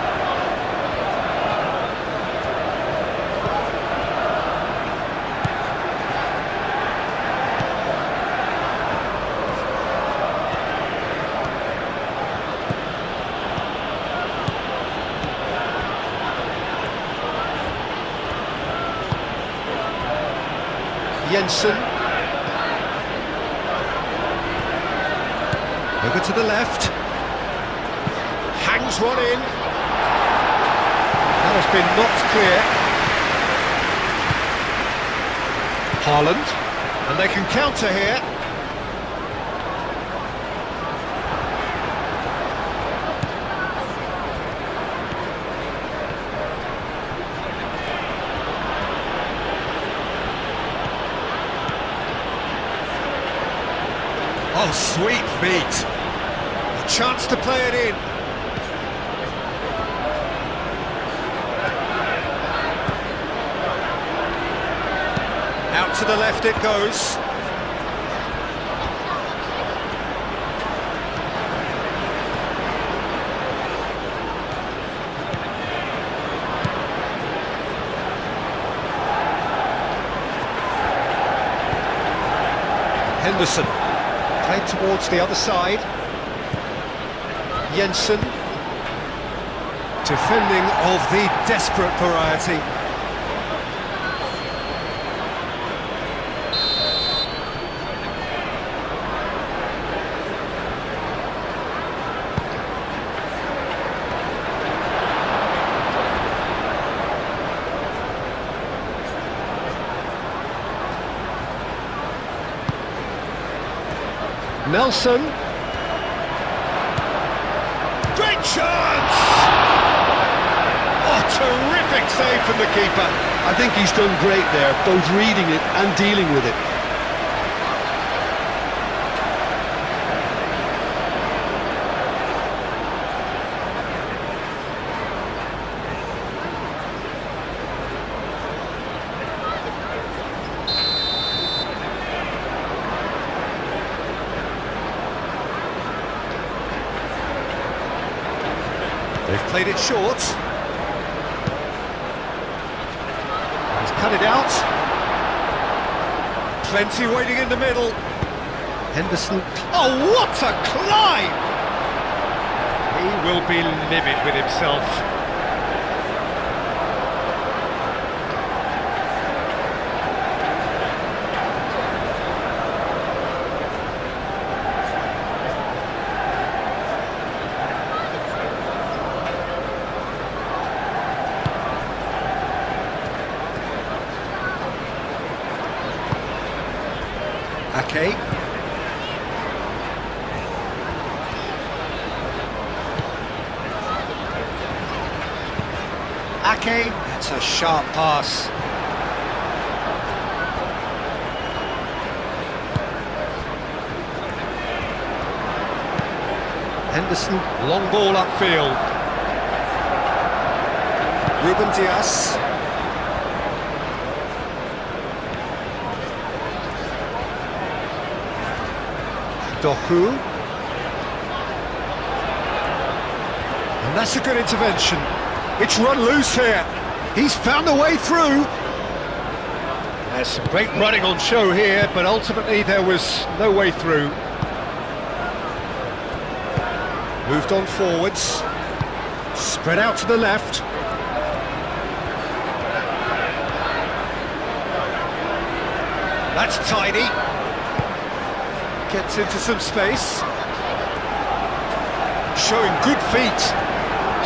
Jensen. Over to the left. Hangs one in. That has been knocked clear. Haaland. And they can counter here. Oh, sweet feet. A chance to play it in. Out to the left it goes. Henderson. Played towards the other side. Jensen. Defending of the desperate variety. Nelson. Great chance! Oh, Terrific save from the keeper. I think he's done great there, both reading it and dealing with it. They've played it short. He's cut it out. Plenty waiting in the middle. Henderson. Oh, what a climb! He will be livid with himself. Ake. Ake, that's a sharp pass. Henderson, long ball upfield. Ruben Dias. Doku. And that's a good intervention. It's run loose here. He's found a way through. There's some great running on show here, but ultimately there was no way through. Moved on forwards. Spread out to the left. That's tidy. Gets into some space. Showing good feet.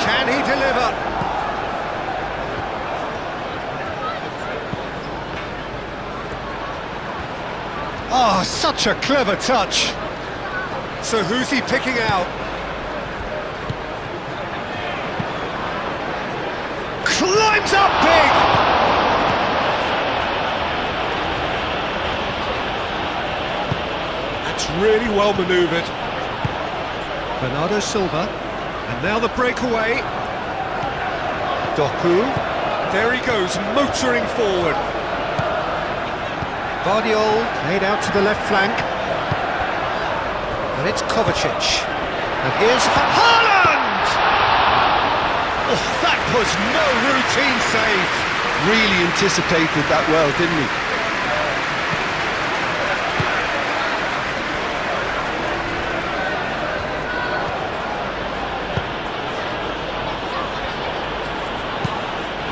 Can he deliver? Oh, such a clever touch. So who's he picking out? Climbs up big! Really well manoeuvred. Bernardo Silva, and now the breakaway. Doku, there he goes, motoring forward. Vardiol played out to the left flank, and it's Kovacic. And here's Haaland! Oh, that was no routine save. Really anticipated that well, didn't he?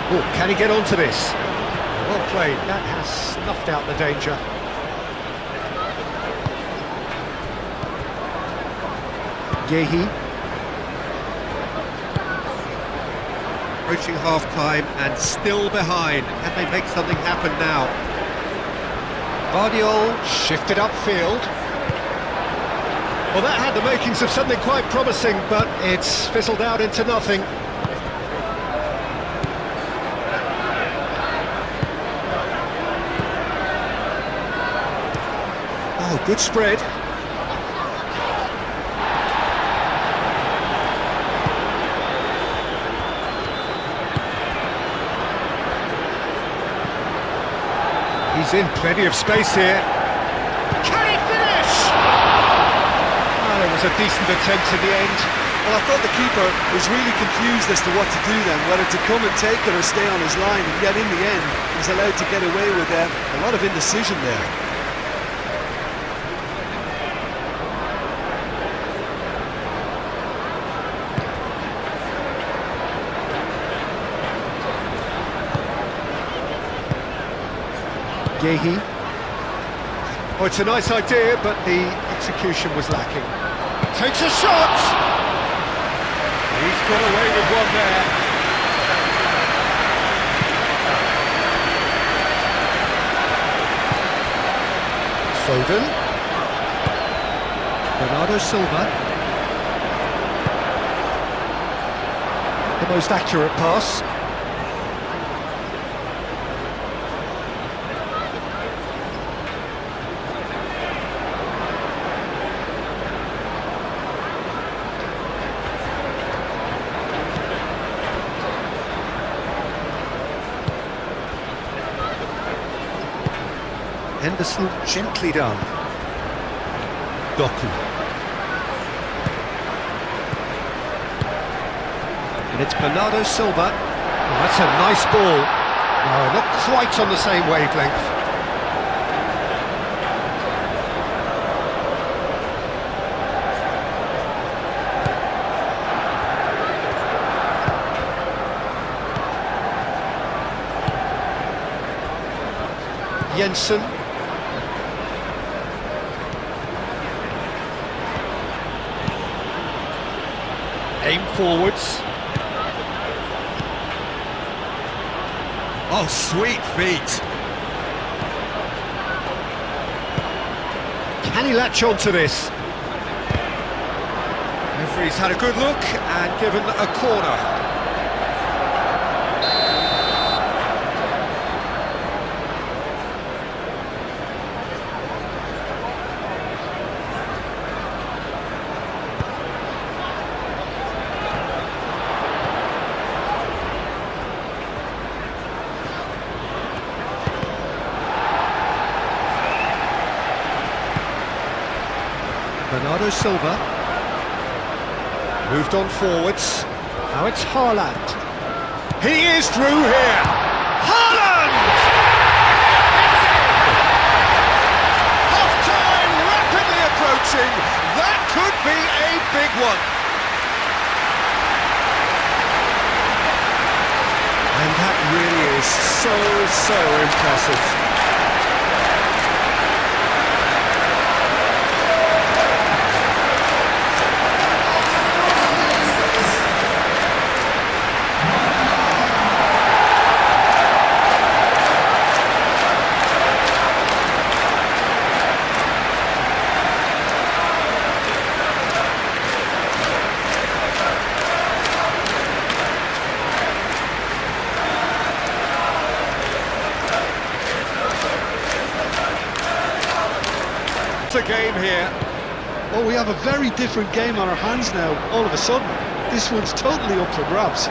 Oh, can he get onto this? Well played, that has snuffed out the danger. Yehi. Approaching half-time and still behind. Can they make something happen now? Vardiol shifted upfield. Well, that had the makings of something quite promising, but it's fizzled out into nothing. Oh, good spread. He's in plenty of space here. Can he finish? Oh, it was a decent attempt in the end. Well, I thought the keeper was really confused as to what to do then, whether to come and take it or stay on his line, and yet in the end, he's allowed to get away with a lot of indecision there. Yehi. Oh, it's a nice idea, but the execution was lacking. Takes a shot! He's got away with one there. Foden. Bernardo Silva. The most accurate pass. Henderson gently done. Doku. And it's Bernardo Silva. Oh, that's a nice ball. No, not quite on the same wavelength. Jensen. Aim forwards. Oh, sweet feet. Can he latch on to this? Referee's had a good look and given a corner. Bernardo Silva. Moved on forwards. Now it's Haaland. He is through here. Haaland! Half-time rapidly approaching. That could be a big one. And that really is so impressive. A game here. Oh, we have a very different game on our hands now, all of a sudden. This one's totally up for grabs.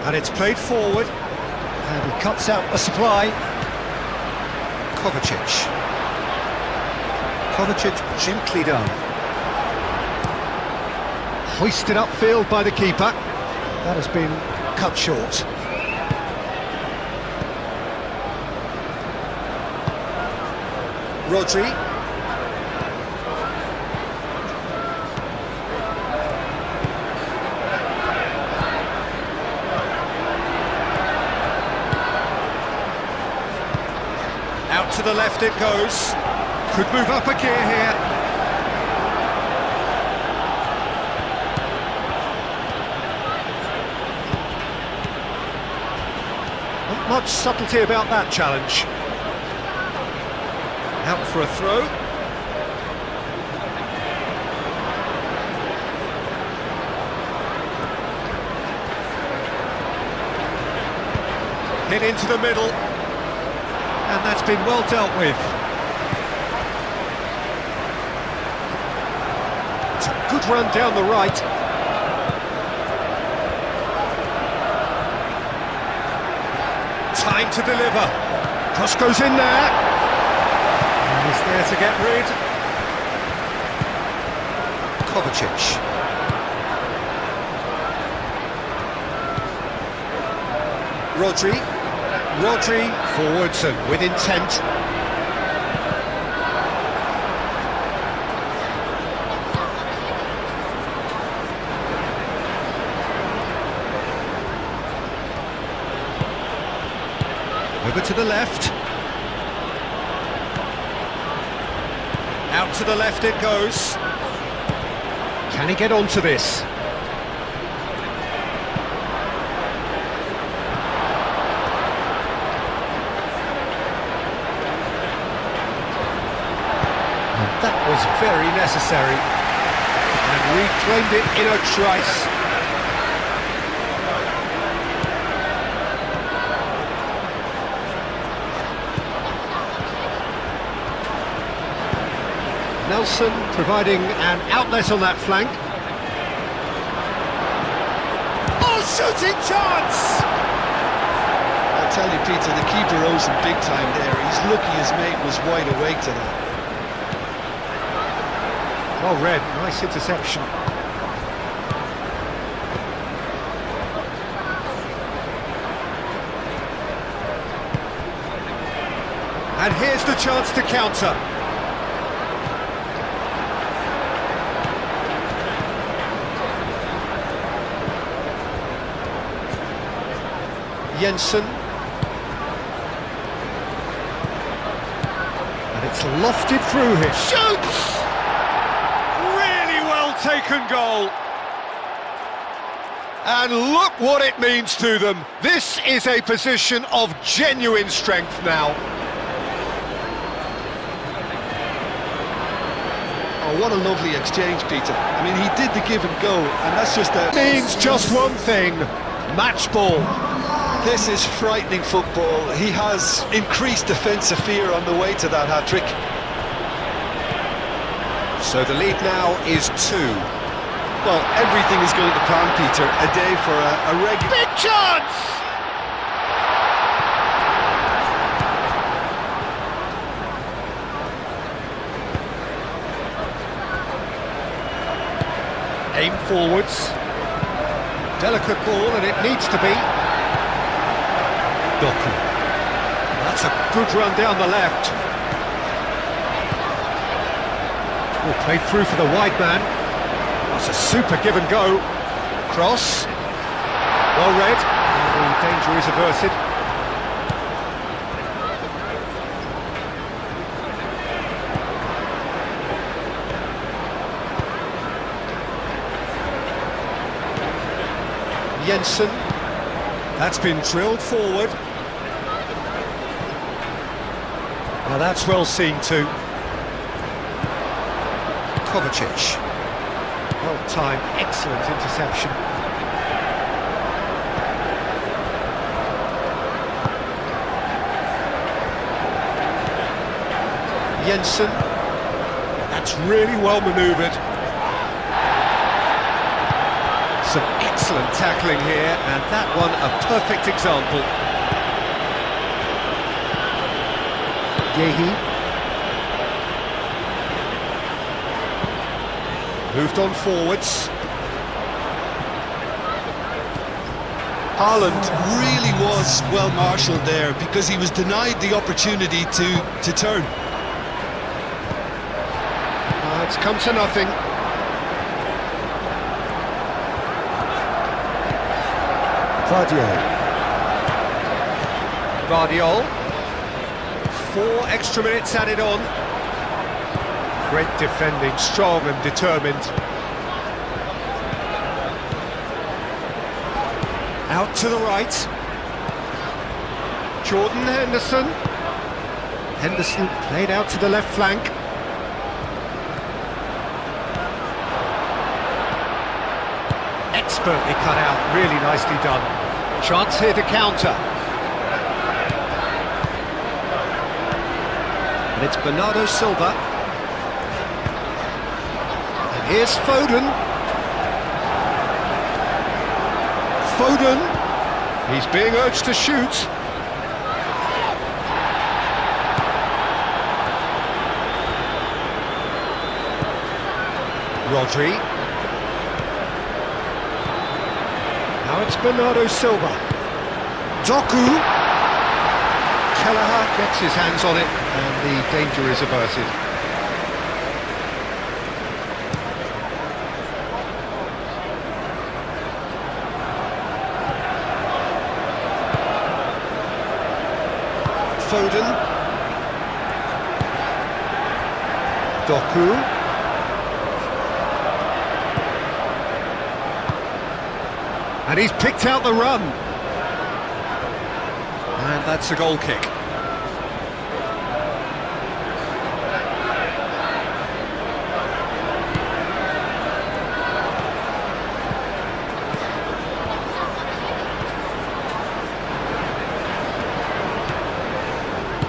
And it's played forward. And he cuts out a supply. Kovacic. Kovacic gently done. Hoisted upfield by the keeper. That has been cut short. Rodri. Out to the left it goes. Could move up a gear here. Not much subtlety about that challenge. Out for a throw. Hit into the middle. And that's been well dealt with. It's a good run down the right. Time to deliver. Cross goes in there. He's there to get rid. Kovacic. Rodri forwards and with intent. Over to the left. Out to the left it goes. Can he get onto this? And that was very necessary. And reclaimed it in a trice. Nelson providing an outlet on that flank. Oh, shooting chance! I'll tell you, Peter, the keeper owes him big time there. He's lucky his mate was wide awake to that. Well read, nice interception. And here's the chance to counter. Jensen. And it's lofted through here. Shoots! Really well taken goal. And look what it means to them. This is a position of genuine strength now. Oh, what a lovely exchange, Peter. I mean, he did the give and go, and that's just a... Means just one thing, match ball. This is frightening football. He has increased defensive fear on the way to that hat-trick. So the lead now is 2. Well, everything is going to plan, Peter. A day for a regular... Big chance! Aim forwards. Delicate ball, and it needs to be. Doku. That's a good run down the left. Oh, played through for the wide man. That's a super give and go. Cross. Well read. And the danger is averted. Jensen. That's been drilled forward. Now that's well seen too. Kovacic. Well timed, excellent interception. Jensen. That's really well manoeuvred. Some excellent tackling here, and that one a perfect example. Yehi. Moved on forwards. Haaland really was well marshalled there because he was denied the opportunity to turn. It's come to nothing. Vardiol. 4 extra minutes added on. Great defending, strong and determined. Out to the right. Jordan Henderson. Henderson played out to the left flank. Expertly cut out, really nicely done. Chance here to counter. And it's Bernardo Silva. And here's Foden. Foden. He's being urged to shoot. Rodri. Now it's Bernardo Silva. Doku. Kelleher gets his hands on it, and the danger is averted. Foden. Doku. And he's picked out the run. And that's a goal kick.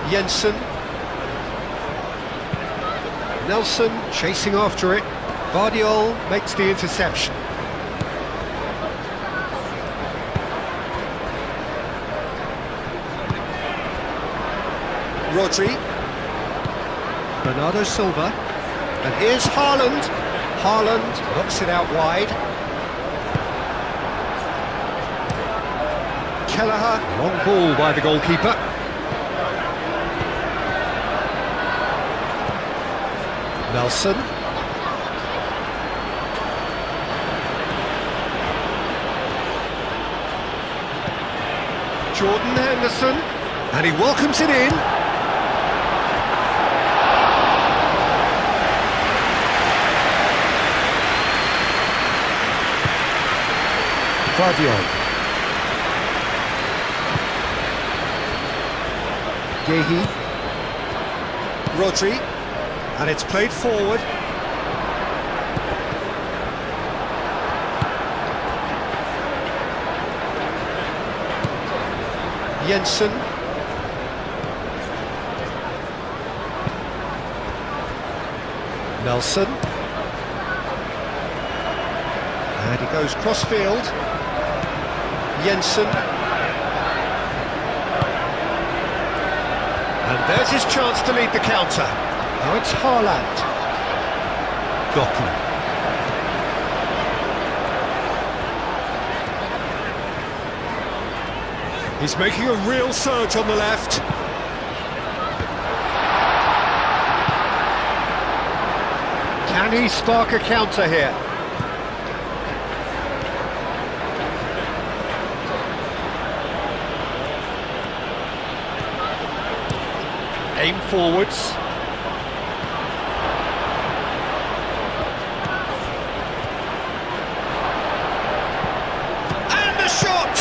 Jensen. Nelson chasing after it. Vardiol makes the interception. Rodri. Bernardo Silva. And here's Haaland. Haaland knocks it out wide. Kelleher, long ball by the goalkeeper. Nelson. Jordan Henderson, and he welcomes it in. Fabian. Gehi. Rodri, and it's played forward. Jensen. Nelson. And he goes cross-field. Jensen. And there's his chance to lead the counter. Now it's Haaland. Doku. He's making a real surge on the left. Can he spark a counter here? Aim forwards. And the shot!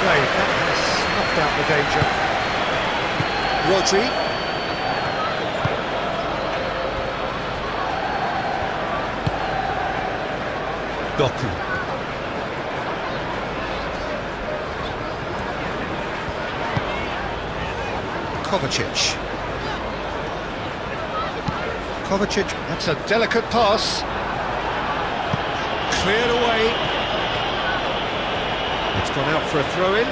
That has snuffed out the danger. Rodri. Doku. Kovacic. Kovacic, that's a delicate pass. Cleared away. It's gone out for a throw-in.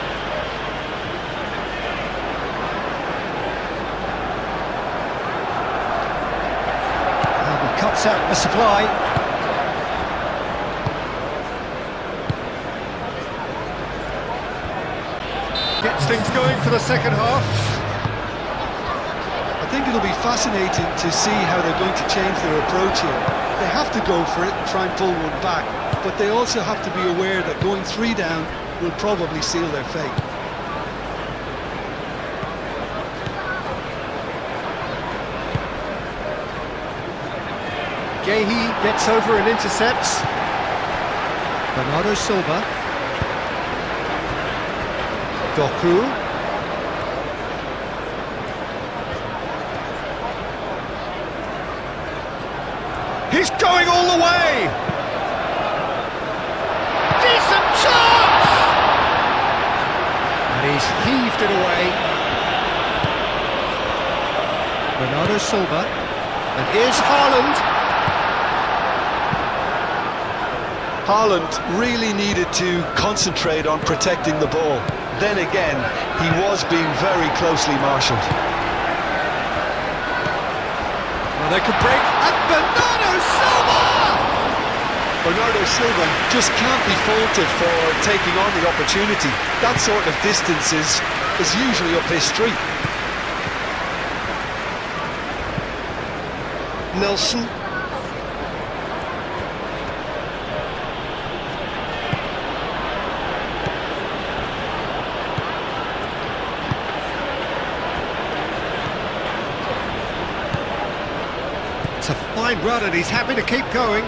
And he cuts out the supply. Gets things going for the second half. I think it'll be fascinating to see how they're going to change their approach here. They have to go for it and try and pull one back, but they also have to be aware that going 3 down will probably seal their fate. Gehi gets over and intercepts. Bernardo Silva. Doku. He's going all the way! Decent chance! And he's heaved it away. Bernardo Silva. And here's Haaland. Haaland really needed to concentrate on protecting the ball. Then again, he was being very closely marshalled. Well, they could break. And Bernardo Silva! Bernardo Silva just can't be faulted for taking on the opportunity. That sort of distance is usually up his street. Nelson. It's a fine run and he's happy to keep going.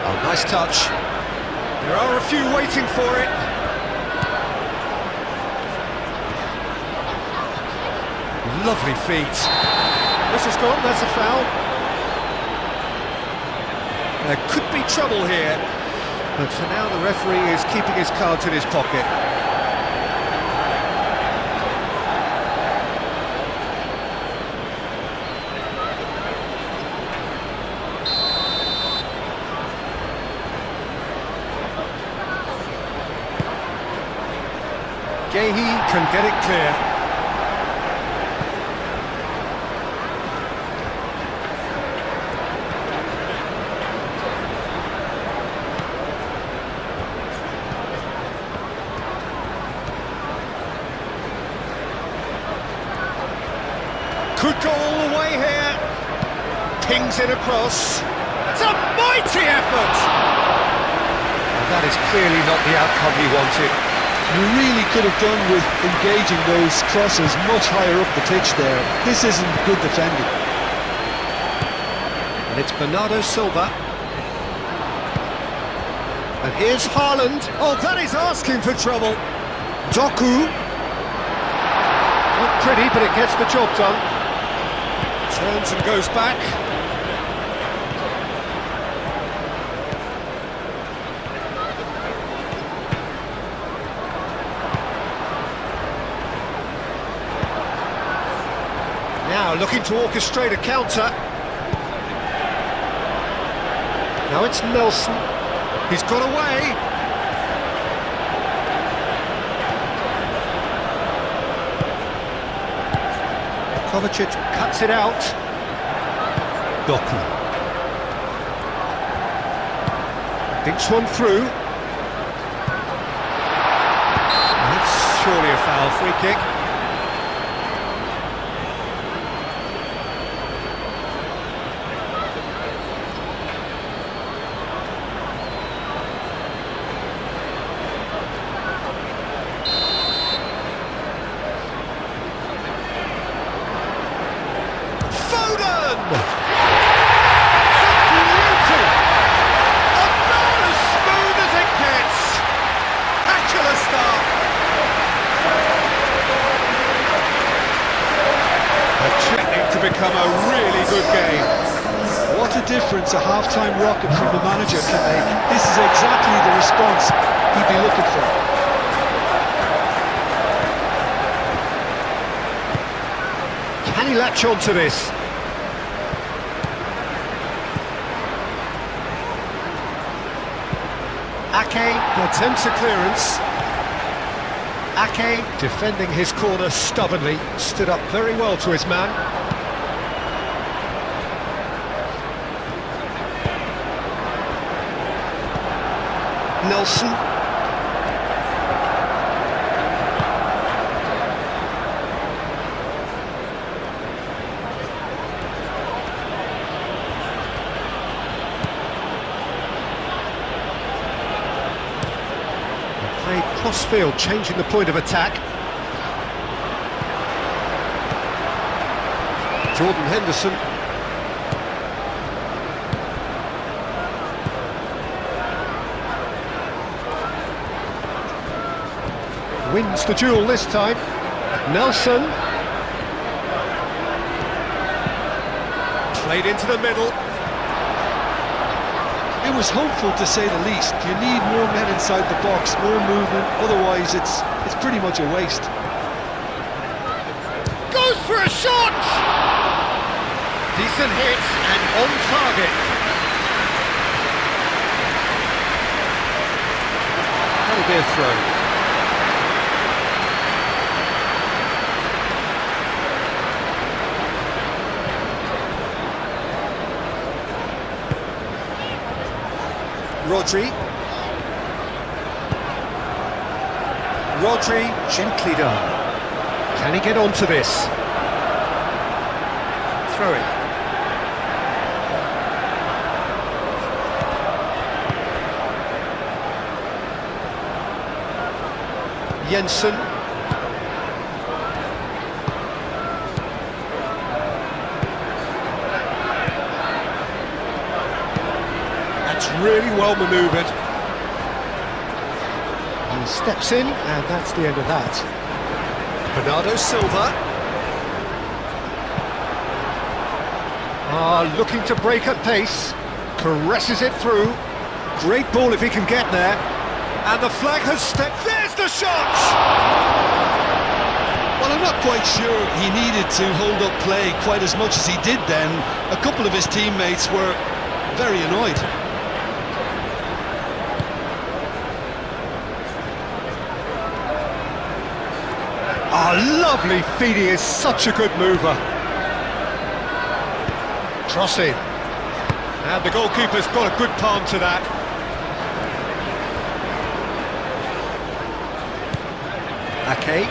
Oh, nice touch. There are a few waiting for it. Lovely feet. This is gone, that's a foul. There could be trouble here, but for now the referee is keeping his cards in his pocket. Gehi can get it clear. Could go all the way here. Pings it across. It's a mighty effort! That is clearly not the outcome he wanted. You really could have done with engaging those crosses much higher up the pitch there. This isn't good defending. And it's Bernardo Silva. And here's Haaland. Oh, that is asking for trouble. Doku. Not pretty, but it gets the job done. Turns and goes back. Now looking to orchestrate a counter. Now it's Nelson. He's got away. Kovacic cuts it out. Doku. Dinks one through. That's surely a foul, free kick. Become a really good game. What a difference a half-time rocket from the manager can make. This is exactly the response he'd be looking for. Can he latch on to this? Ake attempts a clearance. Ake, defending his corner stubbornly, stood up very well to his man. Nelson. Played cross-field, changing the point of attack. Jordan Henderson. Wins the duel this time. Nelson. Played into the middle. It was hopeful to say the least. You need more men inside the box, more movement, otherwise it's pretty much a waste. Goes for a shot! Decent hit and on target. That'll be a throw. Rodri, gently done. Can he get onto this? Throw it. Jensen. That's really well manoeuvred. He steps in, and that's the end of that. Bernardo Silva. Looking to break at pace. Caresses it through. Great ball if he can get there. And the flag has stepped. There's the shot! Well, I'm not quite sure he needed to hold up play quite as much as he did then. A couple of his teammates were very annoyed. Oh, lovely feed, he is such a good mover. Cross in. And the goalkeeper's got a good palm to that. Ake.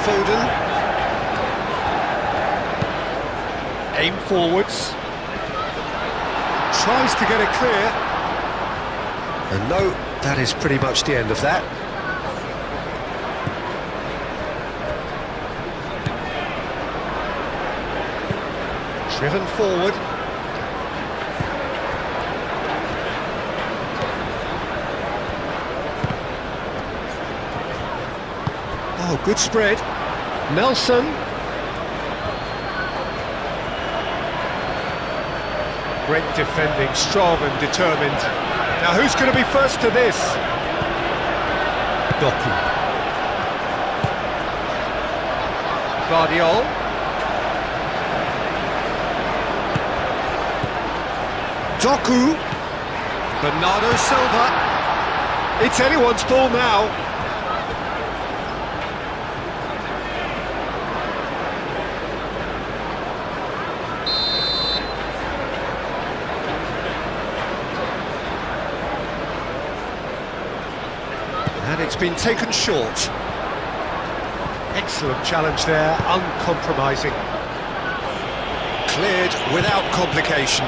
Foden. Aim forwards. Tries to get it clear. And no, that is pretty much the end of that. Driven forward. Oh, good spread. Nelson. Great defending, strong and determined. Now who's going to be first to this? Doku. Guardiol. Doku. Bernardo Silva. It's anyone's ball now. And it's been taken short. Excellent challenge there, uncompromising. Cleared without complication.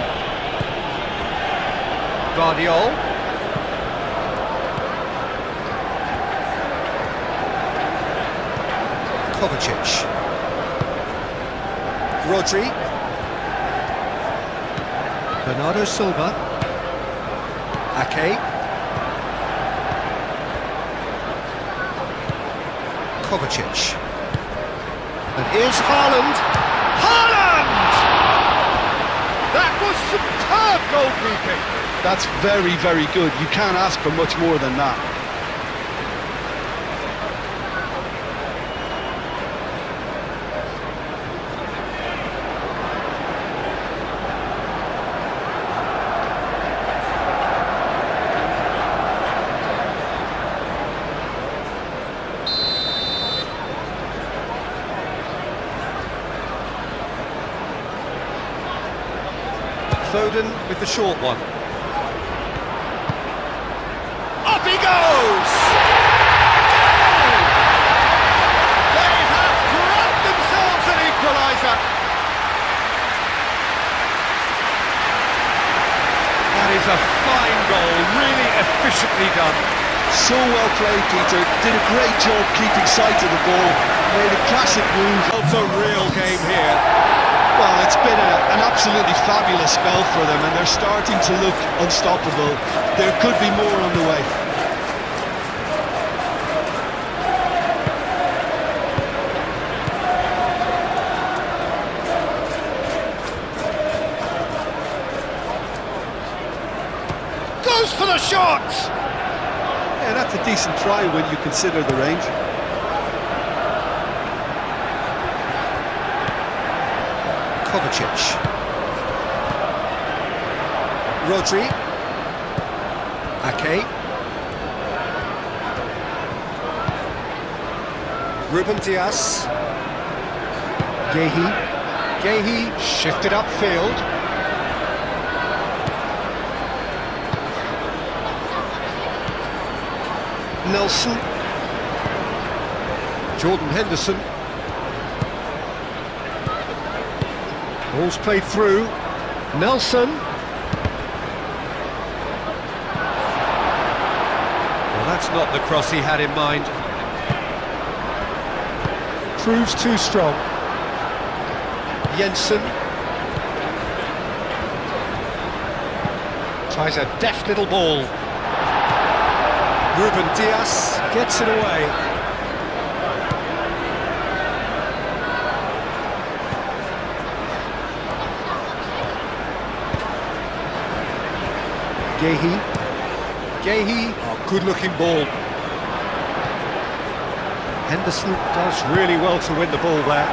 Guardiol. Kovacic. Rodri. Bernardo Silva. Ake. Kovacic. And here's Haaland. Haaland! That was superb goalkeeping. That's very, very good. You can't ask for much more than that. Foden with the short one. Up he goes! They have grabbed themselves an equaliser. That is a fine goal, really efficiently done. So well played, Peter. Did a great job keeping sight of the ball. Made a classic move. It's a real game here. Well, it's been an absolutely fabulous spell for them, and they're starting to look unstoppable. There could be more on the way. Goes for the shot! Yeah, that's a decent try when you consider the range. Kovacic. Rodri. Ake. Ruben Dias. Gehi. Gehi shifted upfield. Nelson. Jordan Henderson. Ball's played through. Nelson. Well, that's not the cross he had in mind. Proves too strong. Jensen. Tries a deft little ball. Ruben Dias gets it away. Gehi. Gehi, oh, good-looking ball. Henderson does really well to win the ball there.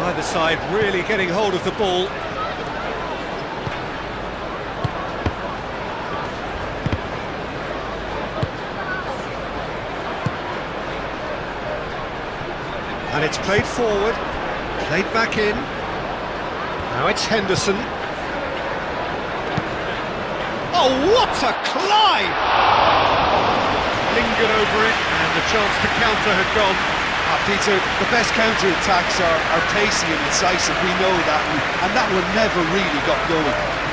Either side really getting hold of the ball. And it's played forward, played back in. Now it's Henderson. Oh, what a climb! Lingered over it, and the chance to counter had gone. Peter, the best counter-attacks are pacey and incisive, we know that, and that one never really got going.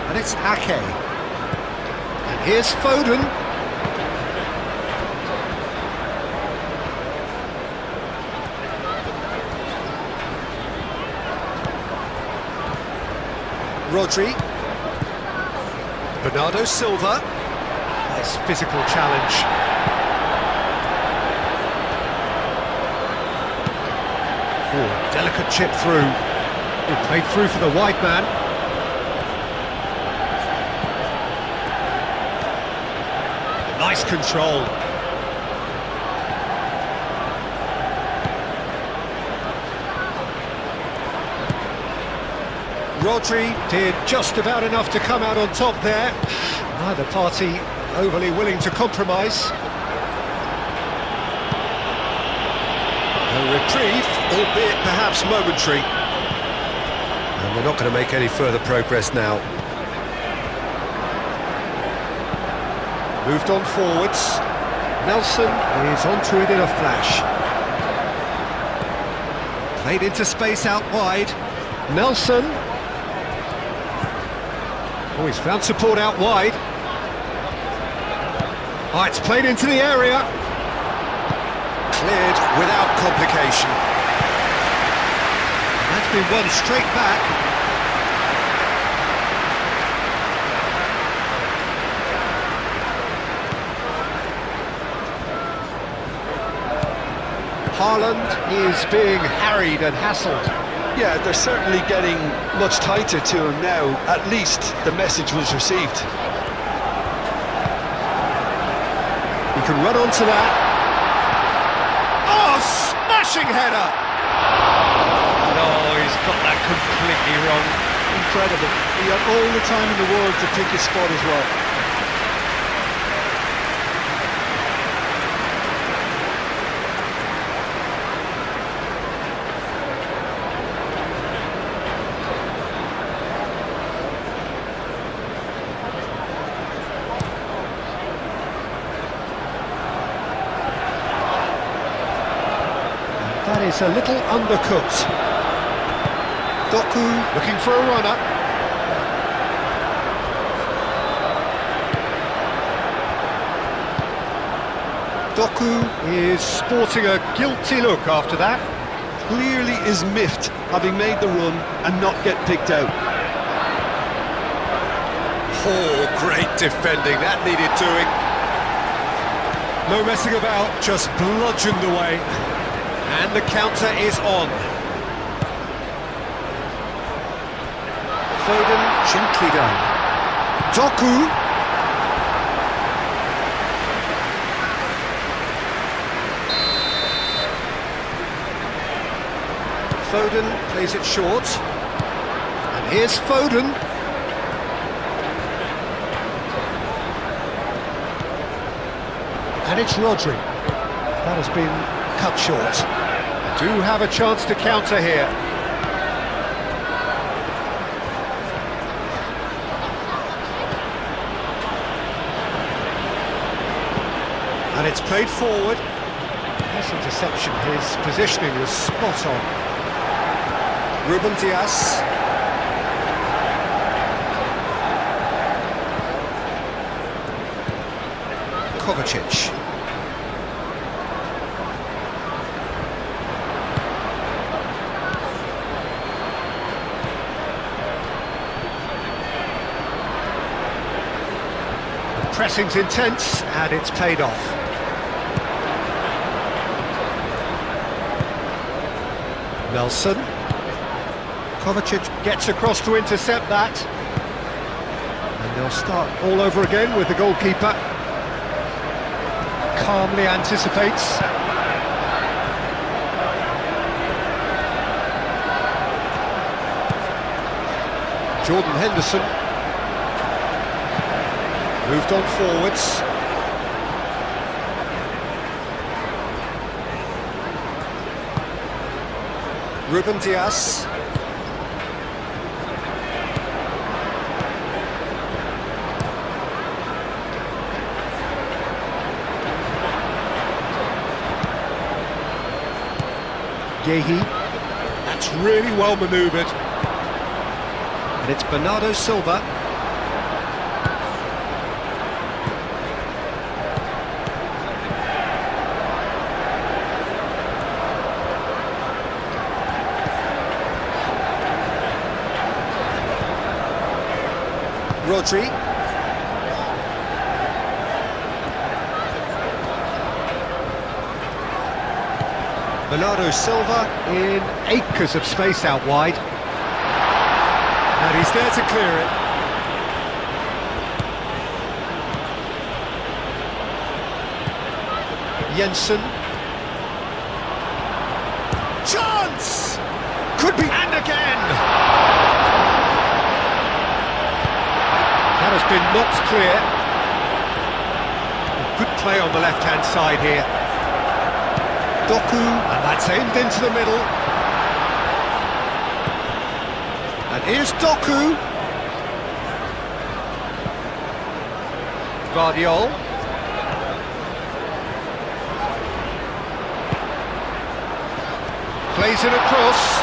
And it's Ake. And here's Foden. Rodri. Bernardo Silva. Nice physical challenge. Oh, delicate chip through. It played through for the wide man. Nice control. Rodri did just about enough to come out on top there. Neither party overly willing to compromise. A reprieve, albeit perhaps momentary. And we're not going to make any further progress now. Moved on forwards. Nelson is onto it in a flash. Played into space out wide. Nelson. Oh, he's found support out wide. Oh, it's played into the area. Cleared without complication. That's been won straight back. Haaland is being harried and hassled. Yeah, they're certainly getting much tighter to him now. At least the message was received. He can run onto that. Oh, smashing header! No, he's got that completely wrong. Incredible. He had all the time in the world to pick his spot as well. That is a little undercooked. Doku looking for a runner. Doku is sporting a guilty look after that. Clearly is miffed, having made the run and not get picked out. Oh, great defending, that needed doing. No messing about, just bludgeoned away. And the counter is on. Foden, gently done. Doku. Foden plays it short. And here's Foden. And it's Rodri. That has been cut short. Do have a chance to counter here. And it's played forward. Nice interception, his positioning was spot on. Ruben Dias. Kovacic. Pressing's intense, and it's paid off. Nelson. Kovacic gets across to intercept that. And they'll start all over again with the goalkeeper. Calmly anticipates. Jordan Henderson. Moved on forwards. Ruben Dias. Yehi. That's really well manoeuvred. And it's Bernardo Silva. Rodri. Bernardo Silva in acres of space out wide. And he's there to clear it. Jensen. Chance! Could be, and again! That has been knocked clear. Good play on the left-hand side here. Doku, and that's aimed into the middle. And here's Doku. Guardiol. Plays it across.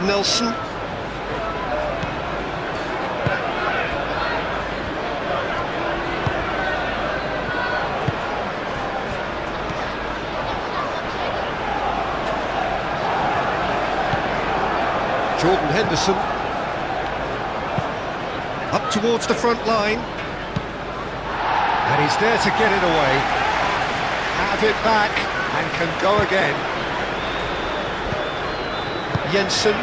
Nelson. Jordan Henderson. Up towards the front line. And he's there to get it away. Have it back and can go again. Jensen.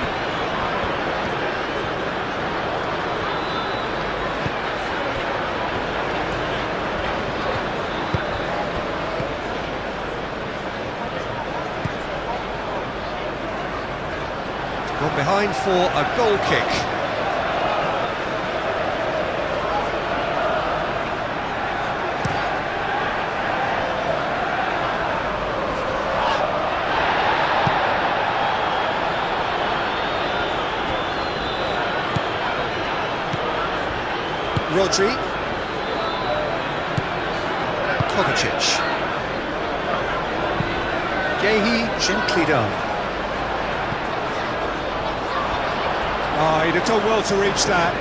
Gone behind for a goal kick. Rodri. Kovacic. Yehi, gently done. Oh, he'd have done well to reach that.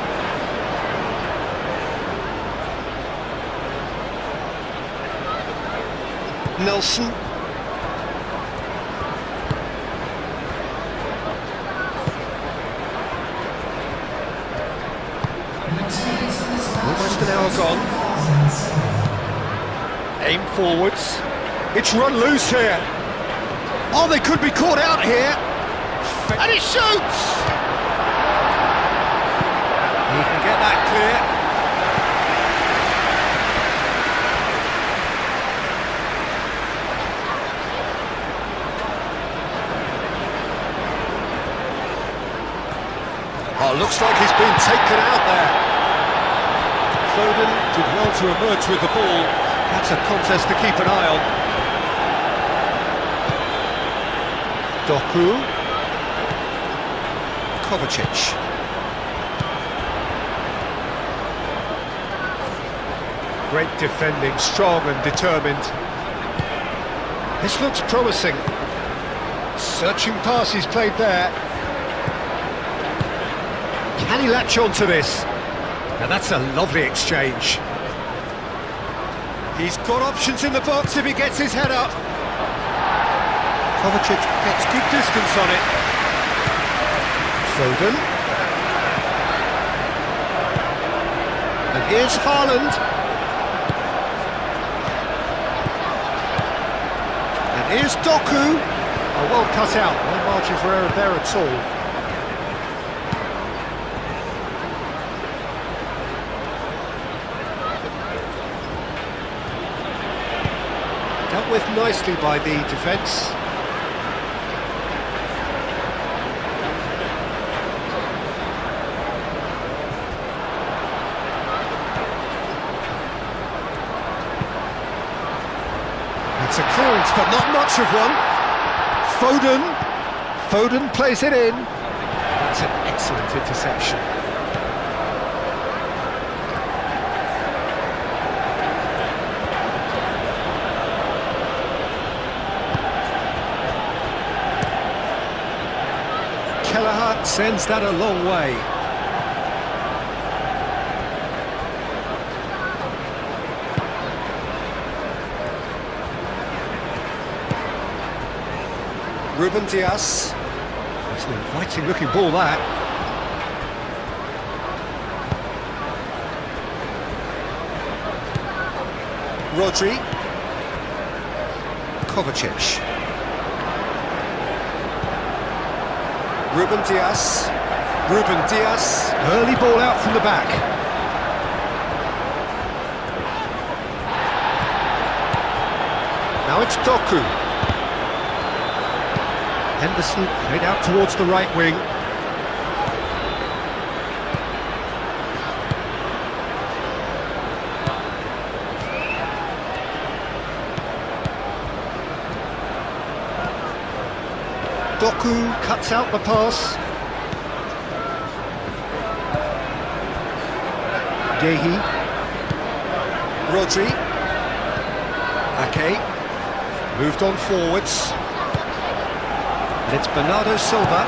Nelson. Almost an hour gone. Aim forwards. It's run loose here. Oh, they could be caught out here. And he shoots! He can get that clear. Oh, looks like he's been taken out there. Foden did well to emerge with the ball. That's a contest to keep an eye on. Doku. Kovacic. Great defending, strong and determined. This looks promising. Searching pass he's played there. Can he latch on to this? Now that's a lovely exchange. He's got options in the box if he gets his head up. Kovacic gets good distance on it. Foden. And here's Haaland. Here's Doku. Oh, well cut out, no margin for error there at all. Dealt with nicely by the defence. It's a clearance, but not much of one. Foden plays it in. That's an excellent interception. Kelleher sends that a long way. Ruben Dias. It's an inviting looking ball, that. Rodri. Kovacic. Ruben Dias. Early ball out from the back. Now it's Doku. Henderson played out towards the right wing. Doku cuts out the pass. Gehi. Rodri. Ake. Moved on forwards. It's Bernardo Silva.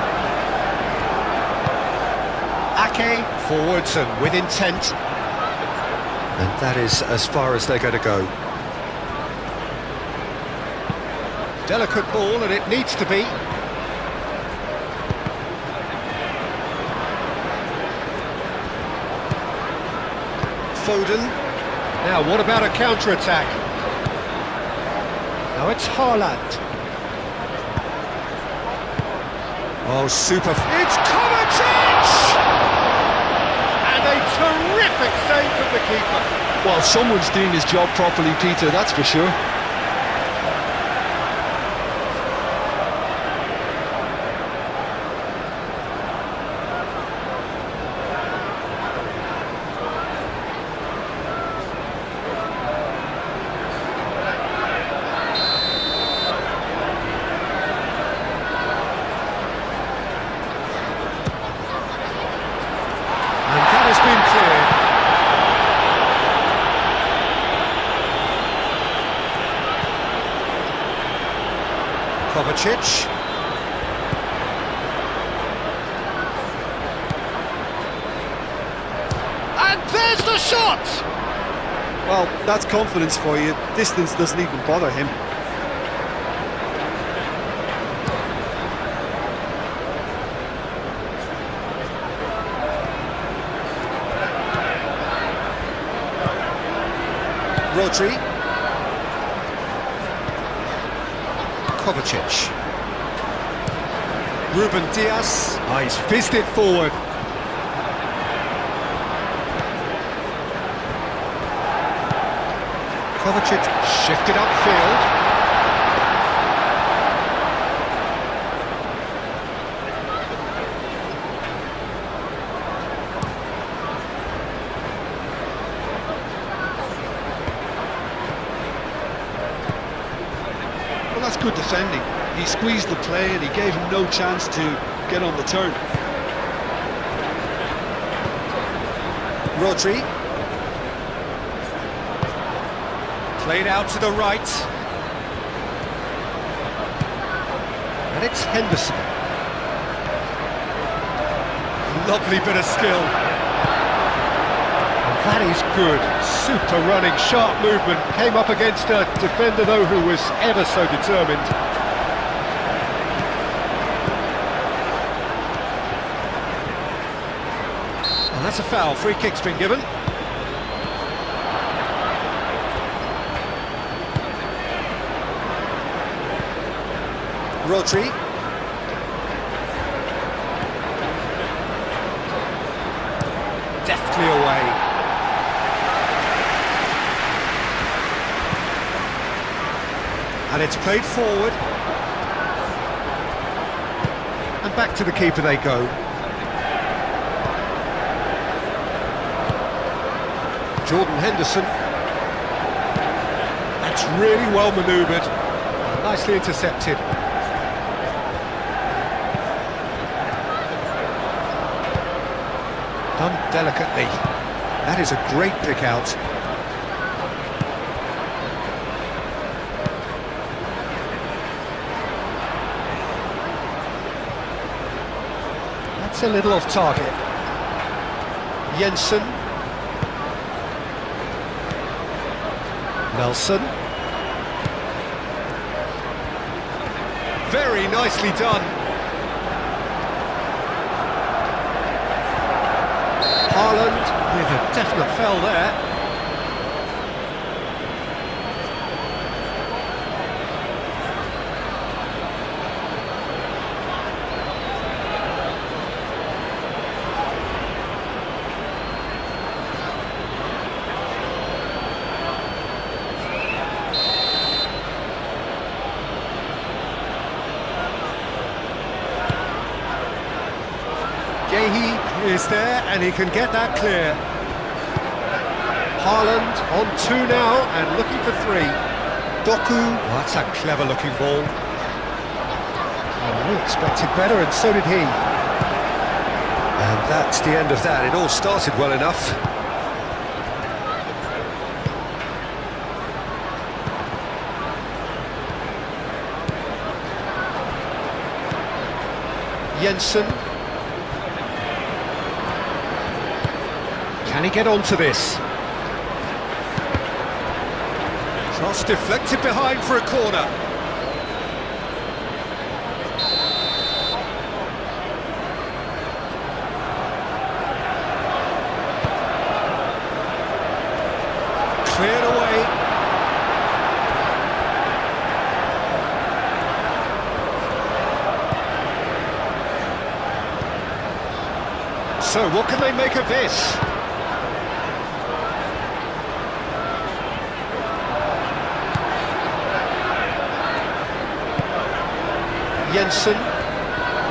Ake forwards and with intent. And that is as far as they're going to go. Delicate ball, and it needs to be. Foden. Now, what about a counter-attack? Now it's Haaland. Oh, super. It's Kovacic! And a terrific save from the keeper. Well, someone's doing his job properly, Peter, that's for sure. Kovacic. And there's the shot! Well, that's confidence for you. Distance doesn't even bother him. Rodri. Kovacic. Ruben Dias. Oh, he's fizzed it forward. Kovacic shifted upfield. That's good defending. He squeezed the play and he gave him no chance to get on the turn. Rodri. Played out to the right. And it's Henderson. Lovely bit of skill. That is good. Super running, sharp movement. Came up against a defender, though, who was ever so determined. And that's a foul. Free kick's been given. Rodri. Deftly away. And it's played forward. And back to the keeper they go. Jordan Henderson. That's really well manoeuvred. Nicely intercepted. Done delicately. That is a great pick out. That's a little off target. Jensen. Nelson. Very nicely done. Haaland with a definite foul there. He is there and he can get that clear. Haaland on 2 now and looking for 3. Doku, oh, that's a clever looking ball. Oh, we expected better and so did he. And that's the end of that. It all started well enough. Jensen. Can he get onto this? Cross deflected behind for a corner. Cleared away. So what can they make of this? Jensen.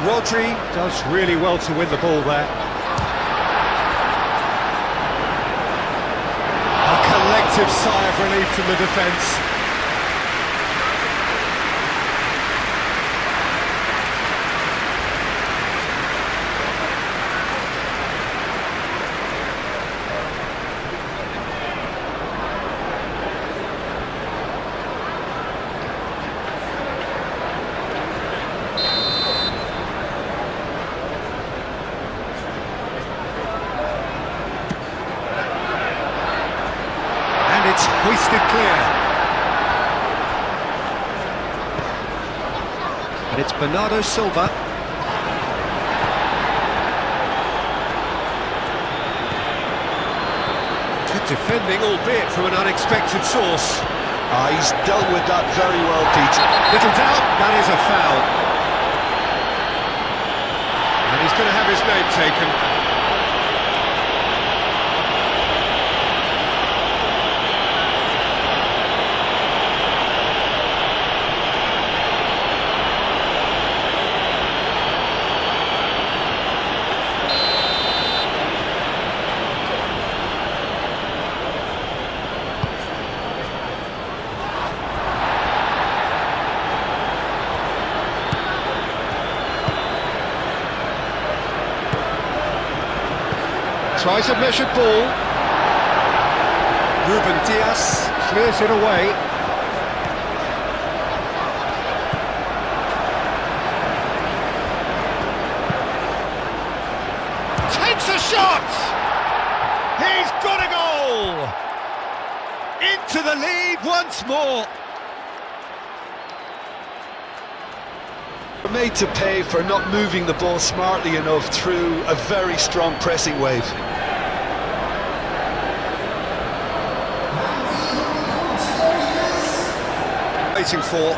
Rodri does really well to win the ball there. A collective sigh of relief from the defence. It's hoisted clear. And it's Bernardo Silva. Good defending, albeit from an unexpected source. He's dealt with that very well, Pete. Little doubt, that is a foul. And he's going to have his name taken. Tries a measured ball. Ruben Dias clears it away. Takes a shot! He's got a goal! Into the lead once more. Made to pay for not moving the ball smartly enough through a very strong pressing wave. Waiting for.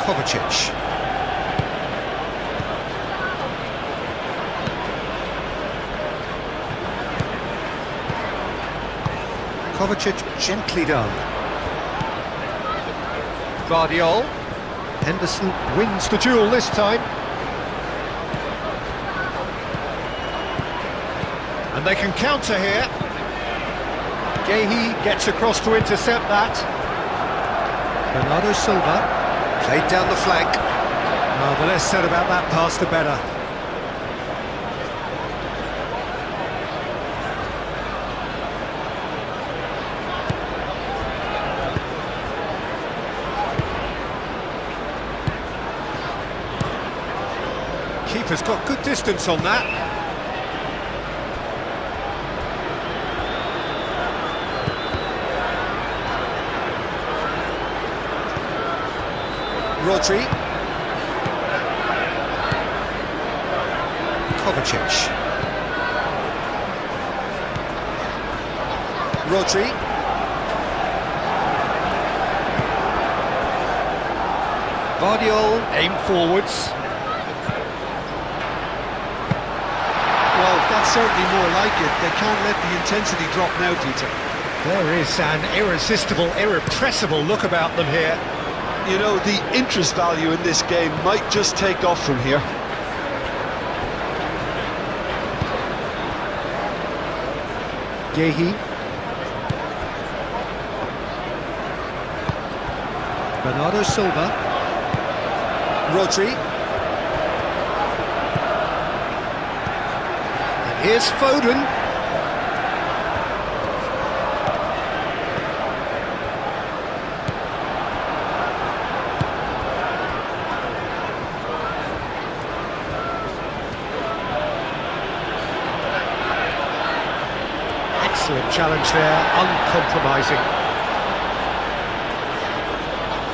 Kovacic. Kovacic gently done. Guardiol. Henderson wins the duel this time. And they can counter here. Gehi gets across to intercept that. Bernardo Silva played down the flank. Oh, the less said about that pass, the better. Keeper's got good distance on that. Rodri. Kovacic. Rodri. Guardiol aim forwards. Well, that's certainly more like it. They can't let the intensity drop now, Peter. There is an irresistible, irrepressible look about them here. You know, the interest value in this game might just take off from here. Gehi. Bernardo Silva. Rodri. And here's Foden. Excellent challenge there, uncompromising.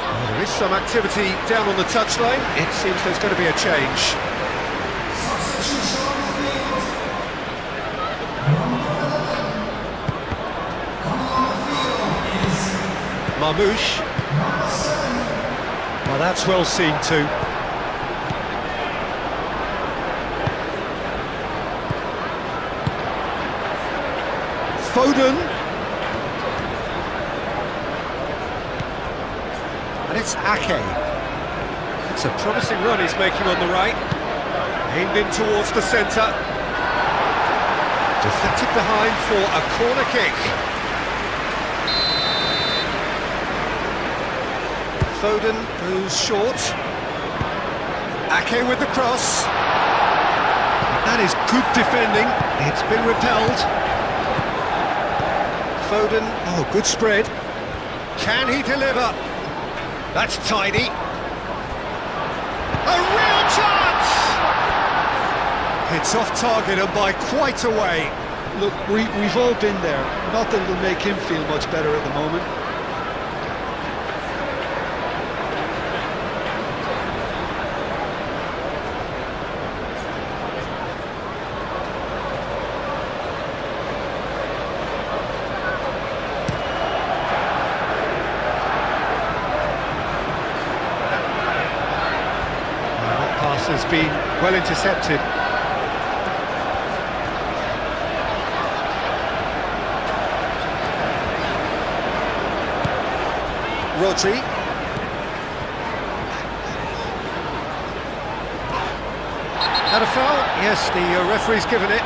Well, there is some activity down on the touchline. It seems there's going to be a change. Marmoush. Well, that's well seen too. Foden. And it's Ake. It's a promising run he's making on the right. Aimed in towards the centre. Deflected behind for a corner kick. Foden goes short. Ake with the cross. That is good defending. It's been repelled. Foden, oh, good spread. Can he deliver? That's tidy. A real chance! It's off target and by quite a way. Look, we've all been there. Not that it'll make him feel much better at the moment. Has been well intercepted. Rodri. Had a foul? Yes, the referee's given it.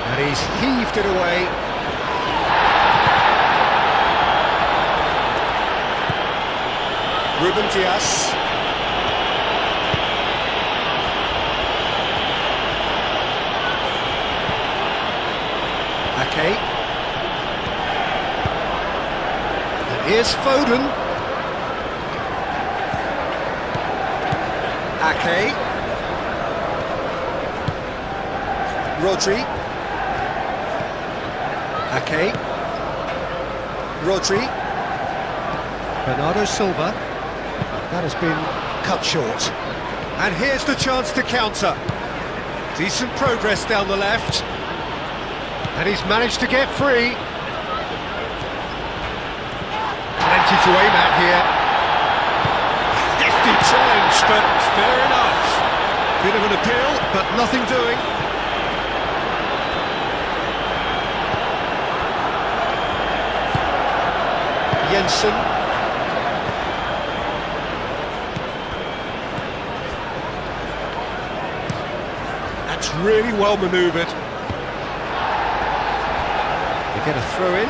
And he's heaved it away. Ruben Dias. Ake. And here's Foden. Ake. Rodri. Ake. Rodri. Bernardo Silva. That has been cut short. And here's the chance to counter. Decent progress down the left. And he's managed to get free. to aim at here. Hefty challenge, but fair enough. Bit of an appeal, but nothing doing. Jensen. That's really well manoeuvred. They get a throw in.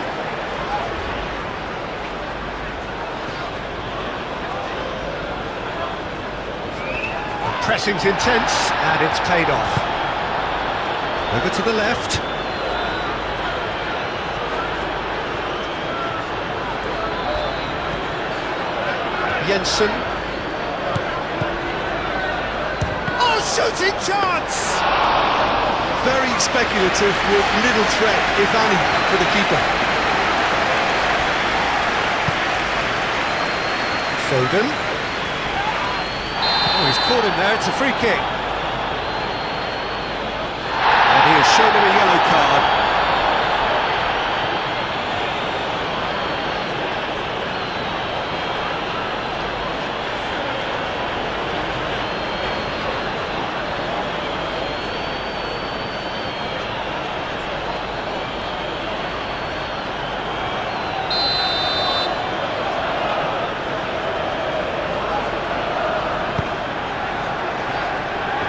The pressing's intense, and it's paid off. Over to the left. Jensen. Oh, shooting chance! Very speculative with little threat, if any, for the keeper. Foden. Oh, he's caught him there, it's a free kick. And he has shown him a yellow card.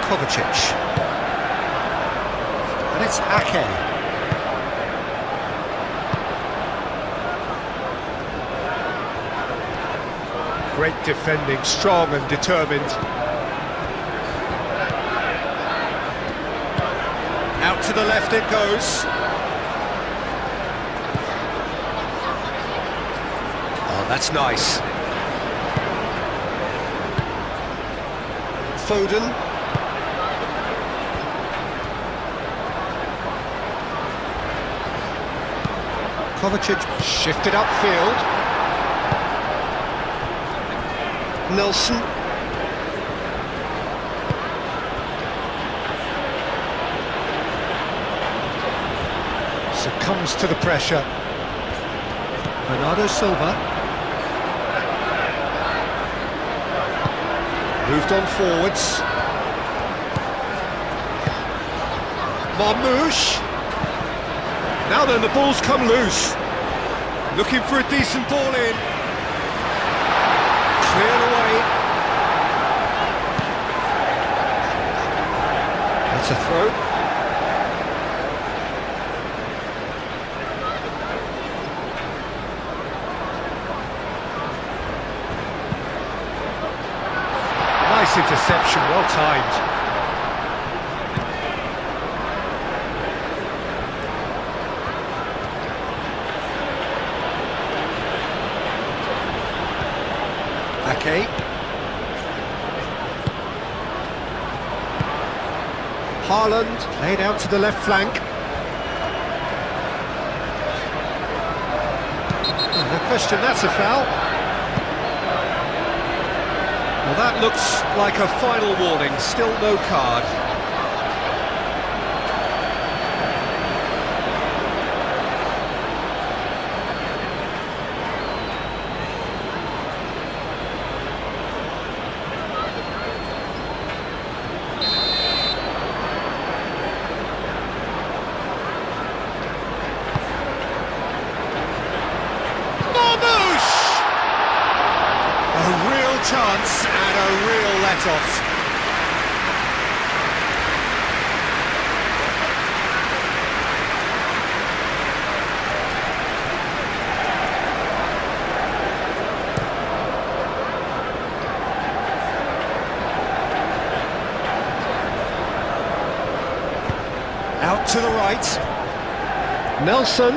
Kovacic. And it's Ake. Great defending, strong and determined. Out to the left it goes. Oh, that's nice. Foden. Kovacic shifted upfield. Nelson. Succumbs to the pressure. Bernardo Silva. Moved on forwards. Marmouche. Now then, the ball's come loose. Looking for a decent ball in. Cleared away. That's a throw. Nice interception, well timed. Ake. Haaland laid out to the left flank. No question, that's a foul. Well, that looks like a final warning, still no card. Chance and a real let-off. Out to the right. Nelson.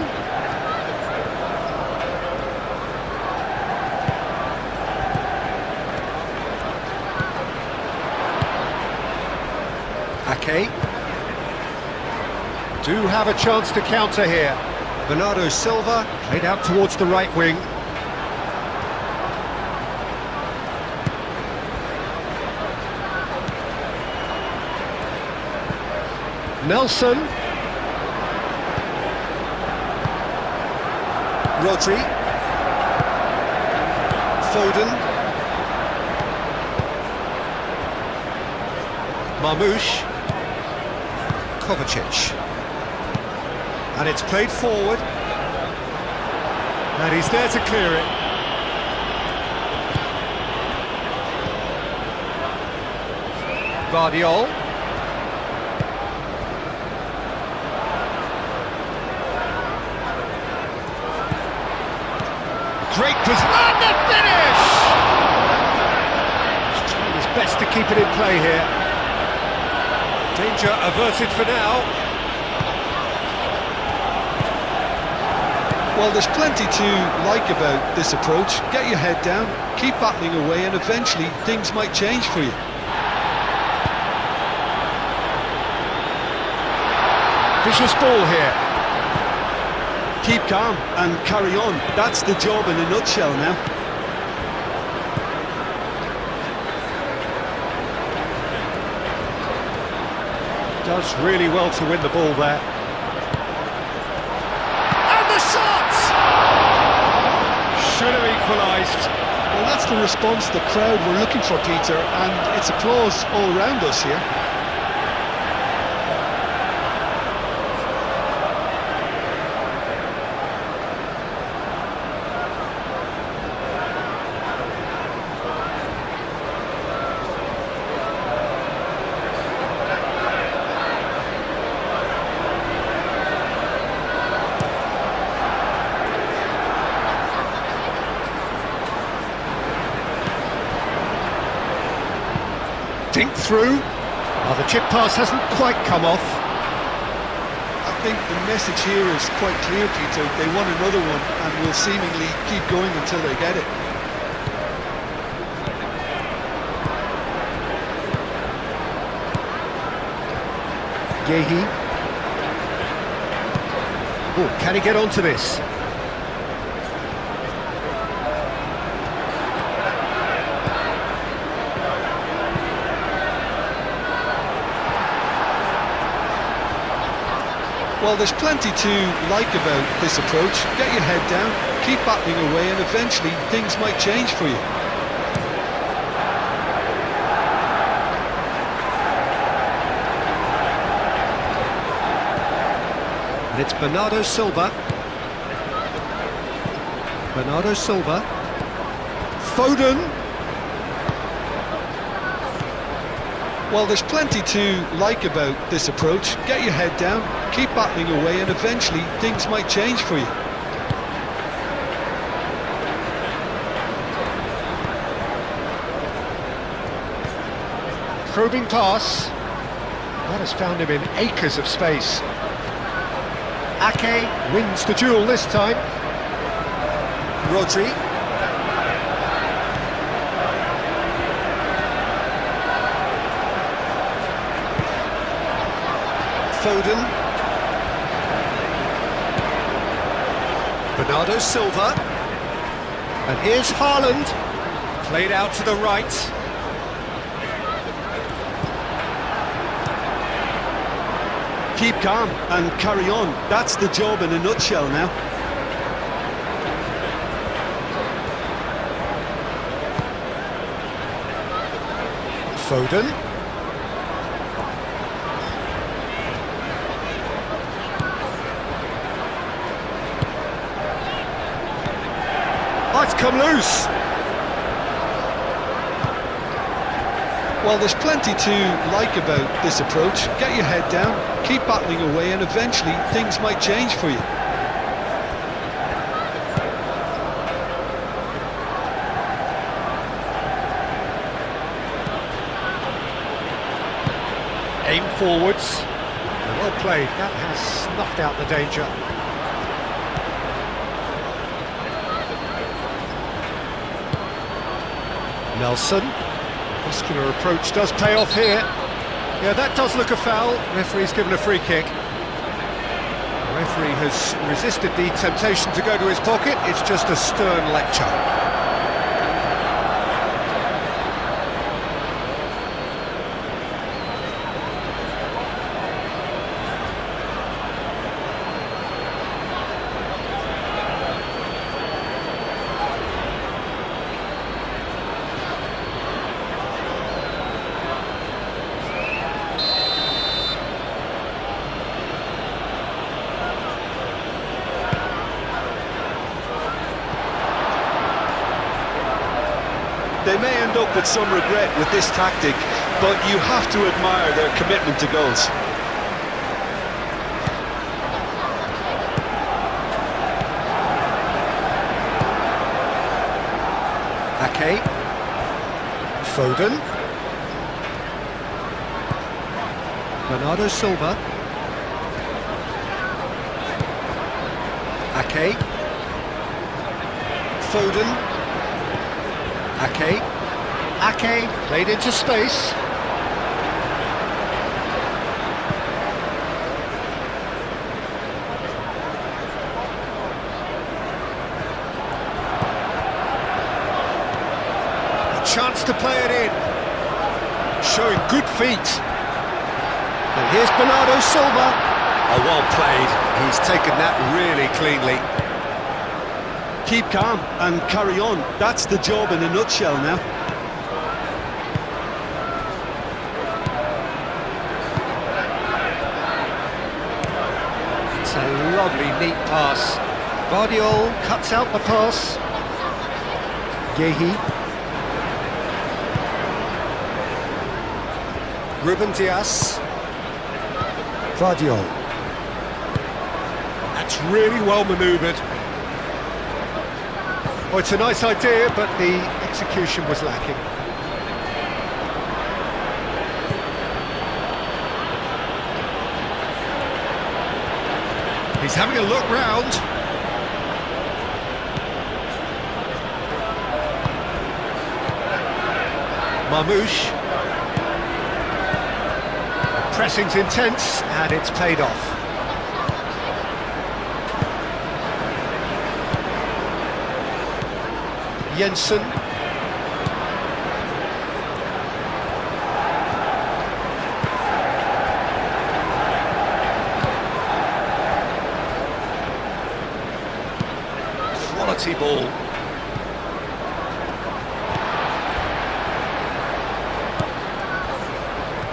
Ake. Do have a chance to counter here. Bernardo Silva played out towards the right wing. Nelson. Rodri. Foden. Marmoush. Kovacic. And it's played forward. And he's there to clear it. Guardiol. Great position. And the finish! He's trying his best to keep it in play here. Danger averted for now. Well, there's plenty to like about this approach. Get your head down, keep battling away, and eventually things might change for you. Vicious ball here. Keep calm and carry on. That's the job in a nutshell now. Does really well to win the ball there. And the shot! Should have equalised. Well, that's the response the crowd were looking for, Peter, and it's applause all around us here. Dink through. Oh, the chip pass hasn't quite come off. I think the message here is quite clear, Peter. They want another one and will seemingly keep going until they get it. Yehi. Oh, can he get onto this? Well, there's plenty to like about this approach. Get your head down, keep battling away, and eventually things might change for you. And it's Bernardo Silva. Bernardo Silva. Foden. Well, there's plenty to like about this approach. Get your head down, keep battling away, and eventually things might change for you. Probing pass. That has found him in acres of space. Ake wins the duel this time. Rodri. Foden. Bernardo Silva. And here's Haaland. Played out to the right. Keep calm and carry on. That's the job in a nutshell now. Foden. Oh, it's come loose. Well, there's plenty to like about this approach. Get your head down, keep battling away, and eventually things might change for you. Aim forwards. Well played. That has snuffed out the danger. Nelson. Muscular approach does pay off here. Yeah, that does look a foul. Referee's given a free kick. The referee has resisted the temptation to go to his pocket. It's just a stern lecture. They may end up with some regret with this tactic, but you have to admire their commitment to goals. Ake. Foden. Bernardo Silva. Ake. Foden. Ake. Ake played into space. A chance to play it in. Showing good feet. And here's Bernardo Silva. Oh, well played. He's taken that really cleanly. Keep calm and carry on. That's the job in a nutshell now. It's a lovely, neat pass. Guardiola cuts out the pass. Gehi. Ruben Dias. Guardiola. That's really well manoeuvred. Oh, it's a nice idea, but the execution was lacking. He's having a look round. Marmoush. The pressing's intense, and it's paid off. Jensen. Quality ball.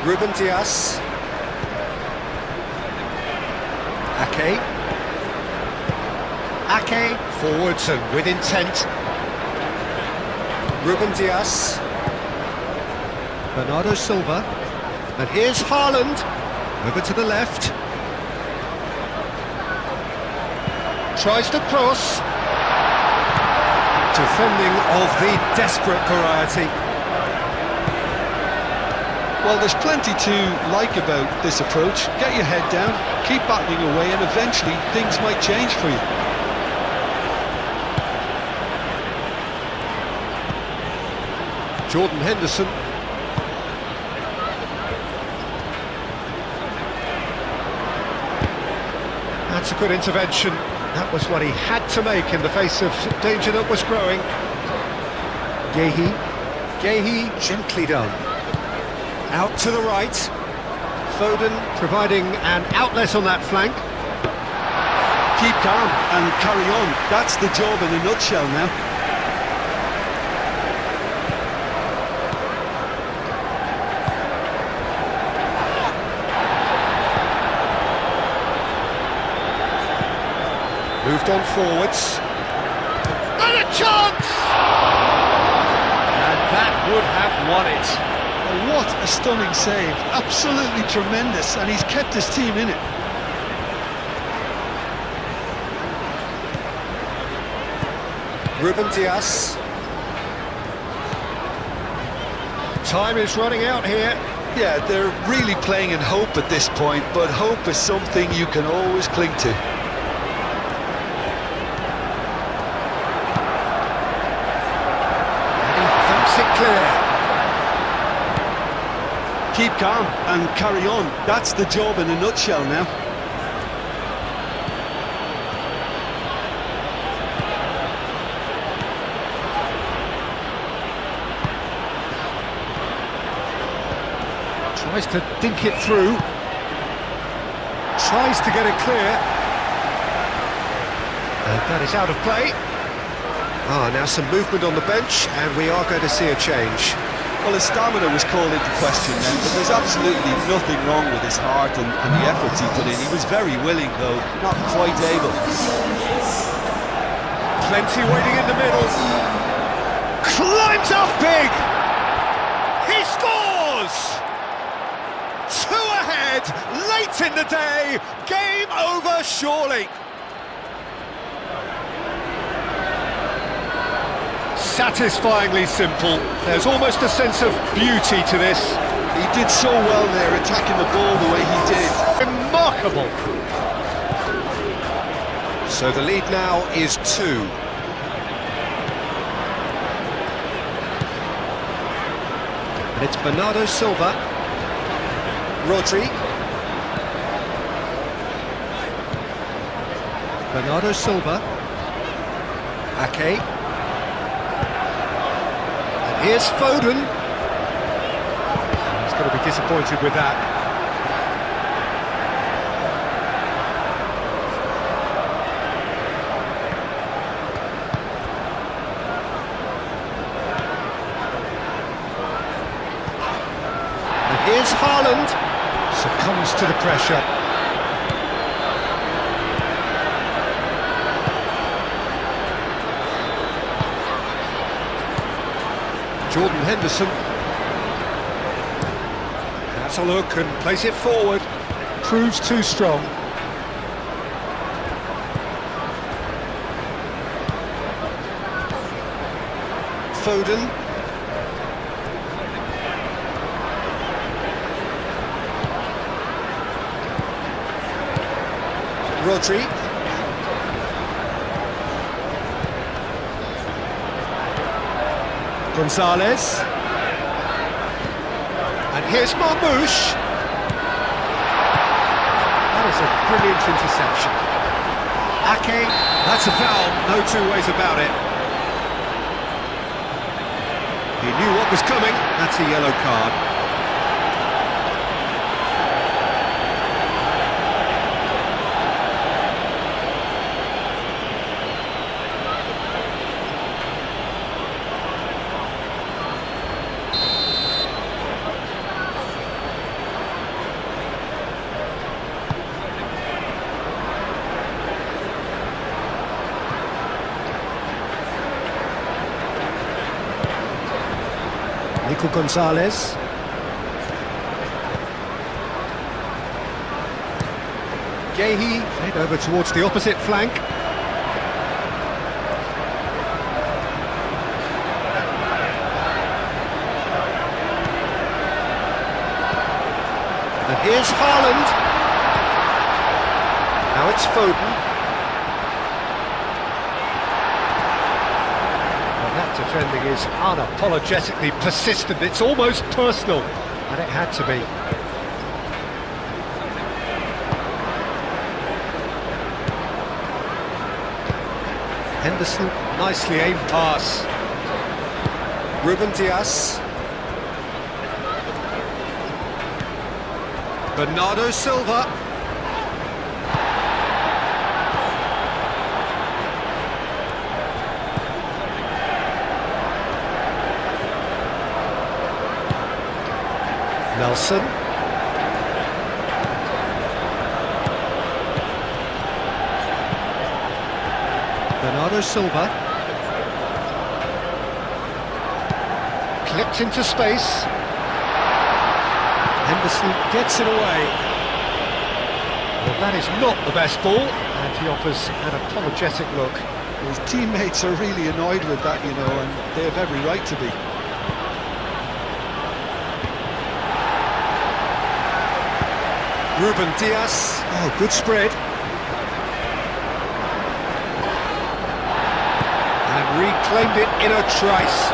Ruben Dias. Ake. Ake forwards and with intent. Ruben Dias. Bernardo Silva. And here's Haaland. Over to the left. Tries to cross. Defending of the desperate variety. Well, there's plenty to like about this approach. Get your head down, keep battling away, and eventually things might change for you. Jordan Henderson. That's a good intervention. That was what he had to make in the face of danger that was growing. Gehi. Gehi, gently done. Out to the right. Foden providing an outlet on that flank. Keep calm and carry on. That's the job in a nutshell now. Moved on forwards. And a chance! And that would have won it. Oh, what a stunning save. Absolutely tremendous, and he's kept his team in it. Ruben Dias. Time is running out here. Yeah, they're really playing in hope at this point, but hope is something you can always cling to. Clear. Keep calm and carry on. That's the job in a nutshell now. Tries to dink it through. Tries to get it clear. And that is out of play. Now some movement on the bench, and we are going to see a change. Well, his stamina was called into question then, but there's absolutely nothing wrong with his heart and the efforts he put in. He was very willing, though, not quite able. Plenty waiting in the middle. climbs up big! He scores! 2 ahead, late in the day, game over surely. Satisfyingly simple. There's almost a sense of beauty to this. He did so well there, attacking the ball the way he did. Remarkable. So the lead now is 2. And it's Bernardo Silva. Rodri. Bernardo Silva. Ake. And here's Foden. He's going to be disappointed with that. And here's Haaland. Succumbs to the pressure. Jordan Henderson. Has a look and plays it forward. Proves too strong. Foden. Rodri. Gonzalez. And here's Marmoush. That is a brilliant interception. Ake, that's a foul, no two ways about it. He knew what was coming, that's a yellow card. Nico Gonzalez. Gehi head over towards the opposite flank. And here's Haaland. Now it's Foden. That defending is unapologetically persistent, it's almost personal, and it had to be. Henderson, nicely aimed pass. Ruben Dias. Bernardo Silva. Nelson. Bernardo Silva. Clipped into space. Henderson gets it away. Well, that is not the best ball, and he offers an apologetic look. His teammates are really annoyed with that, you know, and they have every right to be. Ruben Dias. Oh, good spread. And reclaimed it in a trice.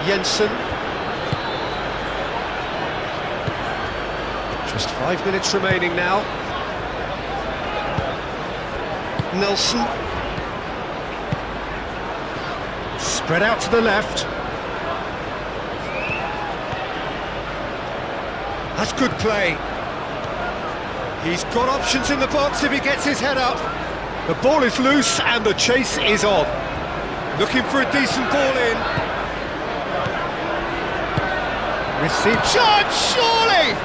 Jensen. Just 5 minutes remaining now. Nelson. Spread out to the left. That's good play. He's got options in the box if he gets his head up. The ball is loose and the chase is on. Looking for a decent ball in. Received chance, surely!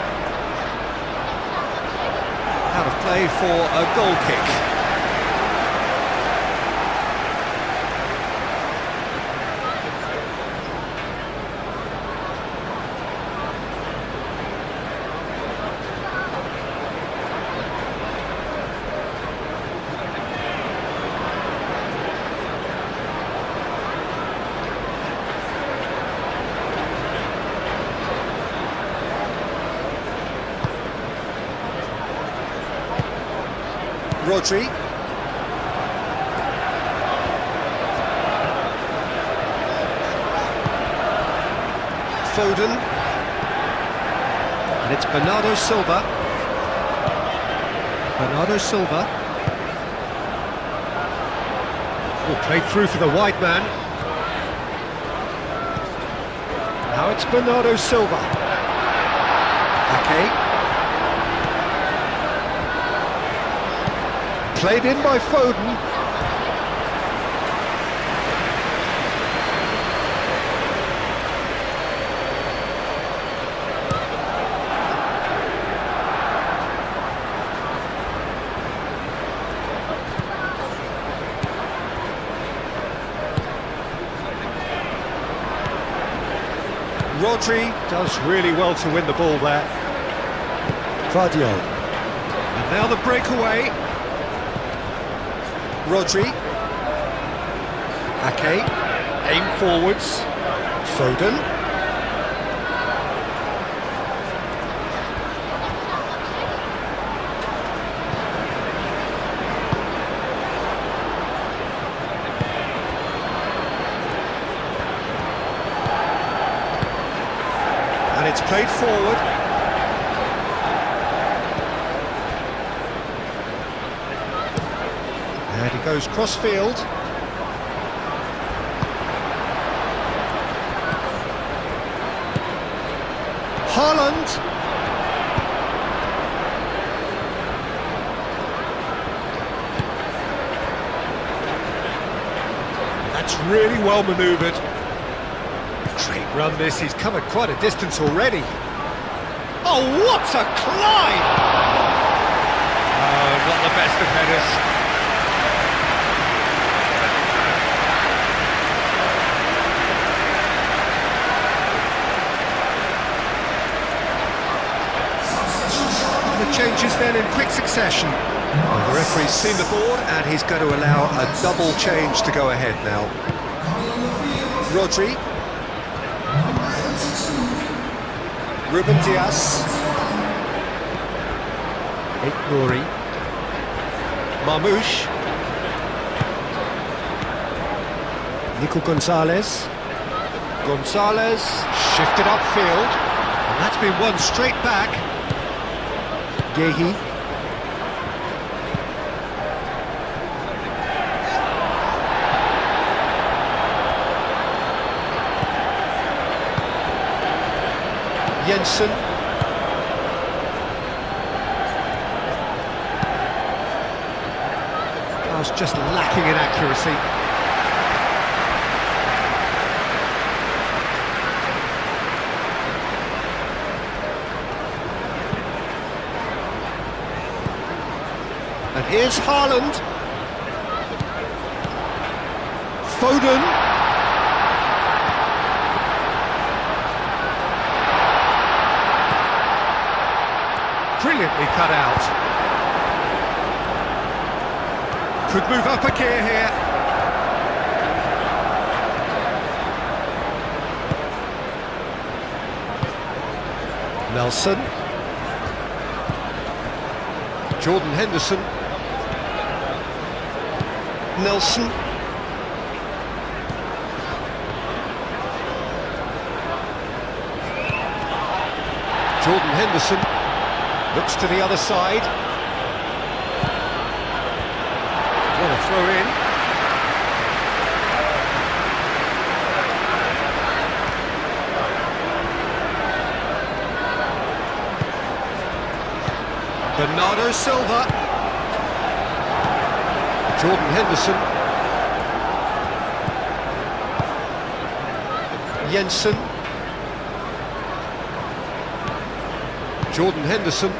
Out of play for a goal kick. Rodri. Foden. And it's Bernardo Silva. Bernardo Silva. Will play through for the wide man. Now it's Bernardo Silva. Ake. Played in by Foden. Rodri does really well to win the ball there. Vardio. And now the breakaway. Rodri. Ake. Aim forwards. Foden. And it's played forward. And he goes cross-field. Haaland. That's really well manoeuvred. Great run this, he's covered quite a distance already. Oh, what a climb! Oh, not the best of headers. The changes then in quick succession. Well, the referee's seen the board and he's going to allow a double change to go ahead now. Rodri. Ruben Dias. Nouri. Marmoush. Nico Gonzalez. Gonzalez shifted upfield. And that's been won straight back. Gehi. Jensen. I was just lacking in accuracy. And here's Haaland. Foden. Brilliantly cut out. Could move up a gear here. Nelson. Jordan Henderson. Nelson. Jordan Henderson looks to the other side. What a throw in. Bernardo Silva. Jordan Henderson. Jensen. Jordan Henderson.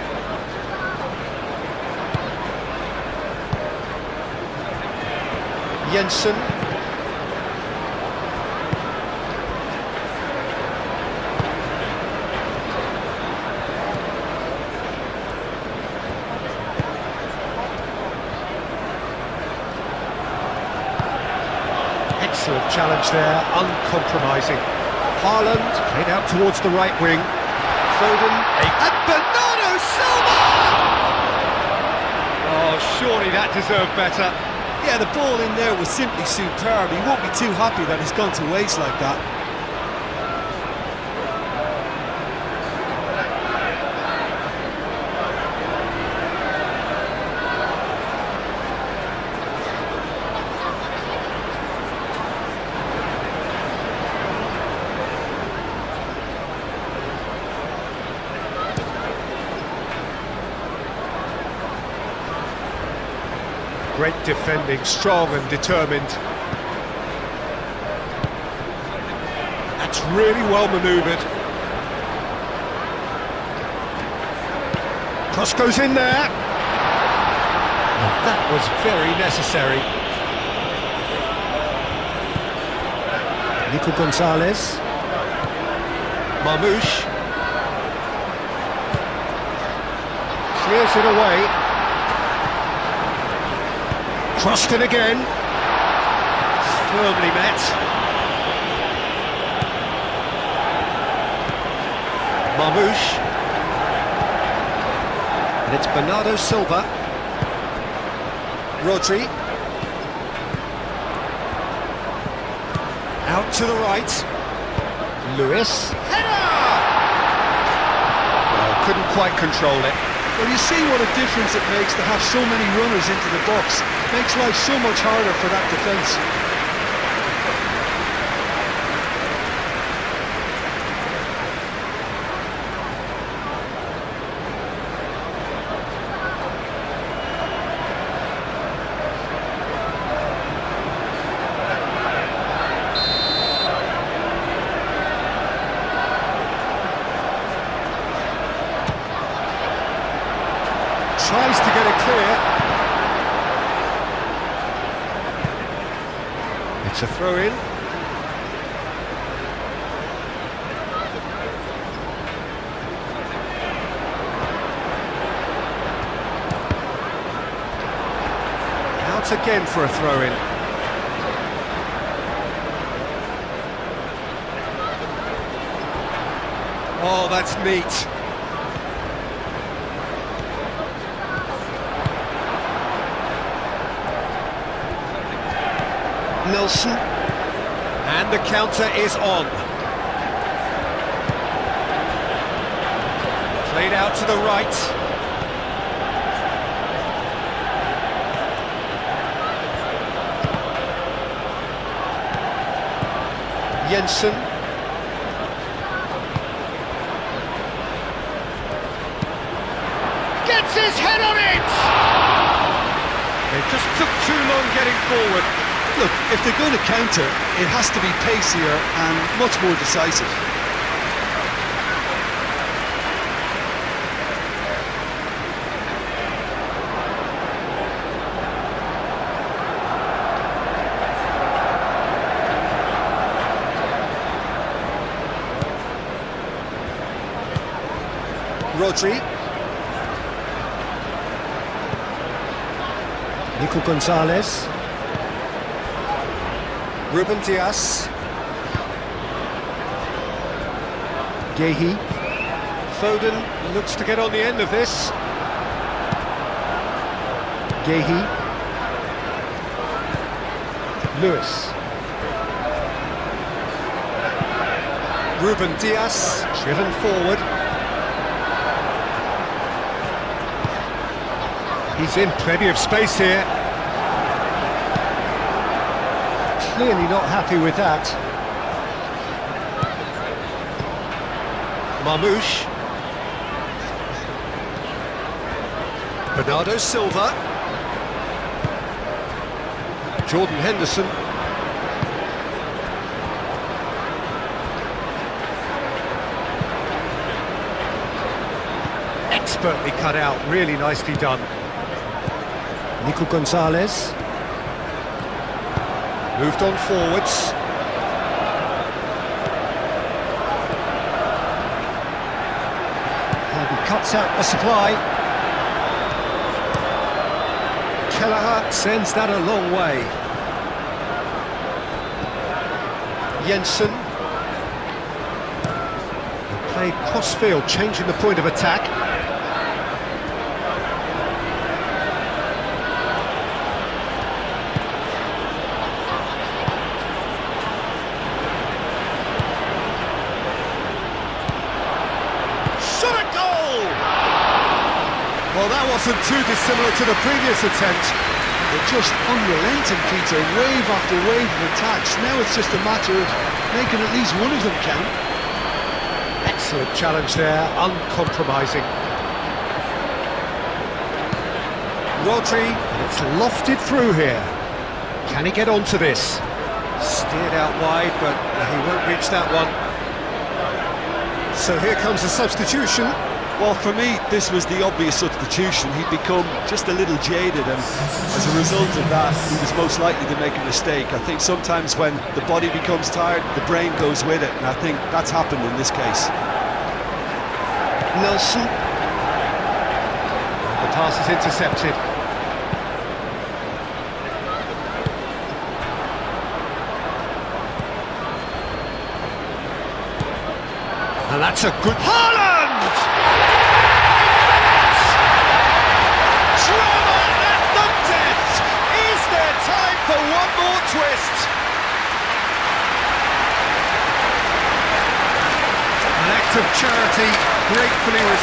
Jensen. Excellent challenge there, uncompromising. Haaland played out towards the right wing. Foden, and Bernardo Silva! Oh, surely that deserved better. Yeah, the ball in there was simply superb. He won't be too happy that it's gone to waste like that. Great defending, strong and determined. That's really well manoeuvred. Cross goes in there. And that was very necessary. Nico Gonzalez. Marmouche. Clears it away. Crossed it again. Firmly met. Marmouche. And it's Bernardo Silva. Rodri. Out to the right. Lewis. Header! Well, couldn't quite control it. Well, you see what a difference it makes to have so many runners into the box. Makes life so much harder for that defence. Tries to get it clear. It's a throw-in. Out again for a throw-in. Oh, that's neat. Nelson, and the counter is on. Played out to the right. Jensen. Gets his head on it! It just took too long getting forward. Look, if they're going to counter, it has to be pacier and much more decisive. Rodri. Nico Gonzalez. Ruben Dias. Gehi. Foden looks to get on the end of this. Gehi. Lewis. Ruben Dias driven forward. He's in plenty of space here. Clearly not happy with that. Marmouche. Bernardo Silva. Jordan Henderson. Expertly cut out, really nicely done. Nico Gonzalez. Moved on forwards. And he cuts out the supply. Kelleher sends that a long way. Jensen. Played cross-field, changing the point of attack. Well, that wasn't too dissimilar to the previous attempt. They're just unrelenting, Peter, wave after wave of attacks. Now it's just a matter of making at least one of them count. Excellent challenge there, uncompromising. Rodri, and it's lofted through here. Can he get onto this? Steered out wide, but he won't reach that one. So here comes a substitution. Well, for me, this was the obvious substitution. He'd become just a little jaded, and as a result of that, he was most likely to make a mistake. I think sometimes when the body becomes tired, the brain goes with it, and I think that's happened in this case. Nelson. The pass is intercepted. And that's a good... Haaland! Drama at the death! Is there time for one more twist? An act of charity gratefully received.